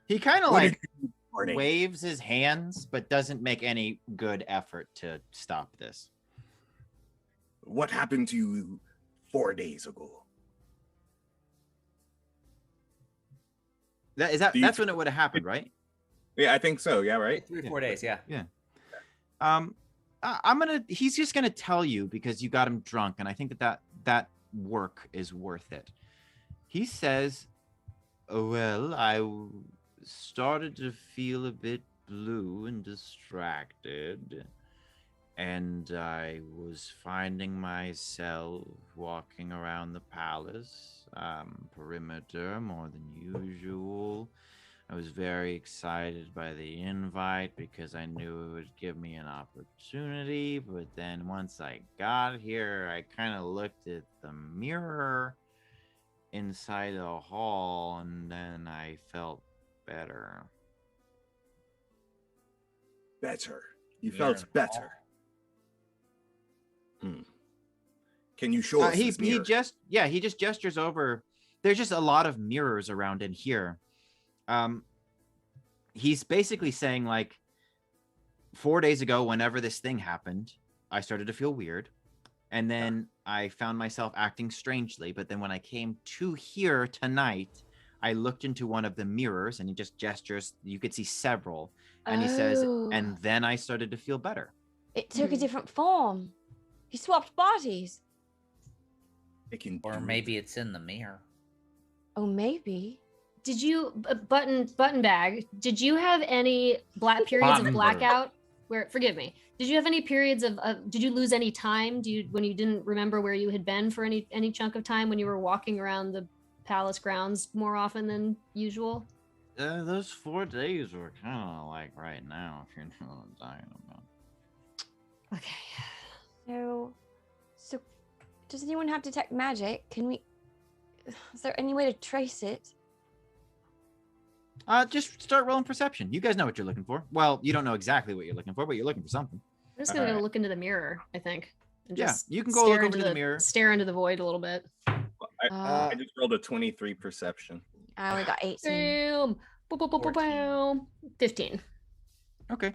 He kind of
What did
like
you do this morning?
waves his hands, but doesn't make any good effort to stop this.
What happened to you 4 days ago?
That's
Do you-
when it would have happened, right?
Yeah, I think so. Yeah, right.
3 or 4 days, yeah.
He's just gonna tell you because you got him drunk, and I think that work is worth it. He says, well, started to feel a bit blue and distracted, and I was finding myself walking around the palace perimeter more than usual. I was very excited by the invite because I knew it would give me an opportunity, but then once I got here, I kind of looked at the mirror inside the hall, and then I felt better.
Better. You
Mirror
felt
in the
better. Can you show us
he
this mirror?
he just gestures over. There's just a lot of mirrors around in here. He's basically saying like 4 days ago, whenever this thing happened, I started to feel weird. And then I found myself acting strangely. But then when I came to here tonight, I looked into one of the mirrors, and he just gestures. You could see several. And he says,
Oh.
and then I started to feel better.
It took a different form. He swapped bodies.
It can
Or
do
maybe it's in the mirror.
Oh, maybe.
Did you button bag? Did you have any periods of
Button
blackout? Where forgive me. Did you have any periods of? Did you lose any time? When you didn't remember where you had been for any chunk of time when you were walking around the palace grounds more often than usual?
Those 4 days were kind of like right now, if you know what I'm talking about.
Okay.
So does anyone have detect magic? Is there any way to trace it?
Just start rolling perception. You guys know what you're looking for. Well, you don't know exactly what you're looking for, but you're looking for something.
I'm just gonna go
Alright.
look into the mirror, I think. And
Yeah,
just
you can go
stare
look over
into
the mirror.
Stare into the void a little bit.
I I just rolled a 23 perception.
I only got 18.
Boom. Boom, boom, boom, boom,
14.
boom. 15.
Okay.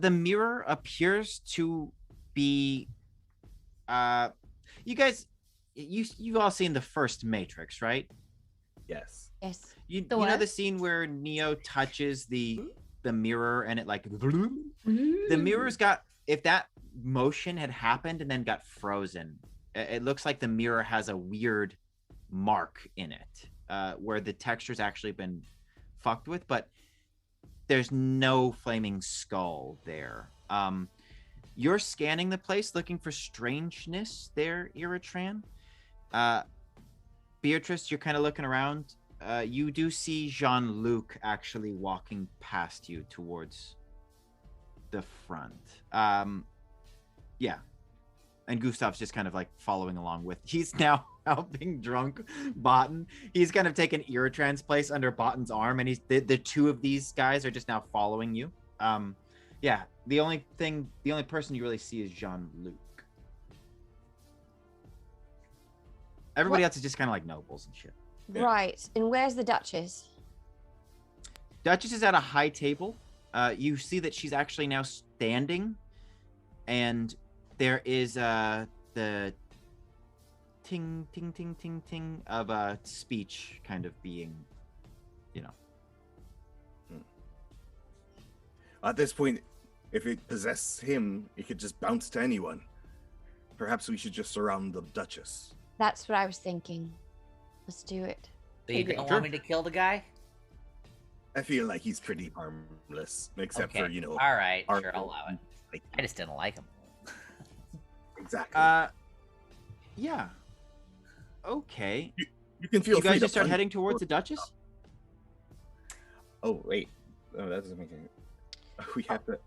The mirror appears to be you guys you've all seen the first Matrix, right?
Yes.
Yes.
You
The
know
what?
the scene where Neo touches the mirror and it like the
Mm.
mirror's got, if that motion had happened and then got frozen, it looks like the mirror has a weird mark in it where the texture's actually been fucked with, but there's no flaming skull there. You're scanning the place looking for strangeness there, Eritran. Beatrice, you're kind of looking around. You do see Jean-Luc actually walking past you towards the front. Yeah. And Gustav's just kind of like following along with. He's now helping drunk Botan. He's kind of taken Eritran's place under Botan's arm, and the two of these guys are just now following you. Yeah. The only person you really see is Jean-Luc. Everybody else is just kind of like nobles and shit.
Yeah.
Right. And where's the Duchess?
Duchess is at a high table. You see that she's actually now standing, and there is the ting ting ting ting ting of a speech kind of being, you know.
At this point, if it possesses him, it could just bounce to anyone. Perhaps we should just surround the Duchess.
That's what I was thinking. Let's do it.
So you don't want me to kill the guy?
I feel like he's pretty harmless, except for, you know...
All right,
our-
sure, I'll allow it.
like-
I just didn't like him.
Exactly.
Yeah. Okay.
You can feel
You
free
guys
to
just start
punch-
heading towards the Duchess?
Oh, wait. Oh, that doesn't make any...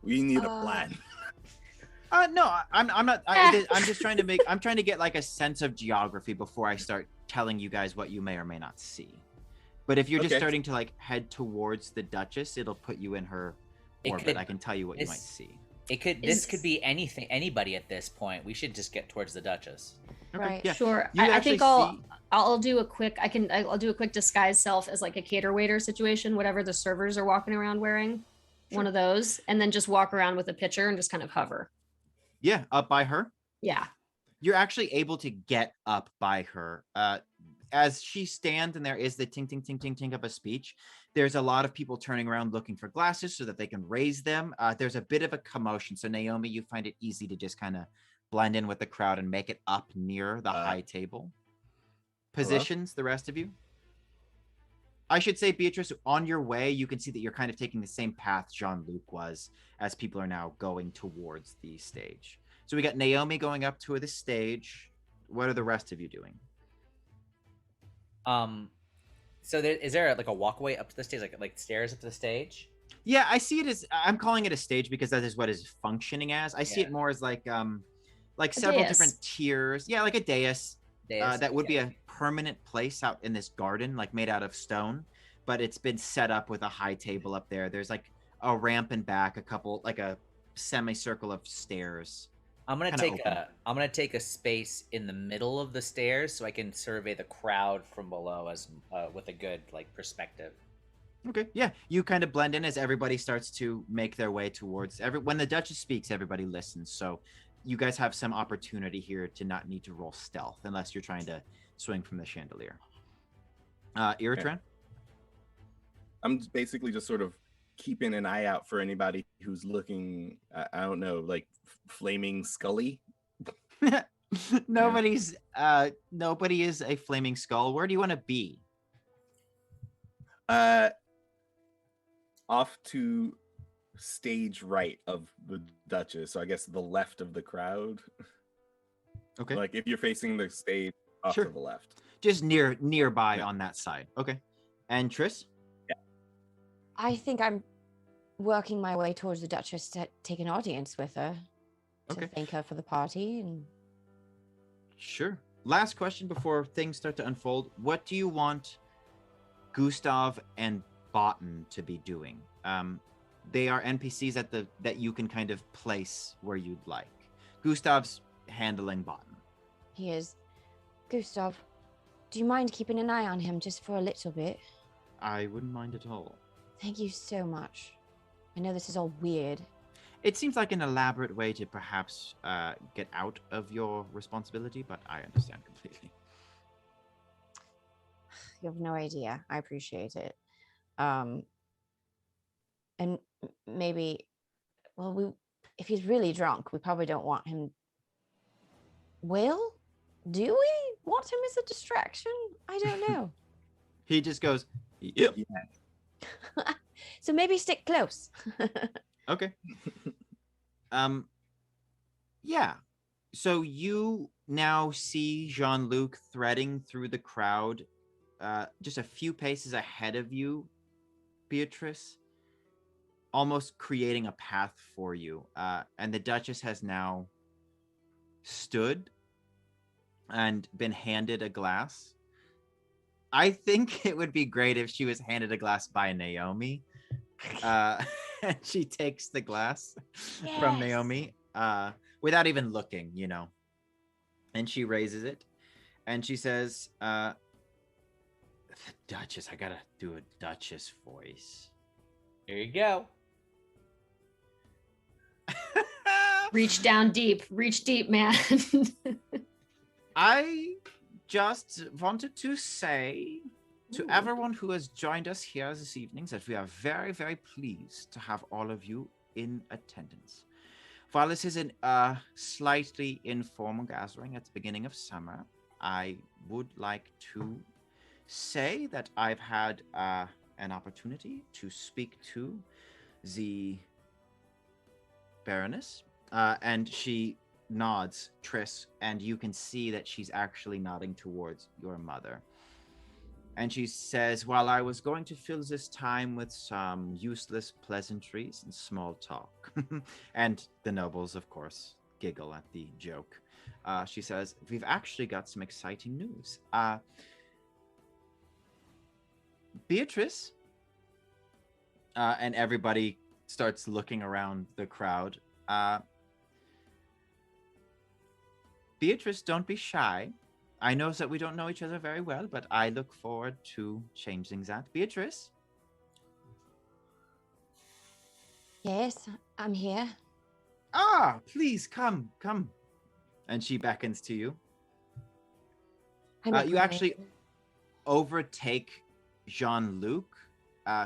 We need a plan.
No, I'm not. I'm just trying to make. I'm trying to get like a sense of geography before I start telling you guys what you may or may not see. But if you're just
Okay.
starting to like head towards the Duchess, it'll put you in her
It
orbit.
could-
I can tell you what you might
it's-
see.
This could be anybody at this point. We should just get towards the Duchess.
Okay,
Right.
yeah.
Sure.
You
I think
actually
I'll do a quick I'll do a quick disguise self as like a cater waiter situation, whatever the servers are walking around wearing. One of those, and then just walk around with a pitcher and just kind of hover.
Yeah, up by her.
Yeah.
You're actually able to get up by her. As she stands and there is the ting ting ting ting ting of a speech, there's a lot of people turning around looking for glasses so that they can raise them. There's a bit of a commotion. So Naomi, you find it easy to just kind of blend in with the crowd and make it up near the high table. Positions, the rest of you. I should say, Beatrice, on your way, you can see that you're kind of taking the same path Jean-Luc was as people are now going towards the stage. So we got Naomi going up to the stage. What are the rest of you doing?
So is there like a walkway up to the stage, like stairs up to the stage?
Yeah, I see it as, I'm calling it a stage because that is what is functioning as. I see it more as like several
dais.
different tiers. Yeah, like a dais.
Dais,
That would be
okay.
a permanent place out in this garden, like made out of stone, but it's been set up with a high table up there. There's like a ramp and back, like a semicircle of stairs.
I'm gonna
kinda
take a space in the middle of the stairs so I can survey the crowd from below as with a good like perspective.
Okay, yeah, you kind of blend in as everybody starts to make their way towards when the Duchess speaks, everybody listens. So you guys have some opportunity here to not need to roll stealth unless you're trying to swing from the chandelier. Eritran?
I'm basically just sort of keeping an eye out for anybody who's looking, I don't know, like flaming Scully.
Nobody is a flaming skull. Where do you want to be?
Off to stage right of the Duchess, so I guess the left of the crowd.
Okay.
Like if you're facing the stage, off
Sure.
to the left.
Just nearby on that side. Okay. And Triss?
I think I'm working my way towards the Duchess to take an audience with her. To
Okay.
thank her for the party. And
Sure. Last question before things start to unfold. What do you want Gustav and Botan to be doing? They are NPCs that you can kind of place where you'd like. Gustav's handling Botan.
he is. Gustav, do you mind keeping an eye on him just for a little bit?
I wouldn't mind at all.
Thank you so much. I know this is all weird.
It seems like an elaborate way to perhaps get out of your responsibility, but I understand completely.
You have no idea. I appreciate it. And maybe, well, if he's really drunk, we probably don't want him. Will? Do we want him as a distraction? I don't know.
He just goes, yep.
So maybe stick close.
Okay. Yeah. So you now see Jean-Luc threading through the crowd, just a few paces ahead of you, Beatrice, almost creating a path for you. And the Duchess has now stood and been handed a glass. I think it would be great if she was handed a glass by Naomi. And she takes the glass from Naomi without even looking, you know. And she raises it and she says, the Duchess, I gotta do a Duchess voice.
Here you go.
Reach down deep. Reach deep, man.
I just wanted to say to everyone who has joined us here this evening that we are very, very pleased to have all of you in attendance. While this is a slightly informal gathering at the beginning of summer, I would like to say that I've had an opportunity to speak to the Baroness, and she nods, Triss, and you can see that she's actually nodding towards your mother. And she says, while I was going to fill this time with some useless pleasantries and small talk, and the nobles, of course, giggle at the joke, she says, we've actually got some exciting news. Beatrice, and everybody starts looking around the crowd. Beatrice, don't be shy. I know that we don't know each other very well, but I look forward to changing that. Beatrice?
Yes, I'm here.
Ah, please, come. And she beckons to you. You actually overtake Jean-Luc,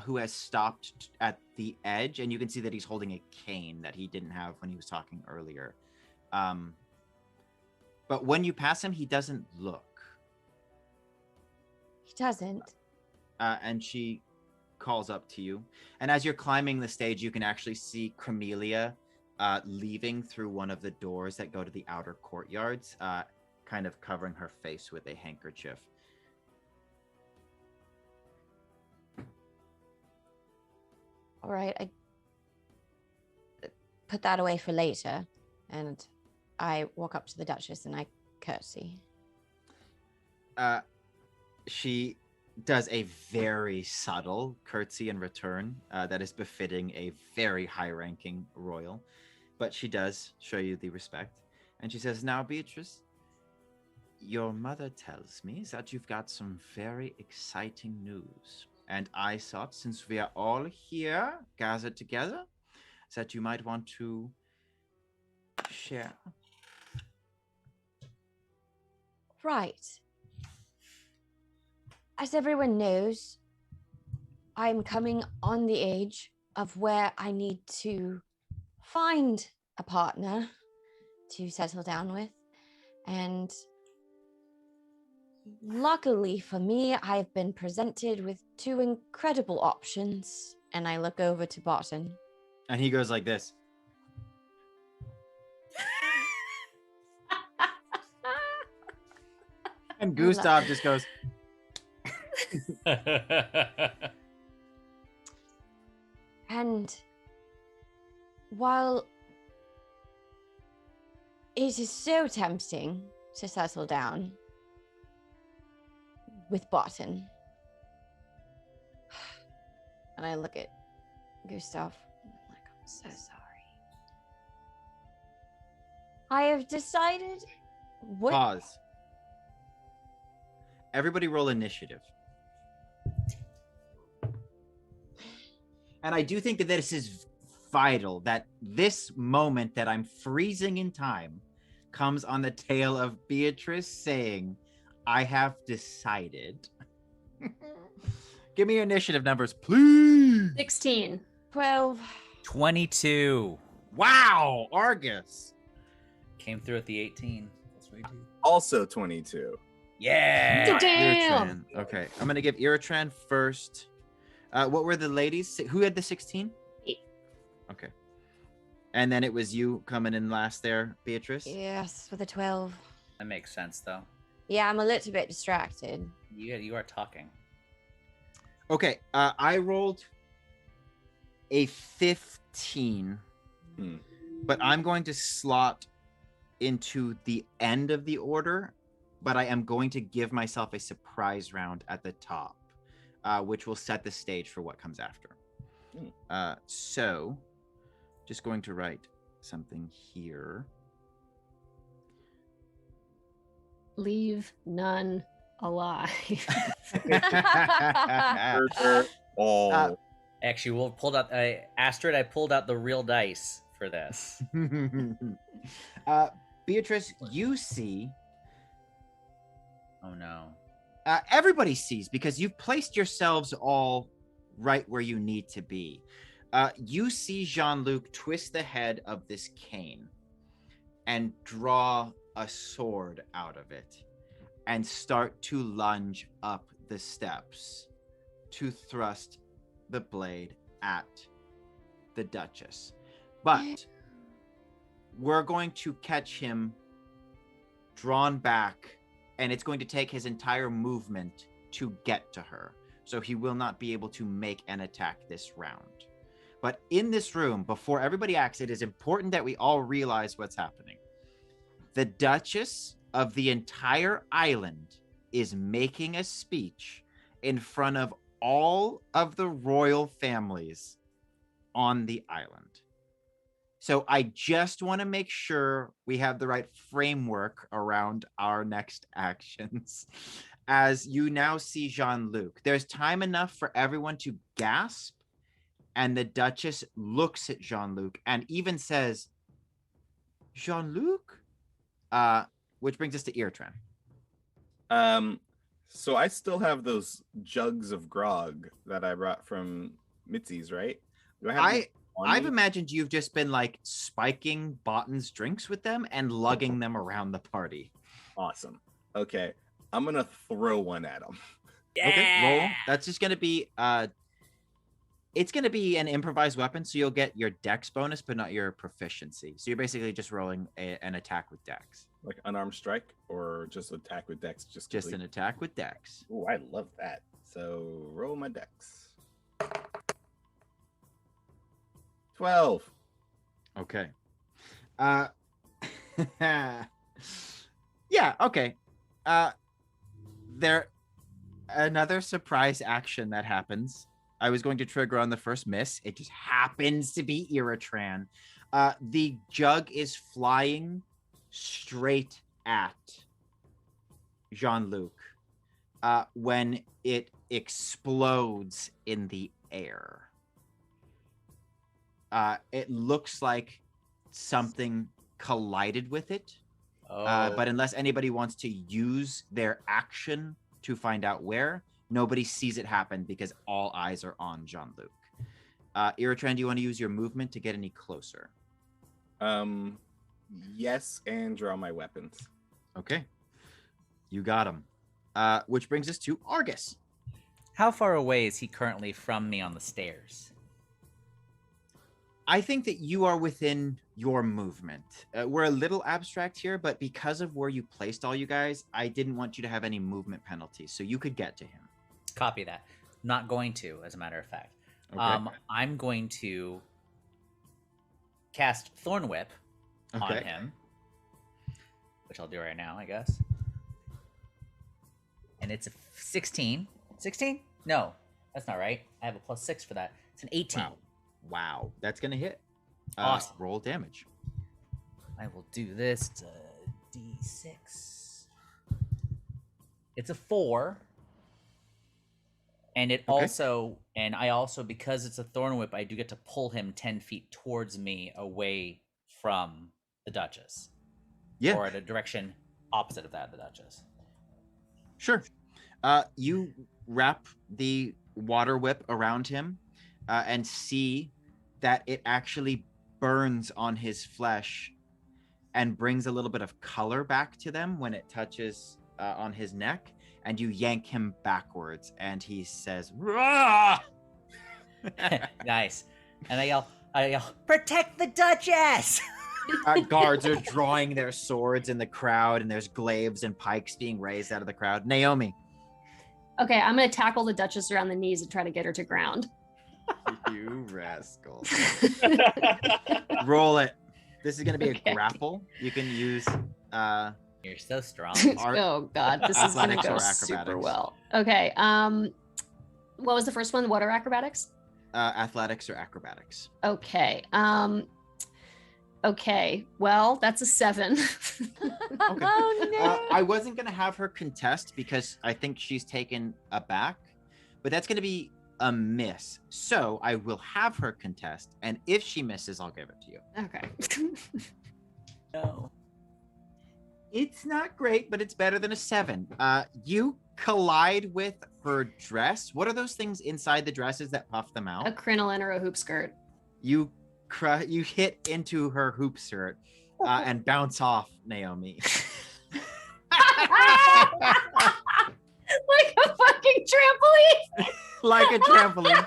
who has stopped at the edge, and you can see that he's holding a cane that he didn't have when he was talking earlier. But when you pass him, he doesn't look.
He doesn't.
And she calls up to you. And as you're climbing the stage, you can actually see Cremelia leaving through one of the doors that go to the outer courtyards, kind of covering her face with a handkerchief.
All right, I put that away for later, and I walk up to the Duchess and I curtsy.
She does a very subtle curtsy in return that is befitting a very high-ranking royal, but she does show you the respect. And she says, now, Beatrice, your mother tells me that you've got some very exciting news. And I thought, since we are all here, gathered together, that you might want to share.
Right. As everyone knows, I'm coming on the age of where I need to find a partner to settle down with. And luckily for me, I've been presented with two incredible options. And I look over to Barton.
And he goes like this. And Gustav just goes.
And while it is so tempting to settle down with Barton, and I look at Gustav, and I'm like, I'm so sorry. I have decided what.
Pause. everybody roll initiative. And I do think that this is vital, that this moment that I'm freezing in time comes on the tail of Beatrice saying, I have decided. Give me your initiative numbers, please.
16.
12.
22.
Wow, Argus.
Came through at the 18. That's what we do.
Also 22.
Yeah.
Damn.
Eritran. Okay, I'm gonna give Eritran first. What were the ladies? Who had the 16?
Me.
Okay. And then it was you coming in last there, Beatrice?
Yes, with a 12.
That makes sense, though.
Yeah, I'm a little bit distracted.
You are talking.
Okay, I rolled a 15, but I'm going to slot into the end of the order, but I am going to give myself a surprise round at the top, which will set the stage for what comes after. So, just going to write something here.
Leave none alive.
Murder all.
Actually, we'll pulled out Astrid. I pulled out the real dice for this.
Beatrice, you see.
Oh no.
Everybody sees because you've placed yourselves all right where you need to be. You see Jean-Luc twist the head of this cane and draw a sword out of it and start to lunge up the steps to thrust the blade at the Duchess. But we're going to catch him drawn back, and it's going to take his entire movement to get to her. So he will not be able to make an attack this round. But in this room, before everybody acts, it is important that we all realize what's happening. The Duchess of the entire island is making a speech in front of all of the royal families on the island. So I just want to make sure we have the right framework around our next actions. As you now see Jean-Luc, there's time enough for everyone to gasp, and the Duchess looks at Jean-Luc and even says, Jean-Luc? Which brings us to Eartran.
So I still have those jugs of grog that I brought from Mitzi's, right? Do I have them on
I've
me?
imagined you've just been like spiking Botton's drinks with them and lugging them around the party.
Awesome. Okay, I'm gonna throw one at him.
Okay, roll. That's just gonna be it's gonna be an improvised weapon, so you'll get your dex bonus, but not your proficiency. So you're basically just rolling an attack with dex.
Like unarmed strike or just attack with dex? Just
an attack with dex.
Oh, I love that. So roll my dex. 12.
Okay. Yeah, okay. There another surprise action that happens. I was going to trigger on the first miss. It just happens to be Eritran. The jug is flying straight at Jean-Luc when it explodes in the air. It looks like something collided with it. But unless anybody wants to use their action to find out where, nobody sees it happen because all eyes are on Jean-Luc. Eritran, do you want to use your movement to get any closer?
Yes, and draw my weapons.
Okay. You got him. Which brings us to Argus.
How far away is he currently from me on the stairs?
I think that you are within your movement. We're a little abstract here, but because of where you placed all you guys, I didn't want you to have any movement penalties, so you could get to him.
Copy that. Not going to, as a matter of fact.
Okay.
I'm going to cast Thorn Whip on him, which I'll do right now, I guess. And it's a 16. 16? No, that's not right. I have a +6 for that. It's an 18.
Wow. That's going to hit.
Awesome.
Roll damage.
I will do this. It's a D6. It's a 4. And it
Okay.
I also, because it's a thorn whip, I do get to pull him 10 feet towards me away from the Duchess.
Yeah,
Or at a direction opposite of that of the Duchess.
sure. You wrap the water whip around him and see that it actually burns on his flesh and brings a little bit of color back to them when it touches on his neck. And you yank him backwards, and he says, "Rah!"
Nice. And I yell, protect the Duchess!
Guards are drawing their swords in the crowd, and there's glaives and pikes being raised out of the crowd. Naomi.
Okay, I'm gonna tackle the Duchess around the knees and try to get her to ground.
You rascal. Roll it. This is going to be a grapple. You can use
You're so strong.
Oh god, this is gonna
Athletics
go
or
super
acrobatics?
well. Okay, what was the first one? What are acrobatics?
Athletics or acrobatics.
Okay. Okay. Well, that's a 7.
Oh no.
I wasn't going to have her contest because I think she's taken aback, but that's going to be a miss. So I will have her contest, and if she misses, I'll give it to you.
Okay.
No.
It's not great, but it's better than a 7. You collide with her dress. What are those things inside the dresses that puff them out?
A crinoline or a hoop skirt.
You hit into her hoop skirt and bounce off, Naomi.
Like a fucking trampoline.
Like a trampoline.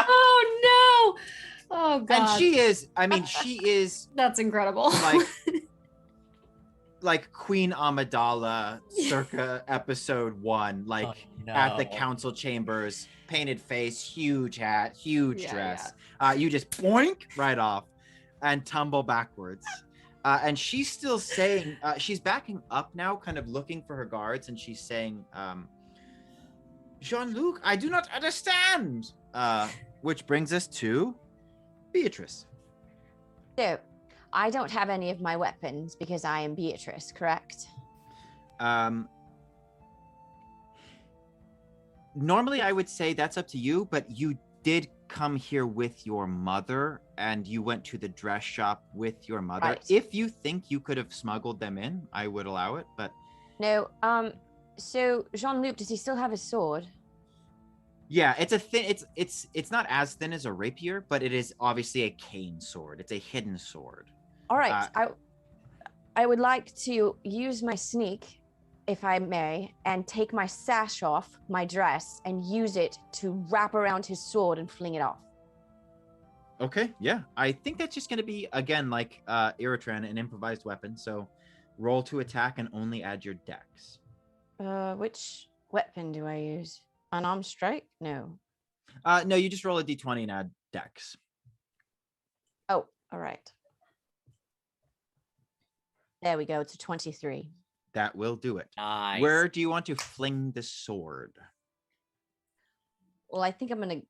Oh no. Oh god.
And she is
That's incredible.
like Queen Amidala circa episode 1, like at the council chambers, painted face, huge hat, huge dress. You just boink right off and tumble backwards. And she's still saying, she's backing up now, kind of looking for her guards, and she's saying, Jean-Luc, I do not understand. Which brings us to Beatrice.
So, I don't have any of my weapons because I am Beatrice, correct?
Normally I would say that's up to you, but you did come here with your mother and you went to the dress shop with your mother.
Right.
If you think you could have smuggled them in, I would allow it, but
No, so Jean-Luc, does he still have his sword?
yeah, it's a thin, it's not as thin as a rapier, but it is obviously a cane sword. It's a hidden sword.
All right, I would like to use my sneak, if I may, and take my sash off my dress and use it to wrap around his sword and fling it off.
Okay, yeah. I think that's just going to be, again, like Ertain, an improvised weapon. So roll to attack and only add your dex.
Which weapon do I use? Unarmed strike? No.
No, you just roll a d20 and add dex.
Oh, all right. There we go. It's a 23.
That will do it.
Nice.
Where do you want to fling the sword?
Well, I think I'm going to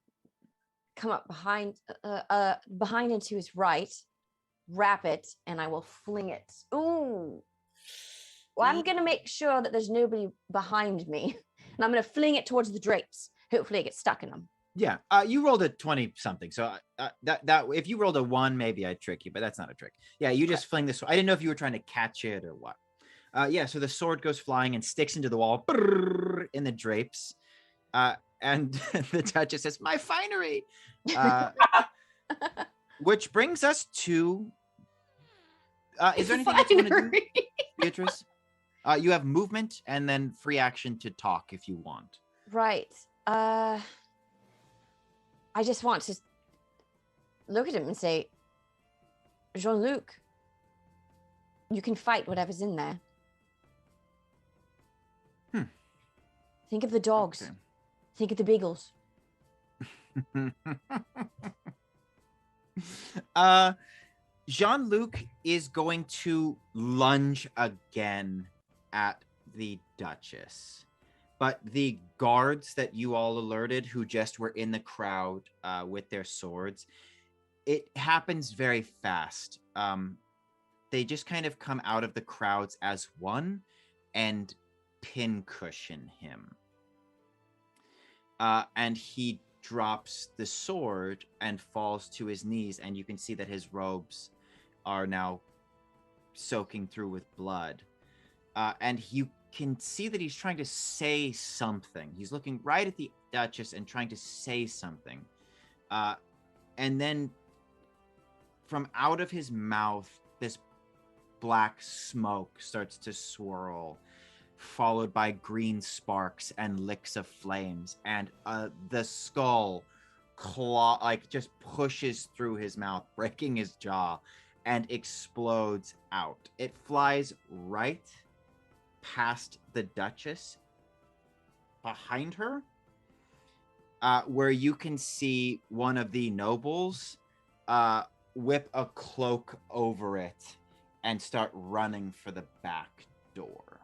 come up behind and to his right, wrap it, and I will fling it. Ooh. Well, I'm going to make sure that there's nobody behind me, and I'm going to fling it towards the drapes. Hopefully it gets stuck in them.
Yeah, you rolled a 20 something. So that if you rolled a 1, maybe I'd trick you, but that's not a trick. Yeah, you just fling this. I didn't know if you were trying to catch it or what. Yeah, so the sword goes flying and sticks into the wall in the drapes. And the Duchess says, "My finery." Which brings us to is there anything else you want to do, Beatrice? You have movement and then free action to talk if you want.
Right. I just want to look at him and say, Jean-Luc, you can fight whatever's in there. Think of the dogs.
Okay.
Think of the beagles.
Jean-Luc is going to lunge again at the Duchess. But the guards that you all alerted who just were in the crowd with their swords, it happens very fast. They just kind of come out of the crowds as one and pincushion him. And he drops the sword and falls to his knees, and you can see that his robes are now soaking through with blood. And you can see that he's trying to say something. He's looking right at the Duchess and trying to say something. And then from out of his mouth, this black smoke starts to swirl, followed by green sparks and licks of flames. And the skull just pushes through his mouth, breaking his jaw, and explodes out. It flies right past the Duchess, behind her, where you can see one of the nobles whip a cloak over it and start running for the back door.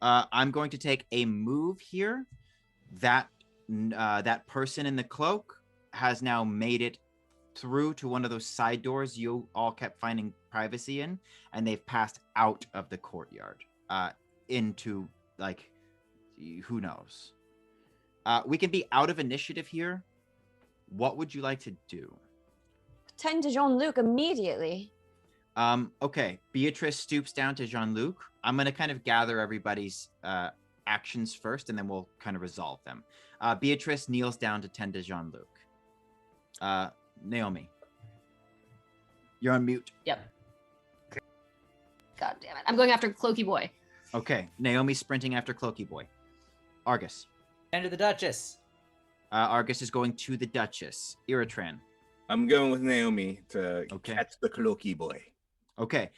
I'm going to take a move here. That person in the cloak has now made it through to one of those side doors you all kept finding privacy in, and they've passed out of the courtyard into, like, who knows. We can be out of initiative here. What would you like to do?
Tend to Jean-Luc immediately.
Okay, Beatrice stoops down to Jean-Luc. I'm going to kind of gather everybody's actions first, and then we'll kind of resolve them. Beatrice kneels down to tend to Jean-Luc. Naomi, you're on mute.
Yep. God damn it. I'm going after Cloaky Boy.
Okay, Naomi's sprinting after Cloaky Boy. Argus.
And to the Duchess.
Argus is going to the Duchess. Ertain.
I'm going with Naomi to
Okay.
catch the cloaky boy.
Okay.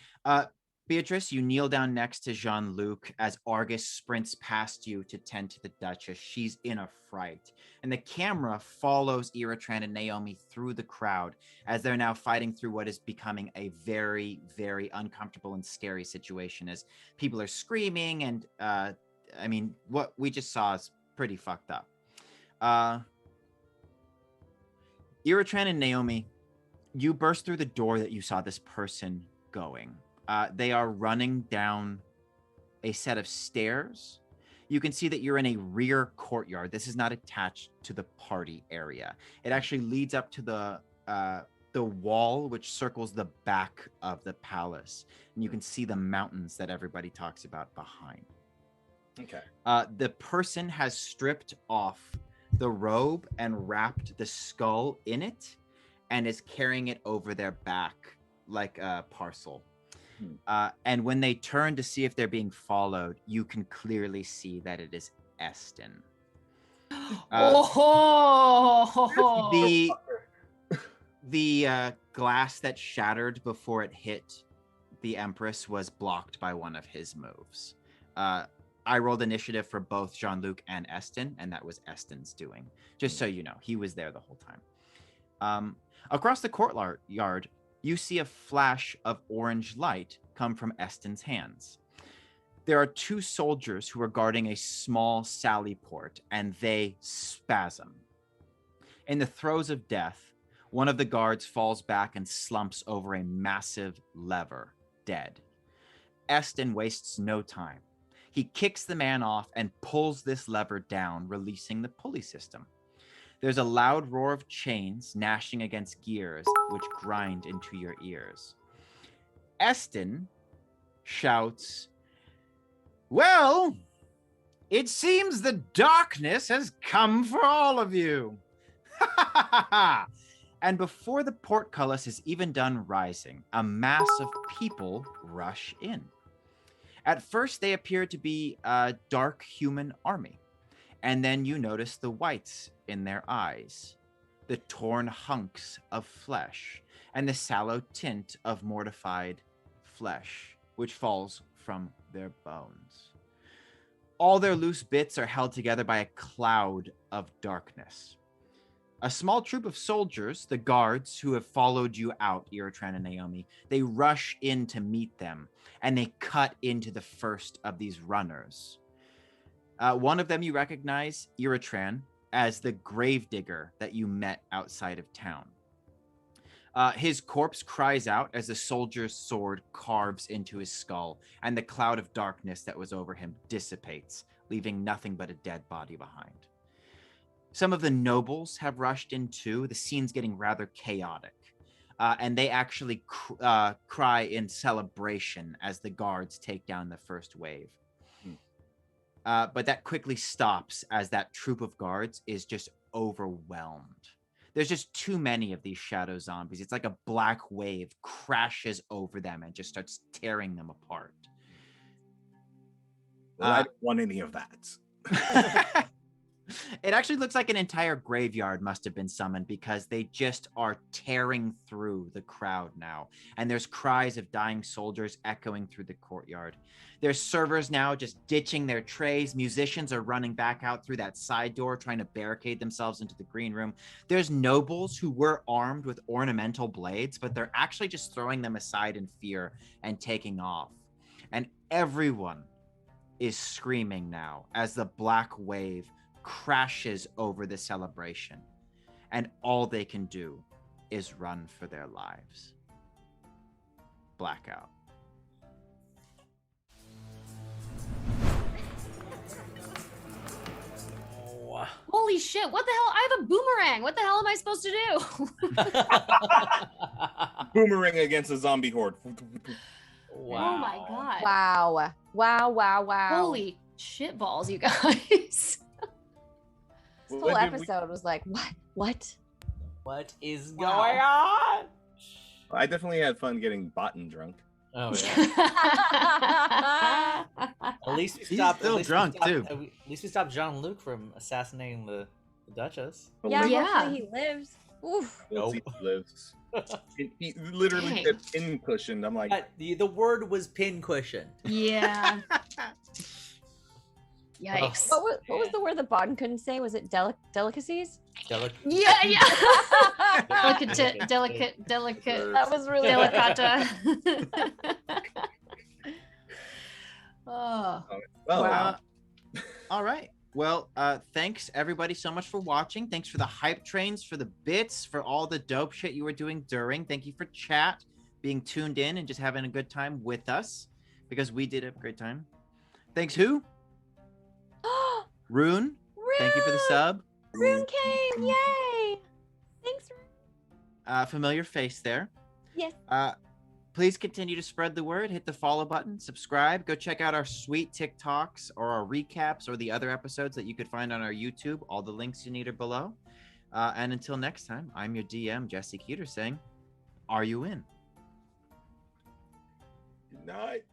Beatrice, you kneel down next to Jean-Luc as Argus sprints past you to tend to the Duchess. She's in a fright. And the camera follows Ertain and Naomi through the crowd as they're now fighting through what is becoming a very, very uncomfortable and scary situation as people are screaming. And, I mean, what we just saw is pretty fucked up. Ertain and Naomi, you burst through the door that you saw this person going. They are running down a set of stairs. You can see that you're in a rear courtyard. This is not attached to the party area. It actually leads up to the wall, which circles the back of the palace. And you can see the mountains that everybody talks about behind.
Okay.
The person has stripped off the robe and wrapped the skull in it and is carrying it over their back like a parcel. And when they turn to see if they're being followed, you can clearly see that it is Eston. The glass that shattered before it hit the Empress was blocked by one of his moves. I rolled initiative for both Jean-Luc and Eston, and that was Eston's doing. Just so you know, he was there the whole time. Across the courtyard, you see a flash of orange light come from Eston's hands. There are two soldiers who are guarding a small sally port, and they spasm. In the throes of death, one of the guards falls back and slumps over a massive lever, dead. Eston wastes no time. He kicks the man off and pulls this lever down, releasing the pulley system. There's a loud roar of chains gnashing against gears, which grind into your ears. Eston shouts, "Well, it seems the darkness has come for all of you." And before the portcullis is even done rising, a mass of people rush in. At first, they appear to be a dark human army. And then you notice the whites in their eyes, the torn hunks of flesh, and the sallow tint of mortified flesh, which falls from their bones. All their loose bits are held together by a cloud of darkness. A small troop of soldiers, the guards who have followed you out, Ertain and Naomi, they rush in to meet them, and they cut into the first of these runners. One of them you recognize, Ertain, as the gravedigger that you met outside of town. His corpse cries out as the soldier's sword carves into his skull, and the cloud of darkness that was over him dissipates, leaving nothing but a dead body behind. Some of the nobles have rushed in too. The scene's getting rather chaotic. And they actually cry in celebration as the guards take down the first wave. But that quickly stops as that troop of guards is just overwhelmed. There's just too many of these shadow zombies. It's like a black wave crashes over them and just starts tearing them apart.
Well, I don't want any of that.
It actually looks like an entire graveyard must have been summoned because they just are tearing through the crowd now. And there's cries of dying soldiers echoing through the courtyard. There's servers now just ditching their trays. Musicians are running back out through that side door, trying to barricade themselves into the green room. There's nobles who were armed with ornamental blades, but they're actually just throwing them aside in fear and taking off. And everyone is screaming now as the black wave crashes over the celebration, and all they can do is run for their lives. Blackout.
Oh.
Holy shit, what the hell? I have a boomerang. What the hell am I supposed to do?
Boomerang against a zombie horde.
Wow.
Oh my god.
Wow. Wow, wow, wow.
Holy shit balls, you guys.
This
What
whole
did we-
episode was like, what? What?
What is
Wow.
going on?
I definitely had fun getting Botan drunk.
Oh yeah. At least we
He's
stopped.
still
at least
drunk,
we stopped,
too.
At least we stopped Jean-Luc from assassinating the Duchess.
Yeah,
Yeah.
hopefully he lives. Oof.
Let's see
Nope.
if he lives. He literally
Dang.
said pin cushioned. I'm like,
The word was pin cushion.
Yeah. Yikes.
What was the word that Bodden couldn't say? Was it delicacies?
Yeah, yeah. Delicate.
That was really
Delicata. Oh.
well,
Wow. All right. Well, thanks everybody so much for watching. Thanks for the hype trains, for the bits, for all the dope shit you were doing during. Thank you for chat, being tuned in and just having a good time with us, because we did have a great time. Thanks who? Rune. Thank you for the sub.
Rune came. Yay. Thanks, Rune.
Familiar face there.
Yes.
Please continue to spread the word. Hit the follow button, subscribe. Go check out our sweet TikToks or our recaps or the other episodes that you could find on our YouTube. All the links you need are below. And until next time, I'm your DM, Jesse Keeter, saying, are you in?
good night.